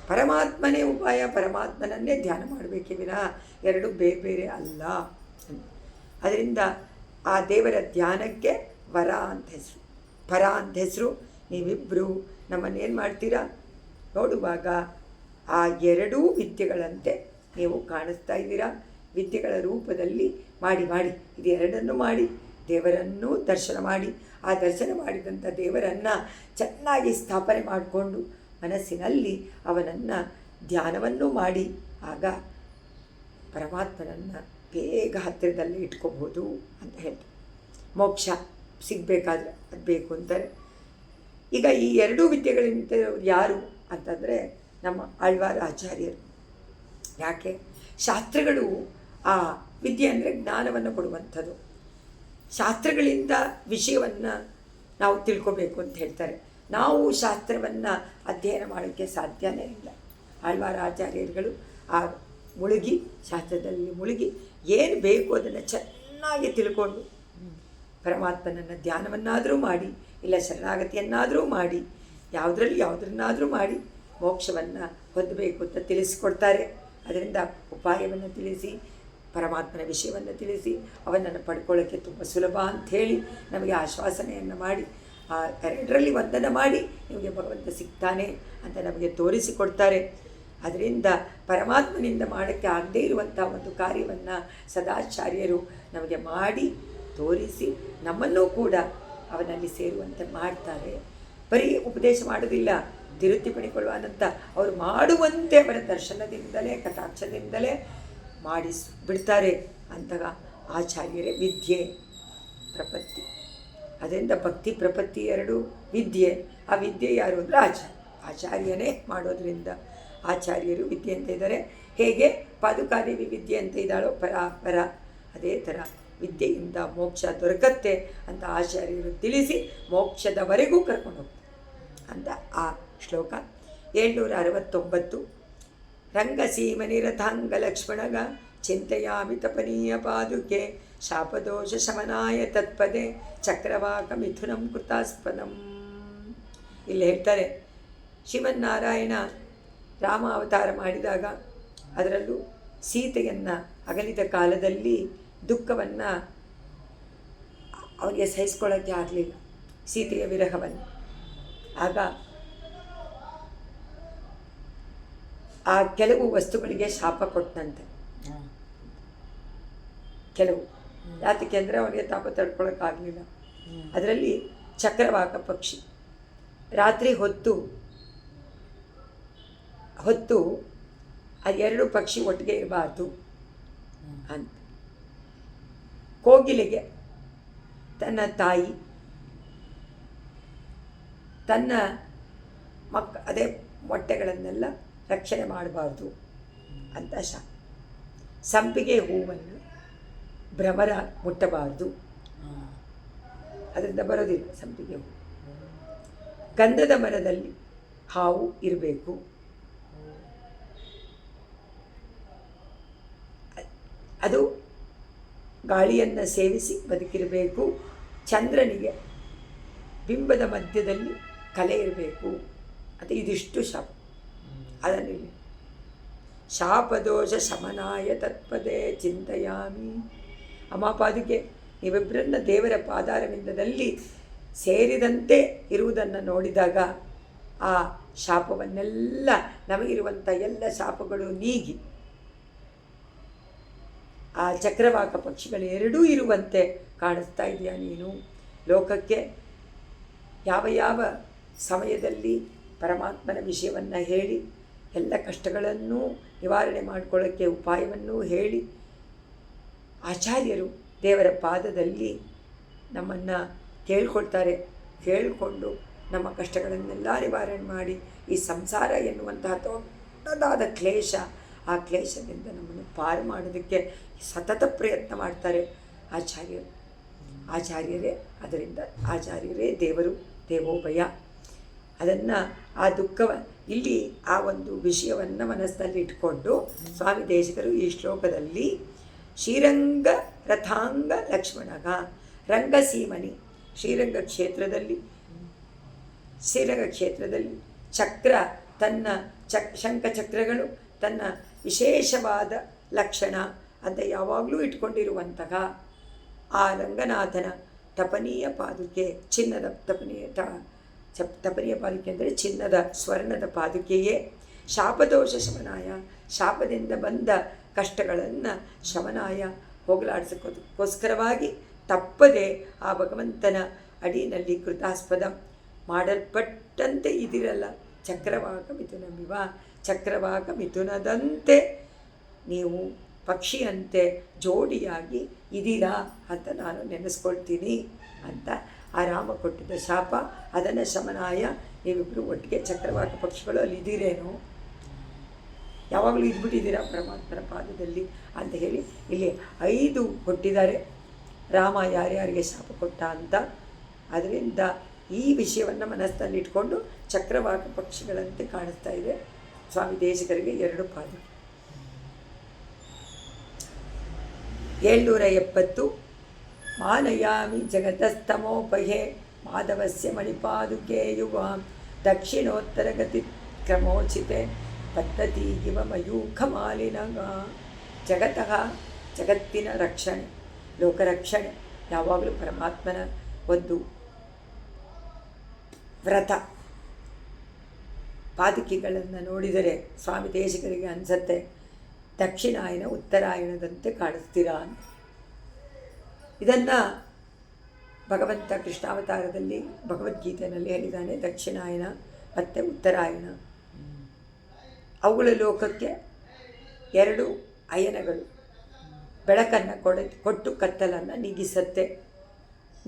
ಪರಮಾತ್ಮನೇ ಉಪಾಯ, ಪರಮಾತ್ಮನನ್ನೇ ಧ್ಯಾನ ಮಾಡಬೇಕೇ ವಿನಃ ಎರಡು ಬೇರೆ ಬೇರೆ ಅಲ್ಲ. ಅದರಿಂದ ಆ ದೇವರ ಧ್ಯಾನಕ್ಕೆ ವರ ಅಂತ ಹೆಸರು, ಪರ ಅಂತ ಹೆಸರು. ನೀವಿಬ್ಬರು ನಮ್ಮನ್ನೇನು ಮಾಡ್ತೀರಾ ನೋಡುವಾಗ ಆ ಎರಡೂ ವಿದ್ಯೆಗಳಂತೆ ನೀವು ಕಾಣಿಸ್ತಾ ಇದ್ದೀರಾ. ವಿದ್ಯೆಗಳ ರೂಪದಲ್ಲಿ ಮಾಡಿ ಇದು ಎರಡನ್ನೂ ಮಾಡಿ ದೇವರನ್ನೂ ದರ್ಶನ ಮಾಡಿ, ಆ ದರ್ಶನ ಮಾಡಿದಂಥ ದೇವರನ್ನು ಚೆನ್ನಾಗಿ ಸ್ಥಾಪನೆ ಮಾಡಿಕೊಂಡು ಮನಸ್ಸಿನಲ್ಲಿ ಅವನನ್ನು ಧ್ಯಾನವನ್ನು ಮಾಡಿ, ಆಗ ಪರಮಾತ್ಮನನ್ನು ಬೇಗ ಹತ್ತಿರದಲ್ಲಿ ಇಟ್ಕೋಬೋದು ಅಂತ ಹೇಳ್ತಾರೆ. ಮೋಕ್ಷ ಸಿಗಬೇಕಾದ್ರೆ ಅದು ಬೇಕು ಅಂತಾರೆ. ಈಗ ಈ ಎರಡೂ ವಿದ್ಯೆಗಳಿಂದ ಯಾರು ಅಂತಂದರೆ ನಮ್ಮ ಆಳ್ವಾರ ಆಚಾರ್ಯರು. ಯಾಕೆ? ಶಾಸ್ತ್ರಗಳು ಆ ವಿದ್ಯೆ ಅಂದರೆ ಜ್ಞಾನವನ್ನು ಕೊಡುವಂಥದ್ದು. ಶಾಸ್ತ್ರಗಳಿಂದ ವಿಷಯವನ್ನು ನಾವು ತಿಳ್ಕೋಬೇಕು ಅಂತ ಹೇಳ್ತಾರೆ. ನಾವು ಶಾಸ್ತ್ರವನ್ನು ಅಧ್ಯಯನ ಮಾಡೋಕ್ಕೆ ಸಾಧ್ಯನೇ ಇಲ್ಲ. ಆಳ್ವಾರ ಆಚಾರ್ಯರುಗಳು ಆ ಶಾಸ್ತ್ರದಲ್ಲಿ ಮುಳುಗಿ ಏನು ಬೇಕು ಅದನ್ನು ಚೆನ್ನಾಗಿ ತಿಳ್ಕೊಂಡು ಪರಮಾತ್ಮನನ್ನು ಧ್ಯಾನವನ್ನಾದರೂ ಮಾಡಿ, ಇಲ್ಲ ಶರಣಾಗತಿಯನ್ನಾದರೂ ಮಾಡಿ, ಯಾವುದರನ್ನಾದರೂ ಮಾಡಿ ಮೋಕ್ಷವನ್ನು ಹೊಂದಬೇಕು ಅಂತ ತಿಳಿಸಿಕೊಡ್ತಾರೆ. ಅದರಿಂದ ಉಪಾಯವನ್ನು ತಿಳಿಸಿ, ಪರಮಾತ್ಮನ ವಿಷಯವನ್ನು ತಿಳಿಸಿ, ಅವನನ್ನು ಪಡ್ಕೊಳ್ಳೋಕ್ಕೆ ತುಂಬ ಸುಲಭ ಅಂಥೇಳಿ ನಮಗೆ ಆಶ್ವಾಸನೆಯನ್ನು ಮಾಡಿ ಆ ಎರಡರಲ್ಲಿ ಒಂದನ್ನು ಮಾಡಿ ನಿಮಗೆ ಭಗವಂತ ಸಿಗ್ತಾನೆ ಅಂತ ನಮಗೆ ತೋರಿಸಿಕೊಡ್ತಾರೆ. ಅದರಿಂದ ಪರಮಾತ್ಮನಿಂದ ಮಾಡೋಕ್ಕೆ ಆಗದೇ ಇರುವಂಥ ಒಂದು ಕಾರ್ಯವನ್ನು ಸದಾಚಾರ್ಯರು ನಮಗೆ ಮಾಡಿ ತೋರಿಸಿ ನಮ್ಮನ್ನೂ ಕೂಡ ಅವನಲ್ಲಿ ಸೇರುವಂತೆ ಮಾಡ್ತಾರೆ. ಬರೀ ಉಪದೇಶ ಮಾಡೋದಿಲ್ಲ, ತಿರುತಿ ಪಡಿಕೊಳ್ಳುವಾನಂತ ಅವರು ಮಾಡುವಂತೆ ಅವರ ದರ್ಶನದಿಂದಲೇ ಕಟಾಕ್ಷದಿಂದಲೇ ಬಿಡ್ತಾರೆ. ಅಂತಹ ಆಚಾರ್ಯರೇ ವಿದ್ಯೆ ಪ್ರಪತ್ತಿ. ಅದರಿಂದ ಭಕ್ತಿ ಪ್ರಪತ್ತಿ ಎರಡು ವಿದ್ಯೆ. ಆ ವಿದ್ಯೆ ಯಾರು ಅಂದರೆ ಆಚಾರ್ಯನೇ ಮಾಡೋದ್ರಿಂದ ಆಚಾರ್ಯರು ವಿದ್ಯೆ ಅಂತ ಇದ್ದಾರೆ. ಹೇಗೆ ಪಾದುಕಾದೇವಿ ವಿದ್ಯೆ ಅಂತ ಇದ್ದಾಳೋ ಪರ ಅದೇ ಥರ ವಿದ್ಯೆಯಿಂದ ಮೋಕ್ಷ ದೊರಕತ್ತೆ ಅಂತ ಆಚಾರ್ಯರು ತಿಳಿಸಿ ಮೋಕ್ಷದವರೆಗೂ ಕರ್ಕೊಂಡು ಹೋಗ್ತಾರೆ ಅಂತ ಆ ಶ್ಲೋಕ 769. ರಂಗಸೀಮನಿರಥಾಂಗ ಲಕ್ಷ್ಮಣಗ ಚಿಂತೆಯಾಮಿ ತಪನೀಯ ಪಾದುಕೆ ಶಾಪದೋಷ ಶಮನಾಯ ತತ್ಪದೆ ಚಕ್ರವಾಕ ಮಿಥುನಂ ಕೃತಾಸ್ಪದಂ. ಇಲ್ಲಿ ಹೇಳ್ತಾರೆ, ಶ್ರೀಮನ್ನಾರಾಯಣ ರಾಮ ಅವತಾರ ಮಾಡಿದಾಗ ಅದರಲ್ಲೂ ಸೀತೆಯನ್ನು ಅಗಲಿದ ಕಾಲದಲ್ಲಿ ದುಃಖವನ್ನು ಅವನಿಗೆ ಸಹಿಸ್ಕೊಳ್ಳೋಕ್ಕೆ ಆಗಲಿಲ್ಲ, ಸೀತೆಯ ವಿರಹವನ್ನು. ಆಗ ಆ ಕೆಲವು ವಸ್ತುಗಳಿಗೆ ಶಾಪ ಕೊಟ್ಟಂತೆ. ಕೆಲವು ಯಾತಕ್ಕೆ ಅಂದರೆ ಅವನಿಗೆ ತಾಪ ತಡ್ಕೊಳ್ಳೋಕ್ಕಾಗಲಿಲ್ಲ. ಅದರಲ್ಲಿ ಚಕ್ರವಾಕ ಪಕ್ಷಿ ರಾತ್ರಿ ಹೊತ್ತು ಅದೆರಡು ಪಕ್ಷಿ ಒಟ್ಟಿಗೆ ಇರಬಾರ್ದು ಅಂತ. ಕೋಗಿಲೆಗೆ ತನ್ನ ತಾಯಿ ತನ್ನ ಅದೇ ಮೊಟ್ಟೆಗಳನ್ನೆಲ್ಲ ರಕ್ಷಣೆ ಮಾಡಬಾರ್ದು ಅಂತ ಶಾಪ. ಸಂಪಿಗೆ ಹೂವನ್ನು ಭ್ರಮರ ಮುಟ್ಟಬಾರ್ದು, ಅದರಿಂದ ಬರೋದಿಲ್ಲ ಸಂಪಿಗೆ ಹೂವು. ಗಂಧದ ಮರದಲ್ಲಿ ಹಾವು ಇರಬೇಕು, ಅದು ಗಾಳಿಯನ್ನು ಸೇವಿಸಿ ಬದುಕಿರಬೇಕು. ಚಂದ್ರನಿಗೆ ಬಿಂಬದ ಮಧ್ಯದಲ್ಲಿ ಕಲೆ ಇರಬೇಕು ಅಂತ ಇದಿಷ್ಟು ಶಾಪ. ಅದನ್ನು ಶಾಪದೋಷ ಶಮನಾಯ ತತ್ಪದೇ ಚಿಂತೆಯಾಮಿ. ಅಮ್ಮ ಪಾದುಕೆ, ನೀವಿಬ್ಬರನ್ನ ದೇವರ ಪಾದಾರವಿಂದದಲ್ಲಿ ಸೇರಿದಂತೆ ಇರುವುದನ್ನು ನೋಡಿದಾಗ ಆ ಶಾಪವನ್ನೆಲ್ಲ, ನಮಗಿರುವಂಥ ಎಲ್ಲ ಶಾಪಗಳು ನೀಗಿ ಆ ಚಕ್ರವಾಕ ಪಕ್ಷಿಗಳು ಎರಡೂ ಇರುವಂತೆ ಕಾಣಿಸ್ತಾ ಇದೆಯಾ ನೀನು. ಲೋಕಕ್ಕೆ ಯಾವ ಯಾವ ಸಮಯದಲ್ಲಿ ಪರಮಾತ್ಮನ ವಿಷಯವನ್ನು ಹೇಳಿ ಎಲ್ಲ ಕಷ್ಟಗಳನ್ನು ನಿವಾರಣೆ ಮಾಡಿಕೊಳ್ಳೋಕ್ಕೆ ಉಪಾಯವನ್ನು ಹೇಳಿ ಆಚಾರ್ಯರು ದೇವರ ಪಾದದಲ್ಲಿ ನಮ್ಮನ್ನು ಕೇಳ್ಕೊಳ್ತಾರೆ. ಕೇಳಿಕೊಂಡು ನಮ್ಮ ಕಷ್ಟಗಳನ್ನೆಲ್ಲ ನಿವಾರಣೆ ಮಾಡಿ ಈ ಸಂಸಾರ ಎನ್ನುವಂತಹ ದೊಡ್ಡದಾದ ಕ್ಲೇಶ, ಆ ಕ್ಲೇಶದಿಂದ ನಮ್ಮನ್ನು ಪಾರು ಮಾಡೋದಕ್ಕೆ ಸತತ ಪ್ರಯತ್ನ ಮಾಡ್ತಾರೆ ಆಚಾರ್ಯರೇ. ಅದರಿಂದ ಆಚಾರ್ಯರೇ ದೇವರು, ದೇವೋಭಯ. ಅದನ್ನು ಆ ದುಃಖವ ಇಲ್ಲಿ ಆ ಒಂದು ವಿಷಯವನ್ನು ಮನಸ್ಸಿನಲ್ಲಿ ಇಟ್ಕೊಂಡು ಸ್ವಾಮಿ ದೇಶಿಕರು ಈ ಶ್ಲೋಕದಲ್ಲಿ ಶ್ರೀರಂಗ ರಥಾಂಗ ಲಕ್ಷ್ಮಣಗ ರಂಗಸೀಮನಿ, ಶ್ರೀರಂಗ ಕ್ಷೇತ್ರದಲ್ಲಿ ಚಕ್ರ ತನ್ನ ಶಂಖಚಕ್ರಗಳು ತನ್ನ ವಿಶೇಷವಾದ ಲಕ್ಷಣ ಅಂತ ಯಾವಾಗಲೂ ಇಟ್ಕೊಂಡಿರುವಂತಹ ಆ ರಂಗನಾಥನ ತಪನೀಯ ಪಾದುಕೆ, ಚಿನ್ನದ ತಪನೀಯ ಪಾದುಕೆ ಅಂದರೆ ಚಿನ್ನದ ಸ್ವರ್ಣದ ಪಾದುಕೆಯೇ ಶಾಪದೋಷ ಶಮನಾಯ, ಶಾಪದಿಂದ ಬಂದ ಕಷ್ಟಗಳನ್ನು ಶಮನಾಯ ಹೋಗಲಾಡಿಸೋಕ್ಕೋಸ್ಕರವಾಗಿ ತಪ್ಪದೆ ಆ ಭಗವಂತನ ಅಡಿನಲ್ಲಿ ಕೃತಾಸ್ಪದ ಮಾಡಲ್ಪಟ್ಟಂತೆ ಇದಿರಲ್ಲ. ಚಕ್ರವಾಕ ಮಿಥುನಮಿವ, ಚಕ್ರವಾಕ ಮಿಥುನದಂತೆ ನೀವು ಪಕ್ಷಿಯಂತೆ ಜೋಡಿಯಾಗಿ ಇದ್ದೀರಾ ಅಂತ ನಾನು ನೆನೆಸ್ಕೊಳ್ತೀನಿ ಅಂತ ಆ ರಾಮ ಕೊಟ್ಟಿದ್ದ ಶಾಪ. ಅದನ್ನು ಶಮನಾಯ, ನೀವಿಬ್ಬರು ಒಟ್ಟಿಗೆ ಚಕ್ರವಾಕ ಪಕ್ಷಿಗಳು ಅಲ್ಲಿ ಇದ್ದೀರೇನೋ, ಯಾವಾಗಲೂ ಇದ್ಬಿಟ್ಟಿದ್ದೀರಾ ಪರಮಾತ್ಮನ ಪಾದದಲ್ಲಿ ಅಂತ ಹೇಳಿ ಇಲ್ಲಿ 5 ಕೊಟ್ಟಿದ್ದಾರೆ ರಾಮ ಯಾರ್ಯಾರಿಗೆ ಶಾಪ ಕೊಟ್ಟ ಅಂತ. ಅದರಿಂದ ಈ ವಿಷಯವನ್ನು ಮನಸ್ಸಿನಲ್ಲಿ ಇಟ್ಕೊಂಡು ಚಕ್ರವಾಕ ಪಕ್ಷಿಗಳಂತೆ ಕಾಣಿಸ್ತಾ ಇದೆ ಸ್ವಾಮಿ ದೇಶಿಕರಿಗೆ 2 ಪಾದ. 770 ಮಾನಯಾಮಿ ಜಗತಸ್ತಮೋಪಹೇ ಮಾಧವಸ್ಯ ಮಣಿಪಾದುಕೆ ಯುವಾಂ ದಕ್ಷಿಣೋತ್ತರಗತಿ ಕ್ರಮೋಚಿತೆ ಪದ್ಧತಿ ಇವ ಮಯೂಖಮಾಲಿನಗ. ಜಗತ್ತಿನ ರಕ್ಷಣೆ, ಲೋಕರಕ್ಷಣೆ ಯಾವಾಗಲೂ ಪರಮಾತ್ಮನ ಒಂದು ವ್ರತ. ಪಾದುಕೆಗಳನ್ನು ನೋಡಿದರೆ ಸ್ವಾಮಿ ದೇಶಿಕರಿಗೆ ಅನಿಸತ್ತೆ ದಕ್ಷಿಣಾಯನ ಉತ್ತರಾಯಣದಂತೆ ಕಾಣಿಸ್ತೀರಾ ಅಂತ. ಇದನ್ನು ಭಗವಂತ ಕೃಷ್ಣಾವತಾರದಲ್ಲಿ ಭಗವದ್ಗೀತೆಯಲ್ಲಿ ಹೇಳಿದ್ದಾನೆ. ದಕ್ಷಿಣಾಯನ ಮತ್ತು ಉತ್ತರಾಯಣ ಅವುಗಳ ಲೋಕಕ್ಕೆ ಎರಡು ಅಯನಗಳು ಬೆಳಕನ್ನು ಕೊಟ್ಟು ಕತ್ತಲನ್ನು ನೀಗಿಸತ್ತೆ.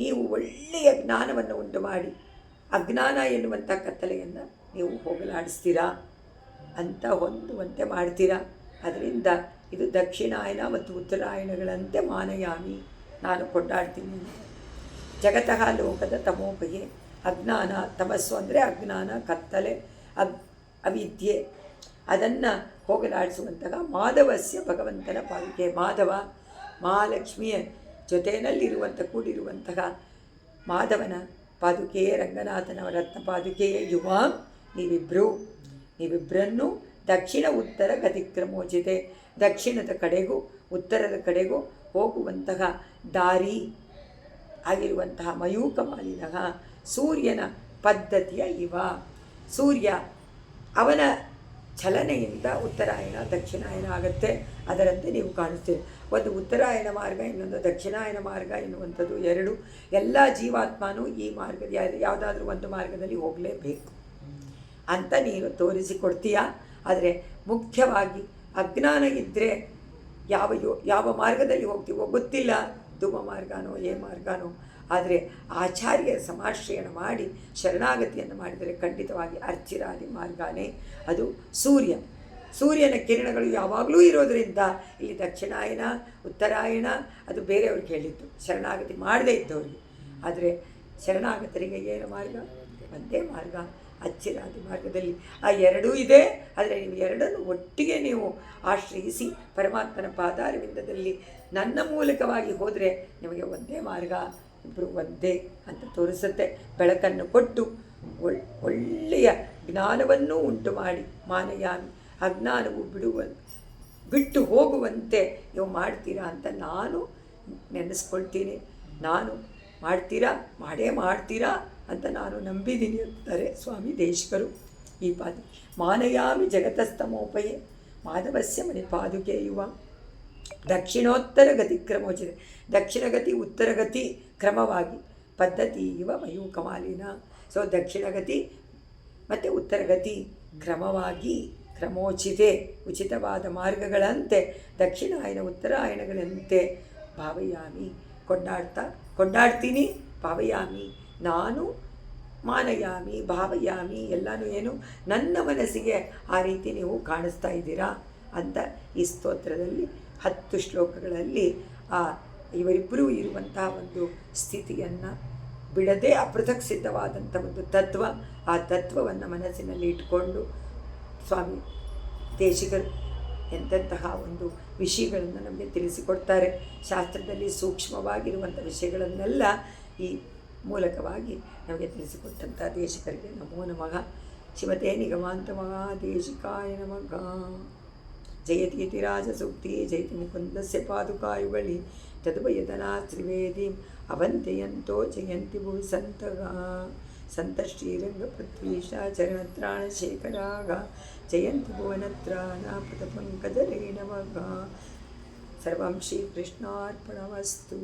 ನೀವು ಒಳ್ಳೆಯ ಜ್ಞಾನವನ್ನು ಉಂಟು ಮಾಡಿ ಅಜ್ಞಾನ ಎನ್ನುವಂಥ ಕತ್ತಲೆಯನ್ನು ನೀವು ಹೋಗಲಾಡಿಸ್ತೀರಾ ಅಂತ ಹೊಂದುವಂತೆ ಮಾಡ್ತೀರಾ. ಅದರಿಂದ ಇದು ದಕ್ಷಿಣಾಯನ ಮತ್ತು ಉತ್ತರಾಯಣಗಳಂತೆ ಮಾನಯಾಮಿ, ನಾನು ಕೊಂಡಾಡ್ತೀನಿ. ಜಗತಃ ಲೋಕದ ತಮೋಪಯೆ ಅಜ್ಞಾನ, ತಮಸ್ಸು ಅಂದರೆ ಅಜ್ಞಾನ, ಕತ್ತಲೆ, ಅವಿದ್ಯೆ, ಅದನ್ನು ಹೋಗಲಾಡಿಸುವಂತಹ ಮಾಧವಸ್ಯ ಭಗವಂತನ ಪಾದುಕೆ. ಮಾಧವ ಮಹಾಲಕ್ಷ್ಮಿಯ ಜೊತೆಯಲ್ಲಿರುವಂಥ ಕೂಡಿರುವಂತಹ ಮಾಧವನ ಪಾದುಕೆಯೇ, ರಂಗನಾಥನ ರತ್ನ ಪಾದುಕೆಯೇ ಯುವಾಂ. ನೀವಿಬ್ಬರನ್ನು ದಕ್ಷಿಣ ಉತ್ತರ ಗತಿಕ್ರಮೋಚಿತೆ, ದಕ್ಷಿಣದ ಕಡೆಗೂ ಉತ್ತರದ ಕಡೆಗೂ ಹೋಗುವಂತಹ ದಾರಿ ಆಗಿರುವಂತಹ ಮಯೂಕ ಮಾಲಿನಃ ಸೂರ್ಯನ ಪದ್ಧತಿಯ ಇವ. ಸೂರ್ಯ ಅವನ ಚಲನೆಯಿಂದ ಉತ್ತರಾಯಣ ದಕ್ಷಿಣಾಯನ ಆಗುತ್ತೆ. ಅದರಂತೆ ನೀವು ಕಾಣುತ್ತೀರಿ. ಒಂದು ಉತ್ತರಾಯಣ ಮಾರ್ಗ, ಇನ್ನೊಂದು ದಕ್ಷಿಣಾಯನ ಮಾರ್ಗ ಎನ್ನುವಂಥದ್ದು ಎರಡು. ಎಲ್ಲ ಜೀವಾತ್ಮನೂ ಈ ಮಾರ್ಗದ ಯಾವುದಾದ್ರೂ ಒಂದು ಮಾರ್ಗದಲ್ಲಿ ಹೋಗಲೇಬೇಕು ಅಂತ ನೀನು ತೋರಿಸಿಕೊಡ್ತೀಯ. ಆದರೆ ಮುಖ್ಯವಾಗಿ ಅಜ್ಞಾನ ಇದ್ದರೆ ಯಾವ ಮಾರ್ಗದಲ್ಲಿ ಹೋಗ್ತೀವೋ ಗೊತ್ತಿಲ್ಲ, ಧೂಮ ಮಾರ್ಗನೋ ಏ ಮಾರ್ಗನೋ. ಆದರೆ ಆಚಾರ್ಯರ ಸಮಾಶ್ರಯಣ ಮಾಡಿ ಶರಣಾಗತಿಯನ್ನು ಮಾಡಿದರೆ ಖಂಡಿತವಾಗಿ ಅರ್ಚಿರಾದಿ ಮಾರ್ಗನೇ ಅದು. ಸೂರ್ಯನ ಕಿರಣಗಳು ಯಾವಾಗಲೂ ಇರೋದರಿಂದ ಇಲ್ಲಿ ದಕ್ಷಿಣಾಯನ ಉತ್ತರಾಯಣ ಅದು ಬೇರೆಯವ್ರಿಗೆ ಹೇಳಿದ್ದು, ಶರಣಾಗತಿ ಮಾಡದೇ ಇದ್ದವ್ರಿಗೆ. ಆದರೆ ಶರಣಾಗತರಿಗೆ ಏನು ಮಾರ್ಗ? ಒಂದೇ ಮಾರ್ಗ, ಅಚ್ಚಿರಾದಿ ಮಾರ್ಗದಲ್ಲಿ ಆ ಎರಡೂ ಇದೆ. ಆದರೆ ನೀವು ಎರಡನ್ನು ಒಟ್ಟಿಗೆ ನೀವು ಆಶ್ರಯಿಸಿ ಪರಮಾತ್ಮನ ಪಾದಾರವಿಂದದಲ್ಲಿ ನನ್ನ ಮೂಲಕವಾಗಿ ಹೋದರೆ ನಿಮಗೆ ಒಂದೇ ಮಾರ್ಗ, ಇಬ್ಬರು ಒಂದೇ ಅಂತ ತೋರಿಸುತ್ತೆ. ಬೆಳಕನ್ನು ಕೊಟ್ಟು ಒಳ್ಳೆಯ ಜ್ಞಾನವನ್ನೂ ಉಂಟು ಮಾಡಿ ಮಾನಯಾಮಿ, ಅಜ್ಞಾನವು ಬಿಟ್ಟು ಹೋಗುವಂತೆ ನೀವು ಮಾಡ್ತೀರಾ ಅಂತ ನಾನು ನೆನೆಸ್ಕೊಳ್ತೀನಿ. ನಾನು ಮಾಡ್ತೀರಾ ಅಂತ ನಾನು ನಂಬಿದ್ದೀನಿ ಅಂತಾರೆ ಸ್ವಾಮಿ ದೇಶಿಕರು. ಈ ಪಾದಿ ಮಾನಯಾಮಿ ಜಗತಸ್ತಮೋಪಯೇ ಮಾಧವಸ್ಯ ಮಣಿಪಾದುಕೆ ಯುವ. ದಕ್ಷಿಣೋತ್ತರ ಗತಿ ಕ್ರಮೋಚಿದೆ, ದಕ್ಷಿಣಗತಿ ಉತ್ತರಗತಿ ಕ್ರಮವಾಗಿ ಪದ್ಧತಿ ಇವ ಮಯೂಕಮಾಲಿನ. ಸೊ ದಕ್ಷಿಣಗತಿ ಮತ್ತು ಉತ್ತರಗತಿ ಕ್ರಮವಾಗಿ ಕ್ರಮೋಚಿತೆ ಉಚಿತವಾದ ಮಾರ್ಗಗಳಂತೆ ದಕ್ಷಿಣಾಯನ ಉತ್ತರಾಯಣಗಳಂತೆ ಭಾವಯಾಮಿ ಕೊಂಡಾಡ್ತೀನಿ. ಭಾವಯಾಮಿ ನಾನು, ಮಾನಯಾಮಿ ಭಾವಯಾಮಿ ಎಲ್ಲನೂ ಏನು ನನ್ನ ಮನಸ್ಸಿಗೆ ಆ ರೀತಿ ನೀವು ಕಾಣಿಸ್ತಾ ಇದ್ದೀರಾ ಅಂತ ಈ ಸ್ತೋತ್ರದಲ್ಲಿ 10 ಶ್ಲೋಕಗಳಲ್ಲಿ ಇವರಿಬ್ಬರೂ ಇರುವಂತಹ ಒಂದು ಸ್ಥಿತಿಯನ್ನು ಬಿಡದೆ ಅಪೃಥಕ್ ಸಿದ್ಧವಾದಂಥ ಒಂದು ತತ್ವ, ಆ ತತ್ವವನ್ನು ಮನಸ್ಸಿನಲ್ಲಿ ಇಟ್ಕೊಂಡು ಸ್ವಾಮಿ ದೇಶಿಕರು ಎಂತಹ ಒಂದು ವಿಷಯಗಳನ್ನು ನಮಗೆ ತಿಳಿಸಿಕೊಡ್ತಾರೆ. ಶಾಸ್ತ್ರದಲ್ಲಿ ಸೂಕ್ಷ್ಮವಾಗಿರುವಂಥ ವಿಷಯಗಳನ್ನೆಲ್ಲ ಈ ಮೂಲಕವಾಗಿ ನಮಗೆ ತಿಳಿಸಿಕೊಟ್ಟಂಥ ದೇಶಿಕರಿಗೆ ನಮೋ ನಮಃ. ಶಿವತೆ ನಿಗಮಾಂತ ಮಹಾದೇಶಿಕಾಯ ನಮಃ. ಜಯತೀತಿ ರಾಜಸೂಕ್ತಿ ಜಯತಿ ಮುಕುಂದಸ್ಯ ಪಾದುಕಾಯುಗಳಿ ತದ್ವಯದನಾ ತ್ರಿವೇದೀಂ ಅವಂತೆಯಂತೋ ಜಯಂತಿ ಭುವಿ ಸಂತ ಶ್ರೀರಂಗಪೃಥ್ವೀಶ ಚರಣತ್ರಾಣಶೇಖರಾಗ ಜಯಂತಿ ಭುವನತ್ರಾಣ ಪದಪಂಕಜರೇಣವಗ. ಸರ್ವಂ ಶ್ರೀಕೃಷ್ಣಾರ್ಪಣಮಸ್ತು.